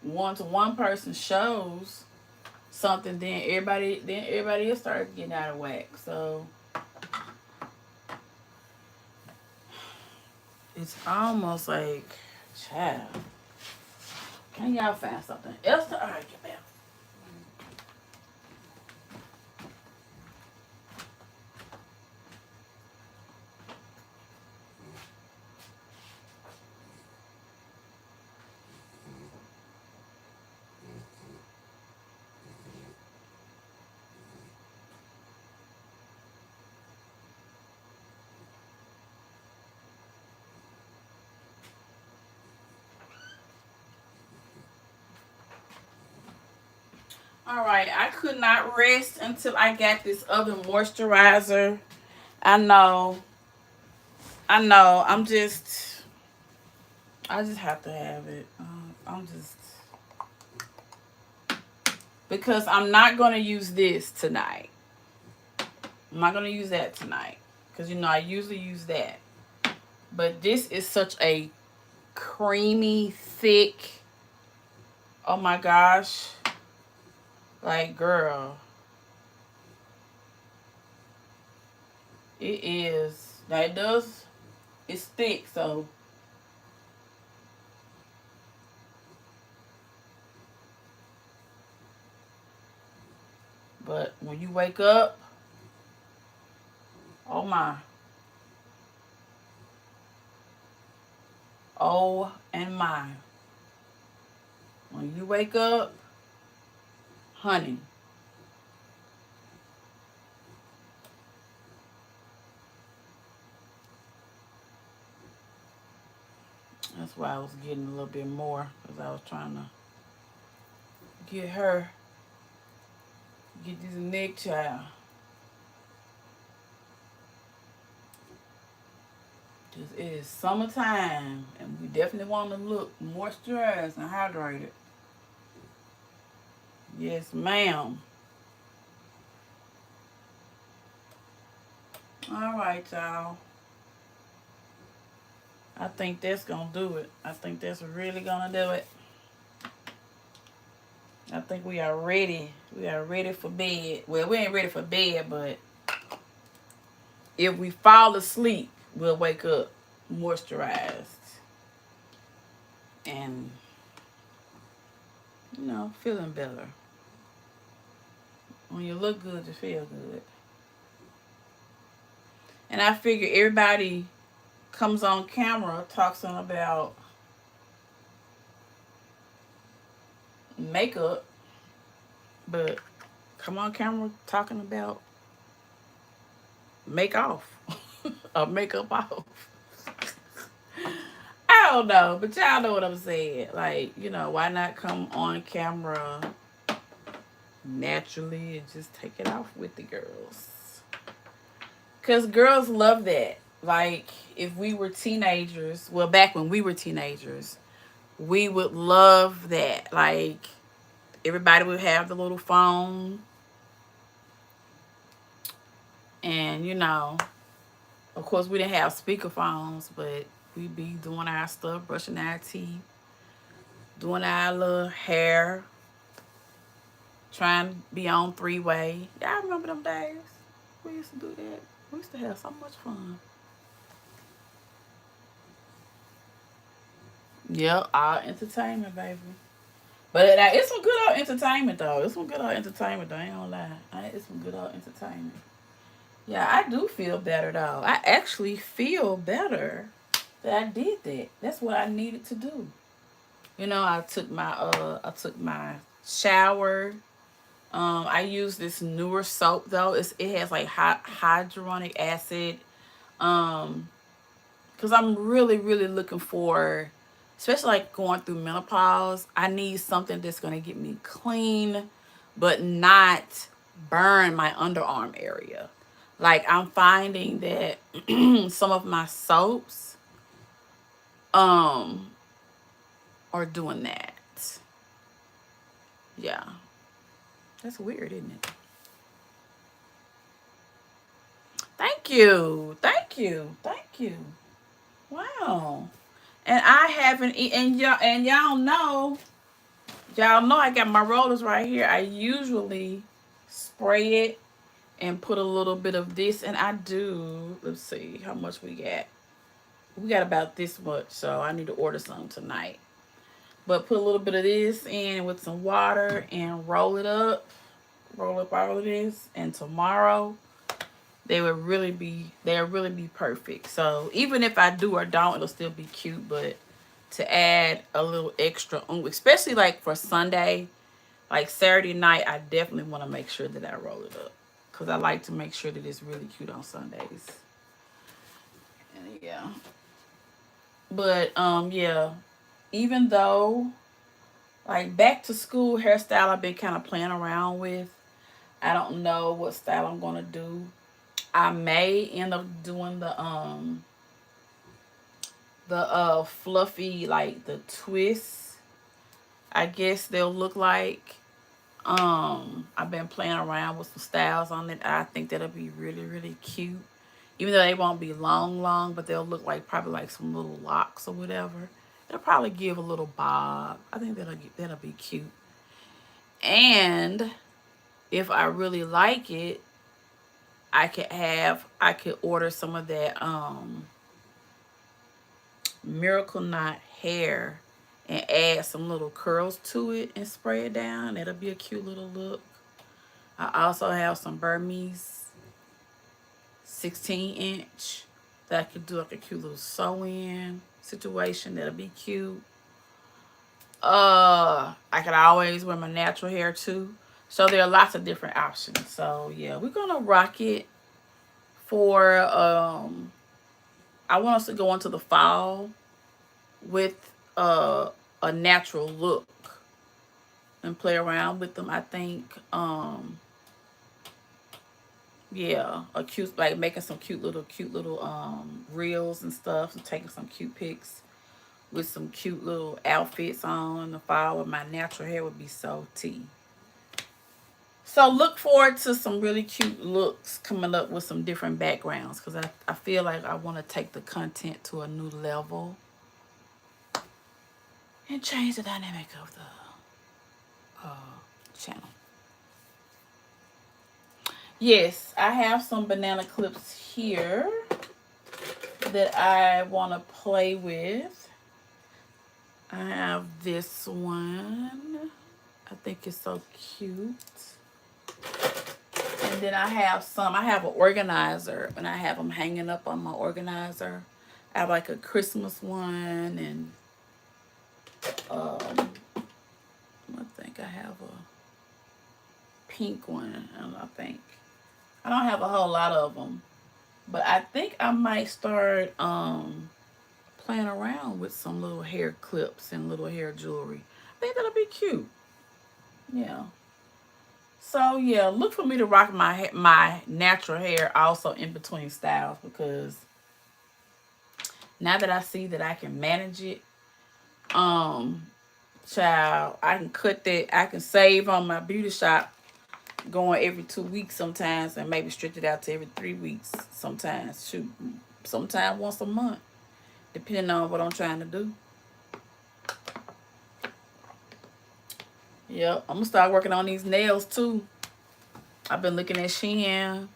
once one person shows something, then everybody else starts getting out of whack. So it's almost like, child, can y'all find something else to argue about? All right, I could not rest until I got this other moisturizer. I know, I know. I just have to have it. I'm just, because I'm not gonna use this tonight. I'm not gonna use that tonight because I usually use that. But this is such a creamy, thick. Oh my gosh, like girl. It is. Now it does. It's thick, so. But when you wake up, oh my. Oh and my. When you wake up, honey. That's why I was getting a little bit more, because I was trying to get her, get this neck child. Because it is summertime, and we definitely want to look moisturized and hydrated. Yes, ma'am. All right, y'all. I think that's going to do it. I think that's really going to do it. I think we are ready. We are ready for bed. Well, we ain't ready for bed, but if we fall asleep, we'll wake up moisturized. And, feeling better. When you look good, you feel good. And I figure everybody comes on camera talking about makeup, but come on camera talking about make off or makeup off. I don't know, but y'all know what I'm saying. Like, why not come on camera naturally and just take it off with the girls? Because girls love that. Like, if we were teenagers, well, back when we were teenagers, we would love that. Like, everybody would have the little phone. And, of course, we didn't have speakerphones, but we'd be doing our stuff, brushing our teeth, doing our little hair, trying to be on three-way. Y'all remember them days? We used to do that. We used to have so much fun. Yep, all entertainment, baby. But it's some good old entertainment, though. It's some good old entertainment, though. I ain't gonna lie. It's some good old entertainment. Yeah, I do feel better, though. I actually feel better that I did that. That's what I needed to do. I took my shower. I use this newer soap though. It has like hyaluronic acid. Um, because I'm really really looking for, especially like going through menopause. I need something that's gonna get me clean, but not burn my underarm area. Like I'm finding that some of my soaps um are doing that. Yeah. That's weird, isn't it? Thank you. Thank you. Thank you. Wow. And I haven't and y'all know I got my rollers right here. I usually spray it and put a little bit of this, and I do. Let's see how much we got. We got about this much, so I need to order some tonight. But put a little bit of this in with some water and roll it up. Roll up all of this, and tomorrow they'll really be perfect. So even if I do or don't, it'll still be cute. But to add a little extra, especially like for Sunday, like Saturday night, I definitely want to make sure that I roll it up because I like to make sure that it's really cute on Sundays. And yeah, but yeah, even though like back to school hairstyle, I've been kind of playing around with. I don't know what style I'm gonna do. I may end up doing the fluffy, like the twists, I guess they'll look like. I've been playing around with some styles on it. I think that'll be really really cute, even though they won't be long, but they'll look like probably like some little locks or whatever. It'll probably give a little bob. I think that'll be cute. And if I really like it, I could order some of that Miracle Knot hair and add some little curls to it and spray it down. That'll be a cute little look. I also have some Burmese 16-inch that I could do like a cute little sew-in situation. That'll be cute. I could always wear my natural hair too. So there are lots of different options. So yeah, we're gonna rock it for I want us to go into the fall with a natural look and play around with them. I think yeah, a cute, like making some cute little reels and stuff, and taking some cute pics with some cute little outfits on in the fall with my natural hair would be so tea. So look forward to some really cute looks coming up with some different backgrounds, because I feel like I want to take the content to a new level and change the dynamic of the channel. Yes, I have some banana clips here that I want to play with. I have this one. I think it's so cute. And then I have an organizer, and I have them hanging up on my organizer. I have like a Christmas one, and I think I have a pink one, I think. I don't have a whole lot of them, but I think I might start playing around with some little hair clips and little hair jewelry. I think that'll be cute. Yeah. So yeah, look for me to rock my natural hair also in between styles, because now that I see that I can manage it, child, I can cut that. I can save on my beauty shop going every 2 weeks sometimes, and maybe stretch it out to every 3 weeks sometimes. Shoot, sometimes once a month, depending on what I'm trying to do. Yep, I'm gonna start working on these nails too. I've been looking at Shein,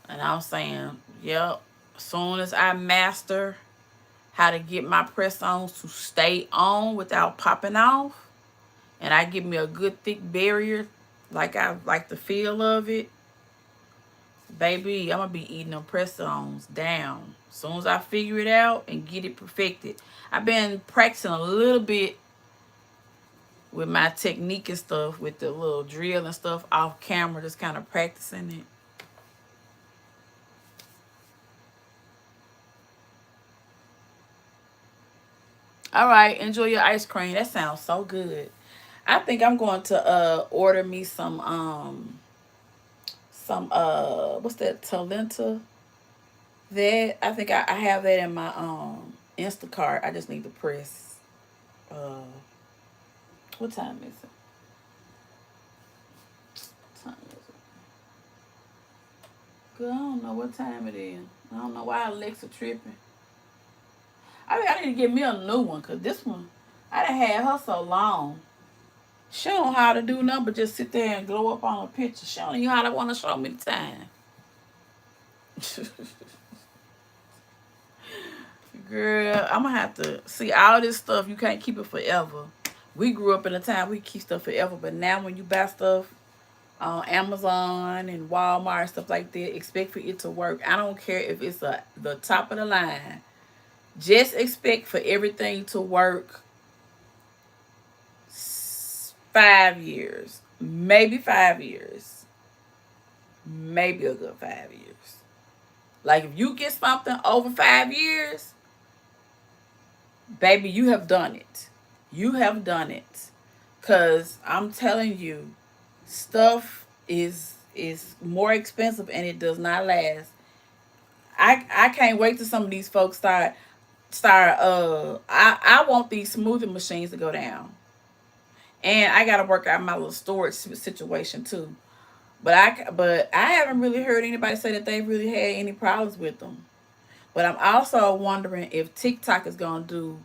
and I'm saying, yep, as soon as I master how to get my press-ons to stay on without popping off, and I give me a good thick barrier, like I like the feel of it, baby, I'm gonna be eating them press-ons down. As soon as I figure it out and get it perfected. I've been practicing a little bit with my technique and stuff, with the little drill and stuff off camera, just kind of practicing it. All right, enjoy your ice cream. That sounds so good. I think I'm going to order me some what's that, Talenta? That I think I have that in my Instacart. I just need to press what time is it? What time is it? Good, I don't know what time it is. I don't know why Alexa tripping. I need to get me a new one, because this one, I done had her so long. She don't know how to do nothing but just sit there and glow up on a picture. She don't even know how to want to show me the time. Girl, I'm going to have to see all this stuff. You can't keep it forever. We grew up in a time we keep stuff forever, but now when you buy stuff on Amazon and Walmart and stuff like that, expect for it to work. I don't care if it's the top of the line. Just expect for everything to work 5 years. Maybe 5 years. Maybe a good 5 years. Like if you get something over 5 years, baby, you have done it. You have done it. Because I'm telling you, stuff is more expensive and it does not last. I can't wait till some of these folks start I want these smoothing machines to go down. And I gotta work out my little storage situation too. But I haven't really heard anybody say that they really had any problems with them. But I'm also wondering if TikTok is gonna do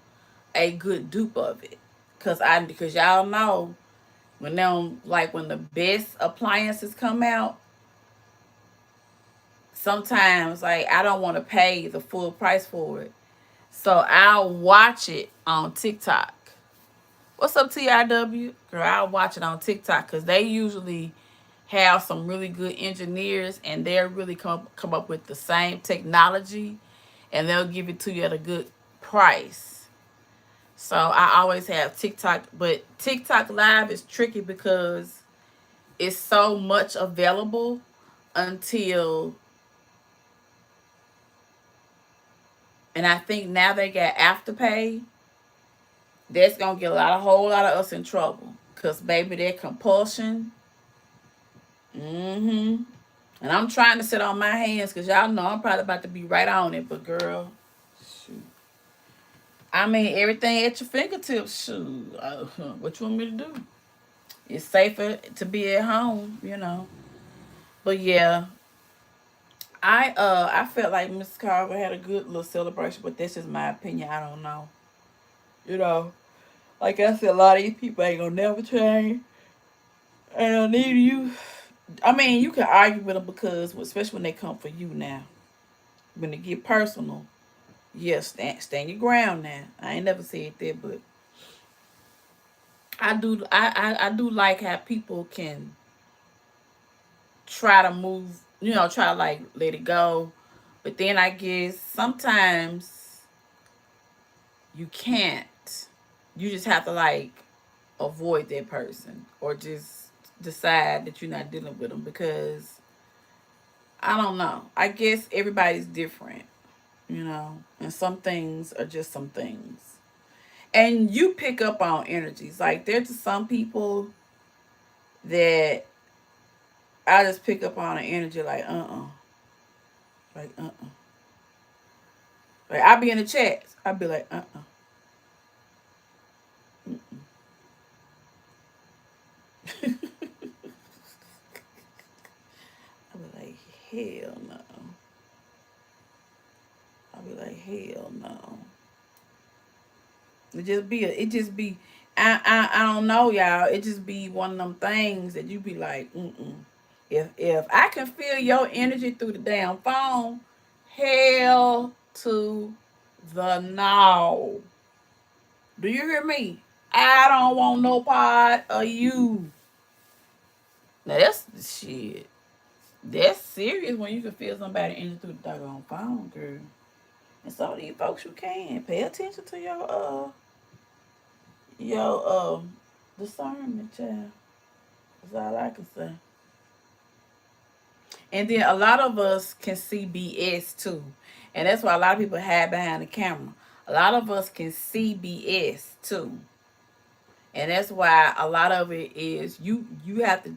a good dupe of it. Because y'all know when the best appliances come out, sometimes, like, I don't want to pay the full price for it. So I'll watch it on TikTok. What's up, TIW? Girl, I'll watch it on TikTok because they usually have some really good engineers, and they'll really come up with the same technology, and they'll give it to you at a good price. So I always have TikTok, but TikTok Live is tricky because it's so much available until, and I think now they got Afterpay. That's gonna get a whole lot of us in trouble, cause baby, that compulsion. Mm-hmm. And I'm trying to sit on my hands, cause y'all know I'm probably about to be right on it. But girl, shoot. I mean, everything at your fingertips. Shoot, what you want me to do? It's safer to be at home, you know. But yeah, I felt like Miss Carver had a good little celebration, but that's just my opinion. I don't know. You know, like I said, a lot of these people ain't gonna never change. And neither you. I mean, you can argue with them because, especially when they come for you now, when they get personal, yeah, stand your ground now. I ain't never said that, but I do like how people can try to move, try to like let it go, but then I guess sometimes you can't. You just have to like avoid that person or just decide that you're not dealing with them because I don't know. I guess everybody's different, and some things are just some things. And you pick up on energies. Like there's just some people that I just pick up on an energy like like like I'll be in the chats. I'll be like I'll be like hell no. I'll be like hell no. It just be I don't know, y'all. It just be one of them things that you be like, mm. If I can feel your energy through the damn phone, hell to the no. Do you hear me? I don't want no part of you. Now that's the shit. That's serious when you can feel somebody energy through the doggone phone, girl. And some of these folks you can pay attention to your discernment, child. That's all I can say. And then a lot of us can see BS too. And that's why a lot of people hide behind the camera. A lot of us can see BS too. And that's why a lot of it is you have to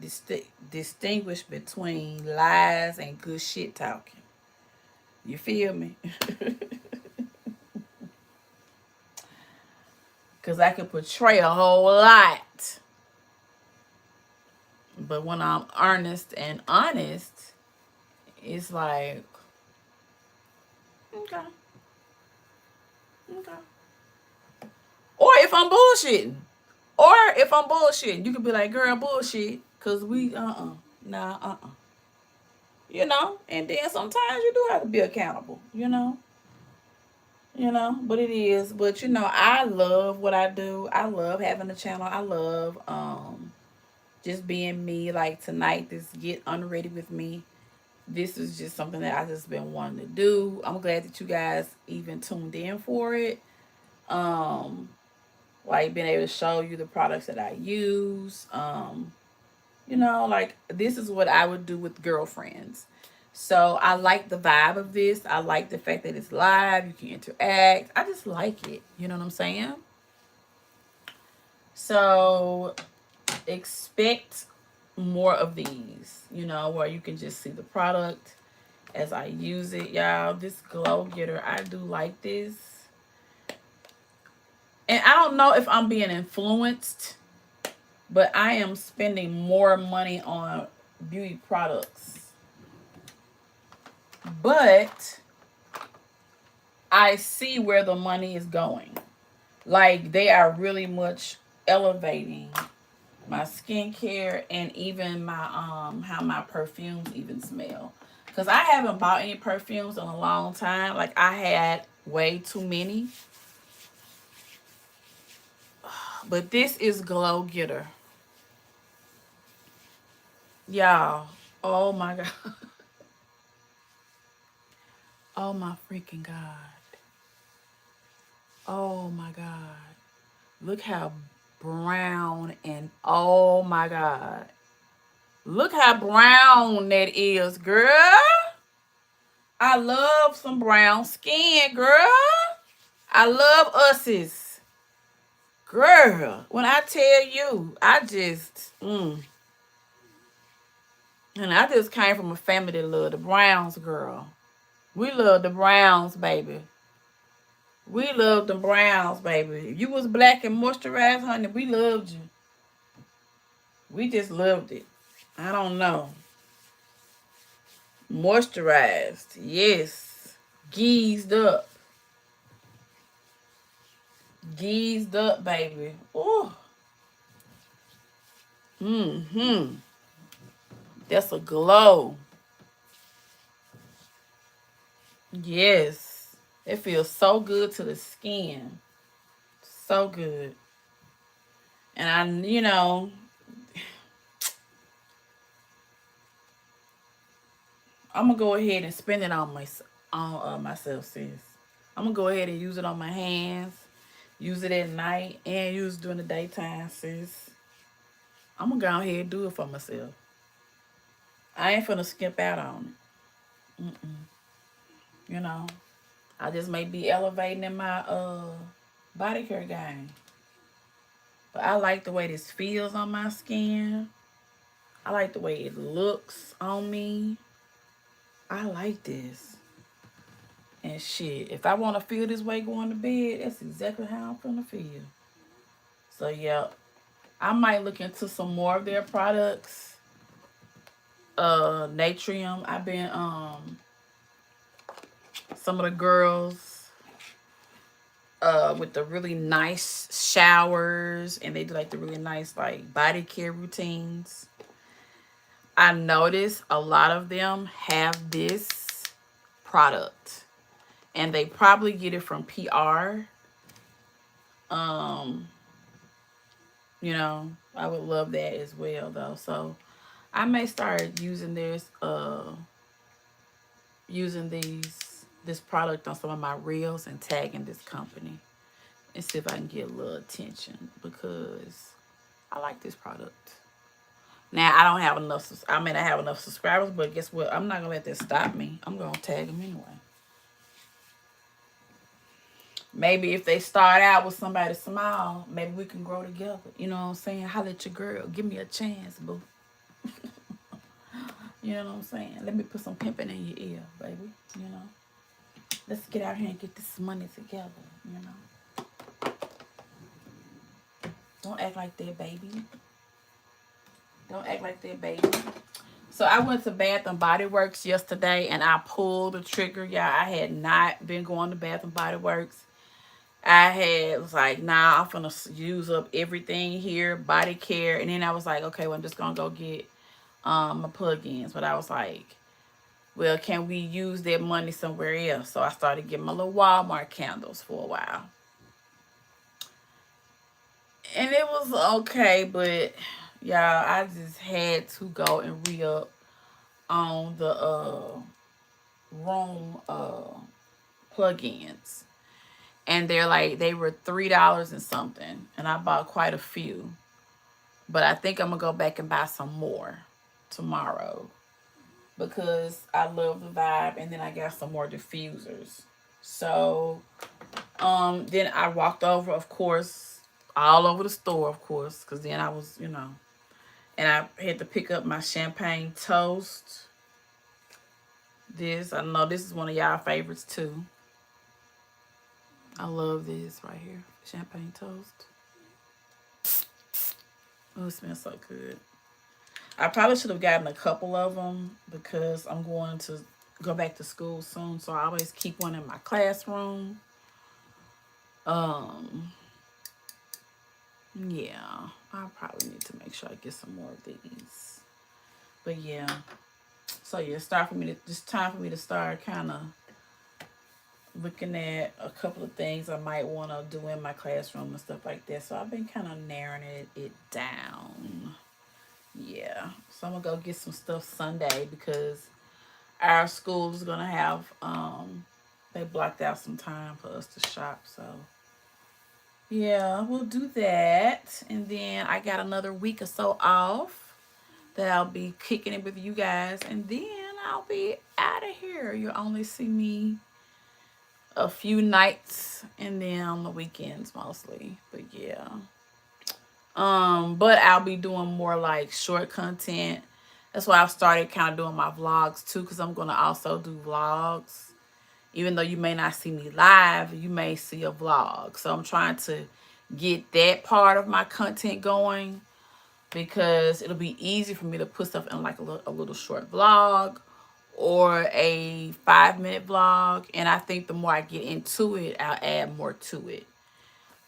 distinguish between lies and good shit talking. You feel me? Because I can portray a whole lot. But when I'm earnest and honest, it's like, okay, okay. Or if I'm bullshitting. Or if I'm bullshitting, you could be like, girl, bullshit. Because we, nah, and then sometimes you do have to be accountable, but it is. But, I love what I do. I love having a channel. I love just being me. Like tonight, this Get Unready with me. This is just something that I just been wanting to do. I'm glad that you guys even tuned in for it. Like being able to show you the products that I use. Like this is what I would do with girlfriends. So I like the vibe of this. I like the fact that it's live. You can interact. I just like it. You know what I'm saying? So expect more of these, where you can just see the product as I use it, y'all. This glow getter, I do like this. And I don't know if I'm being influenced, but I am spending more money on beauty products. But I see where the money is going. Like they are really much elevating my skincare and even my how my perfumes even smell. Because I haven't bought any perfumes in a long time. Like, I had way too many. But this is Glow Getter. Y'all. Oh, my God. Oh, my freaking God. Oh, my God. Look how brown and oh, my God. Look how brown that is, girl. I love some brown skin, girl. I love us's. Girl, when I tell you, and I just came from a family that loved the Browns, girl. We love the Browns, baby. We love the Browns, baby. If you was black and moisturized, honey, we loved you. We just loved it. I don't know. Moisturized, yes. Geezed up. Geezed up, baby. Ooh. Mm-hmm. That's a glow. Yes. It feels so good to the skin. So good. And I'm gonna go ahead and spend it on myself, sis. I'm gonna go ahead and use it on my hands, use it at night, and use it during the daytime, sis. I'm gonna go ahead and do it for myself. I ain't finna skip out on it. You know, I just may be elevating in my body care game, but I like the way this feels on my skin. I like the way it looks on me. I like this. And shit, if I want to feel this way going to bed, that's exactly how I'm gonna feel. So yeah, I might look into some more of their products. Natrium. I've been some of the girls with the really nice showers, and they do like the really nice like body care routines. I noticed a lot of them have this product, and they probably get it from PR. Um, I would love that as well though. So I may start using this product on some of my reels and tagging this company and see if I can get a little attention because I like this product. Now I don't have enough. I mean, I have enough subscribers, but guess what? I'm not gonna let that stop me. I'm gonna tag them anyway. Maybe if they start out with somebody small, maybe we can grow together. You know what I'm saying? Holla at your girl. Give me a chance, boo. You know what I'm saying? Let me put some pimping in your ear, baby. You know? Let's get out here and get this money together, you know? Don't act like that, baby. Don't act like that, baby. So I went to Bath and Body Works yesterday and I pulled the trigger. Yeah, I had not been going to Bath and Body Works. Was like, nah, I'm gonna use up everything here, body care. And then I was like, okay, well, I'm just gonna go get my plug-ins. But I was like, well, can we use that money somewhere else? So I started getting my little Walmart candles for a while. And it was okay, but y'all, I just had to go and re-up on the room plug-ins. And they were $3 and something. And I bought quite a few. But I think I'm going to go back and buy some more tomorrow. Because I love the vibe. And then I got some more diffusers. So, then I walked over, of course, all over the store, of course. Because then I was, and I had to pick up my champagne toast. I know this is one of y'all favorites too. I love this right here. Champagne toast. Oh, it smells so good. I probably should have gotten a couple of them because I'm going to go back to school soon. So I always keep one in my classroom. Yeah, I probably need to make sure I get some more of these. But yeah, So yeah, time for me to start kind of looking at a couple of things I might want to do in my classroom and stuff like that. So I've been kind of narrowing it down. Yeah. So I'm gonna go get some stuff Sunday because our school is gonna have they blocked out some time for us to shop. So yeah, we'll do that. And then I got another week or so off that I'll be kicking it with you guys. And then I'll be out of here. You'll only see me a few nights and then on the weekends mostly. But yeah. But I'll be doing more like short content. That's why I've started kind of doing my vlogs too, because I'm gonna also do vlogs. Even though you may not see me live, you may see a vlog. So I'm trying to get that part of my content going because it'll be easy for me to put stuff in like a little short vlog or a 5-minute vlog. And I think the more I get into it, I'll add more to it.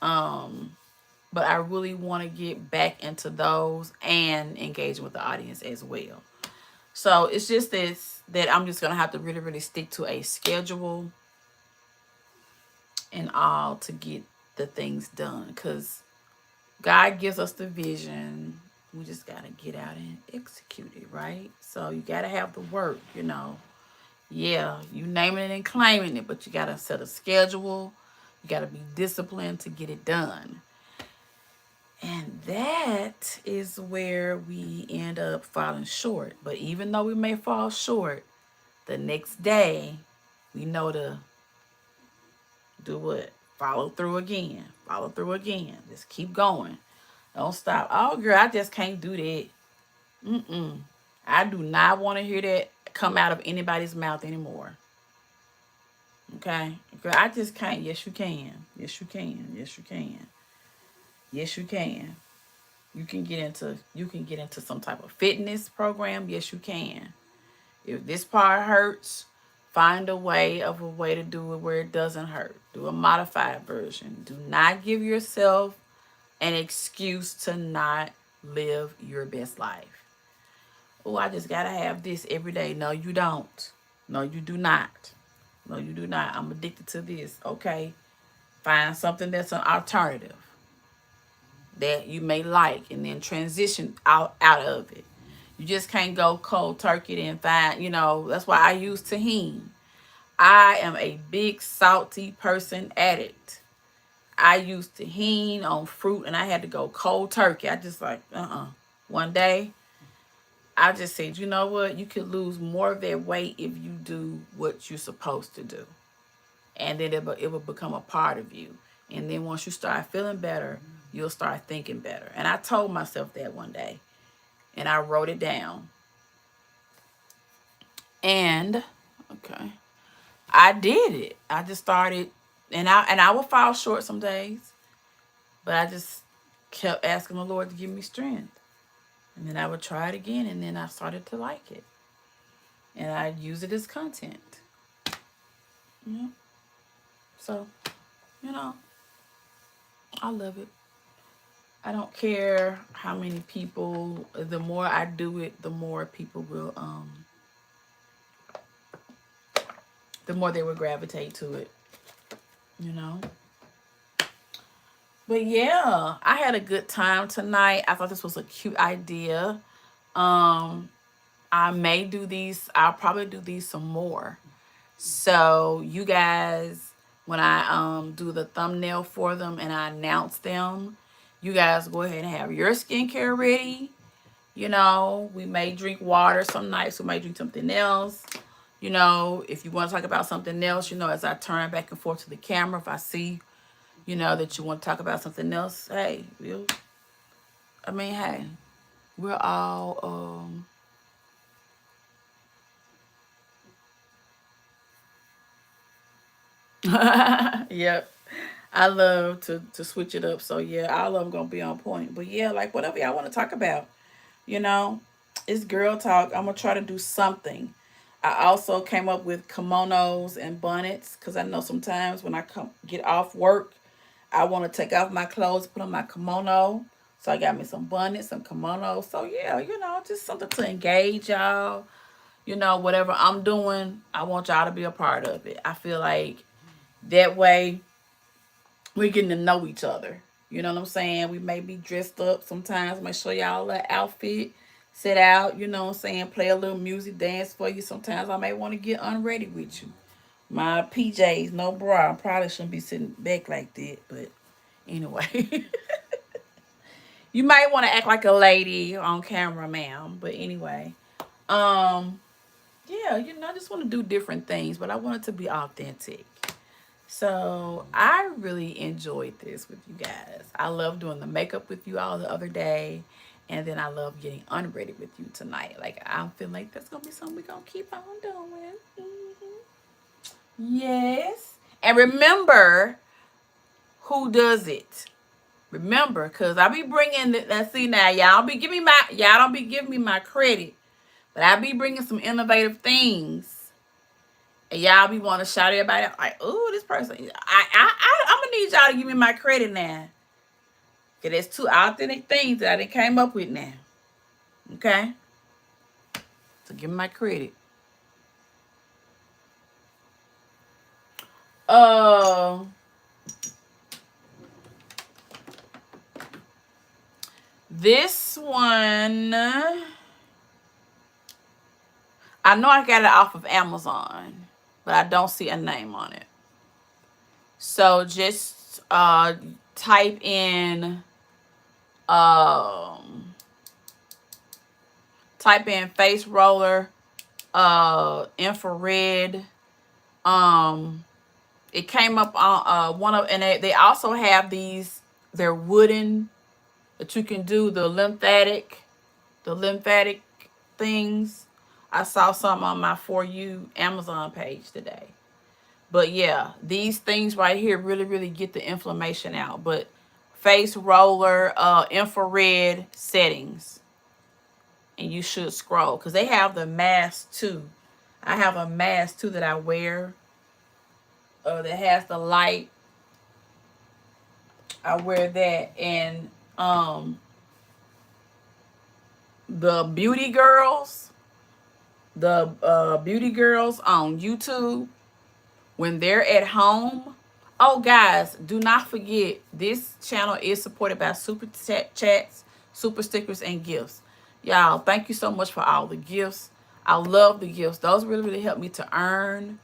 But I really want to get back into those and engaging with the audience as well. So it's just this that I'm just going to have to really, really stick to a schedule and all to get the things done. Because God gives us the vision. We just got to get out and execute it, right? So you got to have the work, you know. Yeah, you naming it and claiming it, but you got to set a schedule. You got to be disciplined to get it done. And that is where we end up falling short. But even though we may fall short, the next day, we know to do what? Follow through again. Follow through again. Just keep going. Don't stop. Oh, girl, I just can't do that. I do not want to hear that come out of anybody's mouth anymore. Okay? Girl, I just can't. Yes, you can. Yes, you can. Yes, you can. Yes, you can. You can get into some type of fitness program. Yes, you can. If this part hurts, find a way to do it where it doesn't hurt. Do a modified version. Do not give yourself an excuse to not live your best life. Oh, I just gotta have this every day. No, you don't. No, you do not. No, you do not. I'm addicted to this. Okay. Find something that's an alternative that you may like and then transition out of it. You just can't go cold turkey and find, that's why I use tahini. I am a big salty person addict. I used tahini on fruit and I had to go cold turkey. I just like, One day, I just said, you know what? You could lose more of that weight if you do what you're supposed to do. And then it will become a part of you. And then once you start feeling better, you'll start thinking better. And I told myself that one day. And I wrote it down. And, okay, I did it. I just started, and I would fall short some days. But I just kept asking the Lord to give me strength. And then I would try it again, and then I started to like it. And I use it as content. Yeah. So, I love it. I don't care how many people, the more I do it, the more people will, the more they will gravitate to it, But yeah, I had a good time tonight. I thought this was a cute idea. I may do these, I'll probably do these some more. So you guys, when I do the thumbnail for them and I announce them, you guys go ahead and have your skincare ready. We may drink water some nights. We may drink something else. If you want to talk about something else, as I turn back and forth to the camera, if I see, that you want to talk about something else, hey, we're all, yep. I love to switch it up. So yeah, all of them gonna be on point. But yeah, like whatever y'all want to talk about, it's girl talk. I'm gonna try to do something. I also came up with kimonos and bonnets because I know sometimes when I get off work, I want to take off my clothes, put on my kimono. So I got me some bonnets, some kimonos. So yeah, just something to engage y'all. you know, whatever I'm doing, I want y'all to be a part of it. I feel like that way we're getting to know each other. You know what I'm saying? We may be dressed up sometimes. I might show y'all an outfit, sit out, you know what I'm saying, play a little music, dance for you. Sometimes I may want to get unready with you. My PJs, no bra. I probably shouldn't be sitting back like that, but anyway. You might want to act like a lady on camera, ma'am. But anyway. Um, yeah, you know, I just want to do different things, but I want it to be authentic. So I really enjoyed this with you guys. I love doing the makeup with you all the other day. And then I love getting unready with you tonight. Like, I feel like that's going to be something we're going to keep on doing. Yes. And remember who does it. Remember, because I be bringing let's see now, y'all don't be giving me my credit. But I be bringing some innovative things. And y'all be want to shout everybody out like, ooh, this person. I'm going to need y'all to give me my credit now. Because there's two authentic things that I done came up with now. Okay? So give me my credit. This one, I know I got it off of Amazon, but I don't see a name on it. So just type in face roller infrared. It came up on one of, and they also have these, they're wooden, that you can do the lymphatic things. I saw some on my For You Amazon page today. But yeah, these things right here really get the inflammation out. But face roller infrared settings, and you should scroll because they have the mask too. I have a mask too that I wear that has the light. I wear that. And the beauty girls on YouTube, when they're at home. Oh, guys, do not forget, this channel is supported by super chats, super stickers, and gifts. Y'all, thank you so much for all the gifts. I love the gifts. Those really help me to earn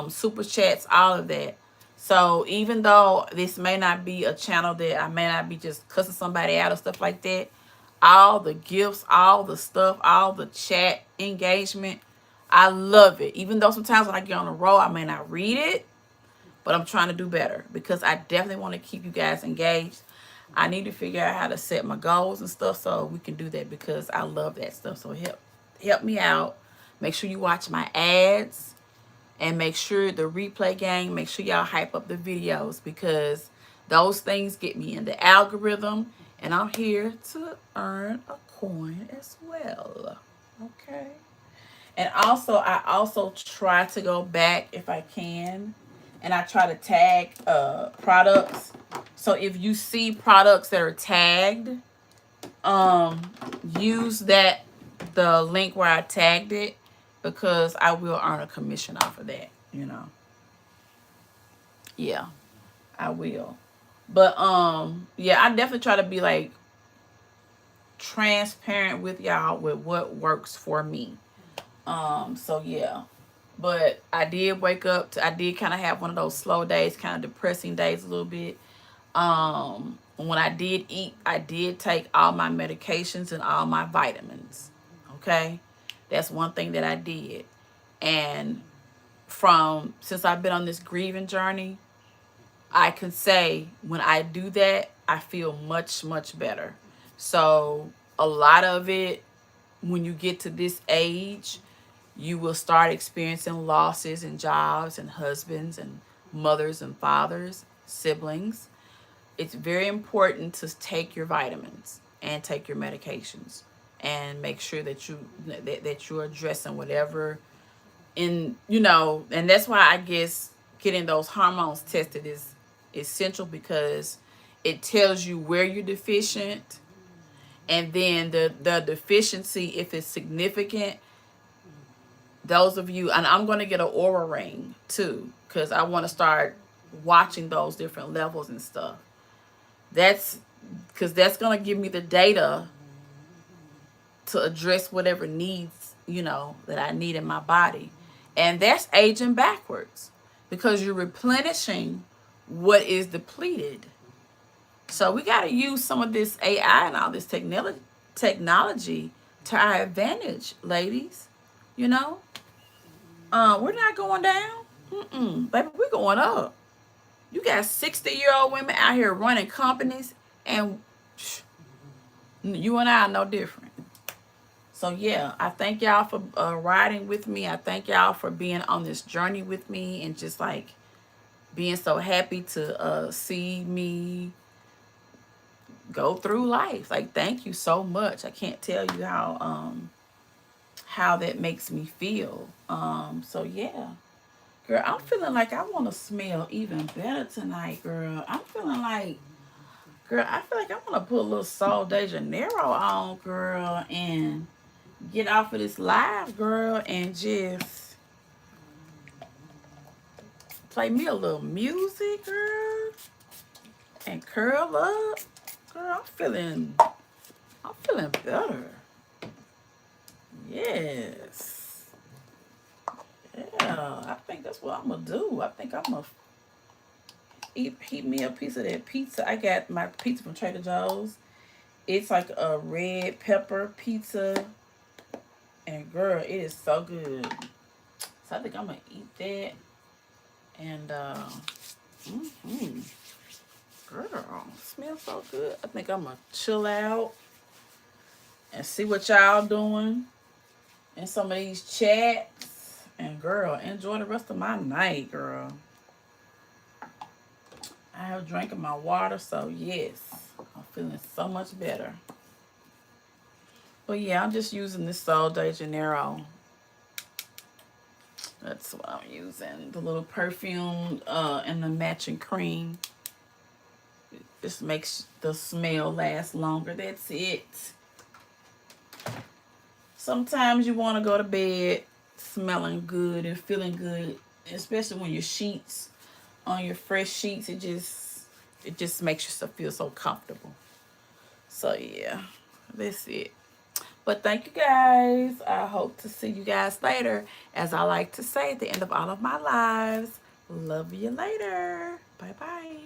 super chats, all of that. So even though this may not be a channel that I may not be just cussing somebody out or stuff like that, all the gifts, all the stuff, all the chat engagement, I love it. Even though sometimes when I get on the road, I may not read it, but I'm trying to do better because I definitely want to keep you guys engaged. I need to figure out how to set my goals and stuff so we can do that because I love that stuff. So help me out. Make sure you watch my ads and make sure the replay gang, make sure y'all hype up the videos because those things get me in the algorithm and I'm here to earn a coin as well. Okay. And also, I also try to go back if I can, and I try to tag products. So if you see products that are tagged, use the link where I tagged it because I will earn a commission off of that, you know. Yeah, I will. But yeah, I definitely try to be like transparent with y'all with what works for me. So yeah, but I did wake up I did kind of have one of those slow days, kind of depressing days a little bit. When I did eat, I did take all my medications and all my vitamins. Okay. That's one thing that I did. And since I've been on this grieving journey, I can say when I do that, I feel much better. So a lot of it, when you get to this age, you will start experiencing losses in jobs and husbands and mothers and fathers, siblings. It's very important to take your vitamins and take your medications and make sure that you're addressing whatever and that's why I guess getting those hormones tested is essential because it tells you where you're deficient, and then the deficiency, if it's significant, those of you, and I'm going to get an aura ring too, because I want to start watching those different levels and stuff. That's because that's going to give me the data to address whatever needs, you know, that I need in my body. And that's aging backwards because you're replenishing what is depleted. So we got to use some of this AI and all this technology to our advantage, ladies. You know, we're not going down. Baby, we're going up. You got 60-year-old women out here running companies, and you and I are no different. So yeah, I thank y'all for riding with me. I thank y'all for being on this journey with me and just like being so happy to see me go through life. Like, thank you so much. I can't tell you how that makes me feel. So yeah, girl, I'm feeling like I want to smell even better tonight, girl. I'm feeling like, girl, I feel like I want to put a little Sol de Janeiro on, girl, and get off of this live, girl, and just play me a little music, girl, and curl up. Girl, I'm feeling better. Yes. Yeah, I think that's what I'm gonna do. I think I'm gonna heat me a piece of that pizza. I got my pizza from Trader Joe's. It's like a red pepper pizza. And girl, it is so good. So I think I'm gonna eat that. And girl, smells so good. I think I'm gonna chill out and see what y'all doing in some of these chats. And girl, enjoy the rest of my night, girl. I have drinking my water, so yes, I'm feeling so much better. But yeah, I'm just using this Sol de Janeiro. That's what I'm using. The little perfume and the matching cream. This makes the smell last longer. That's it. Sometimes you want to go to bed smelling good and feeling good, especially when your sheets on your fresh sheets. It just makes yourself feel so comfortable. So yeah, that's it. But thank you guys. I hope to see you guys later. As I like to say at the end of all of my lives, love you later. Bye bye.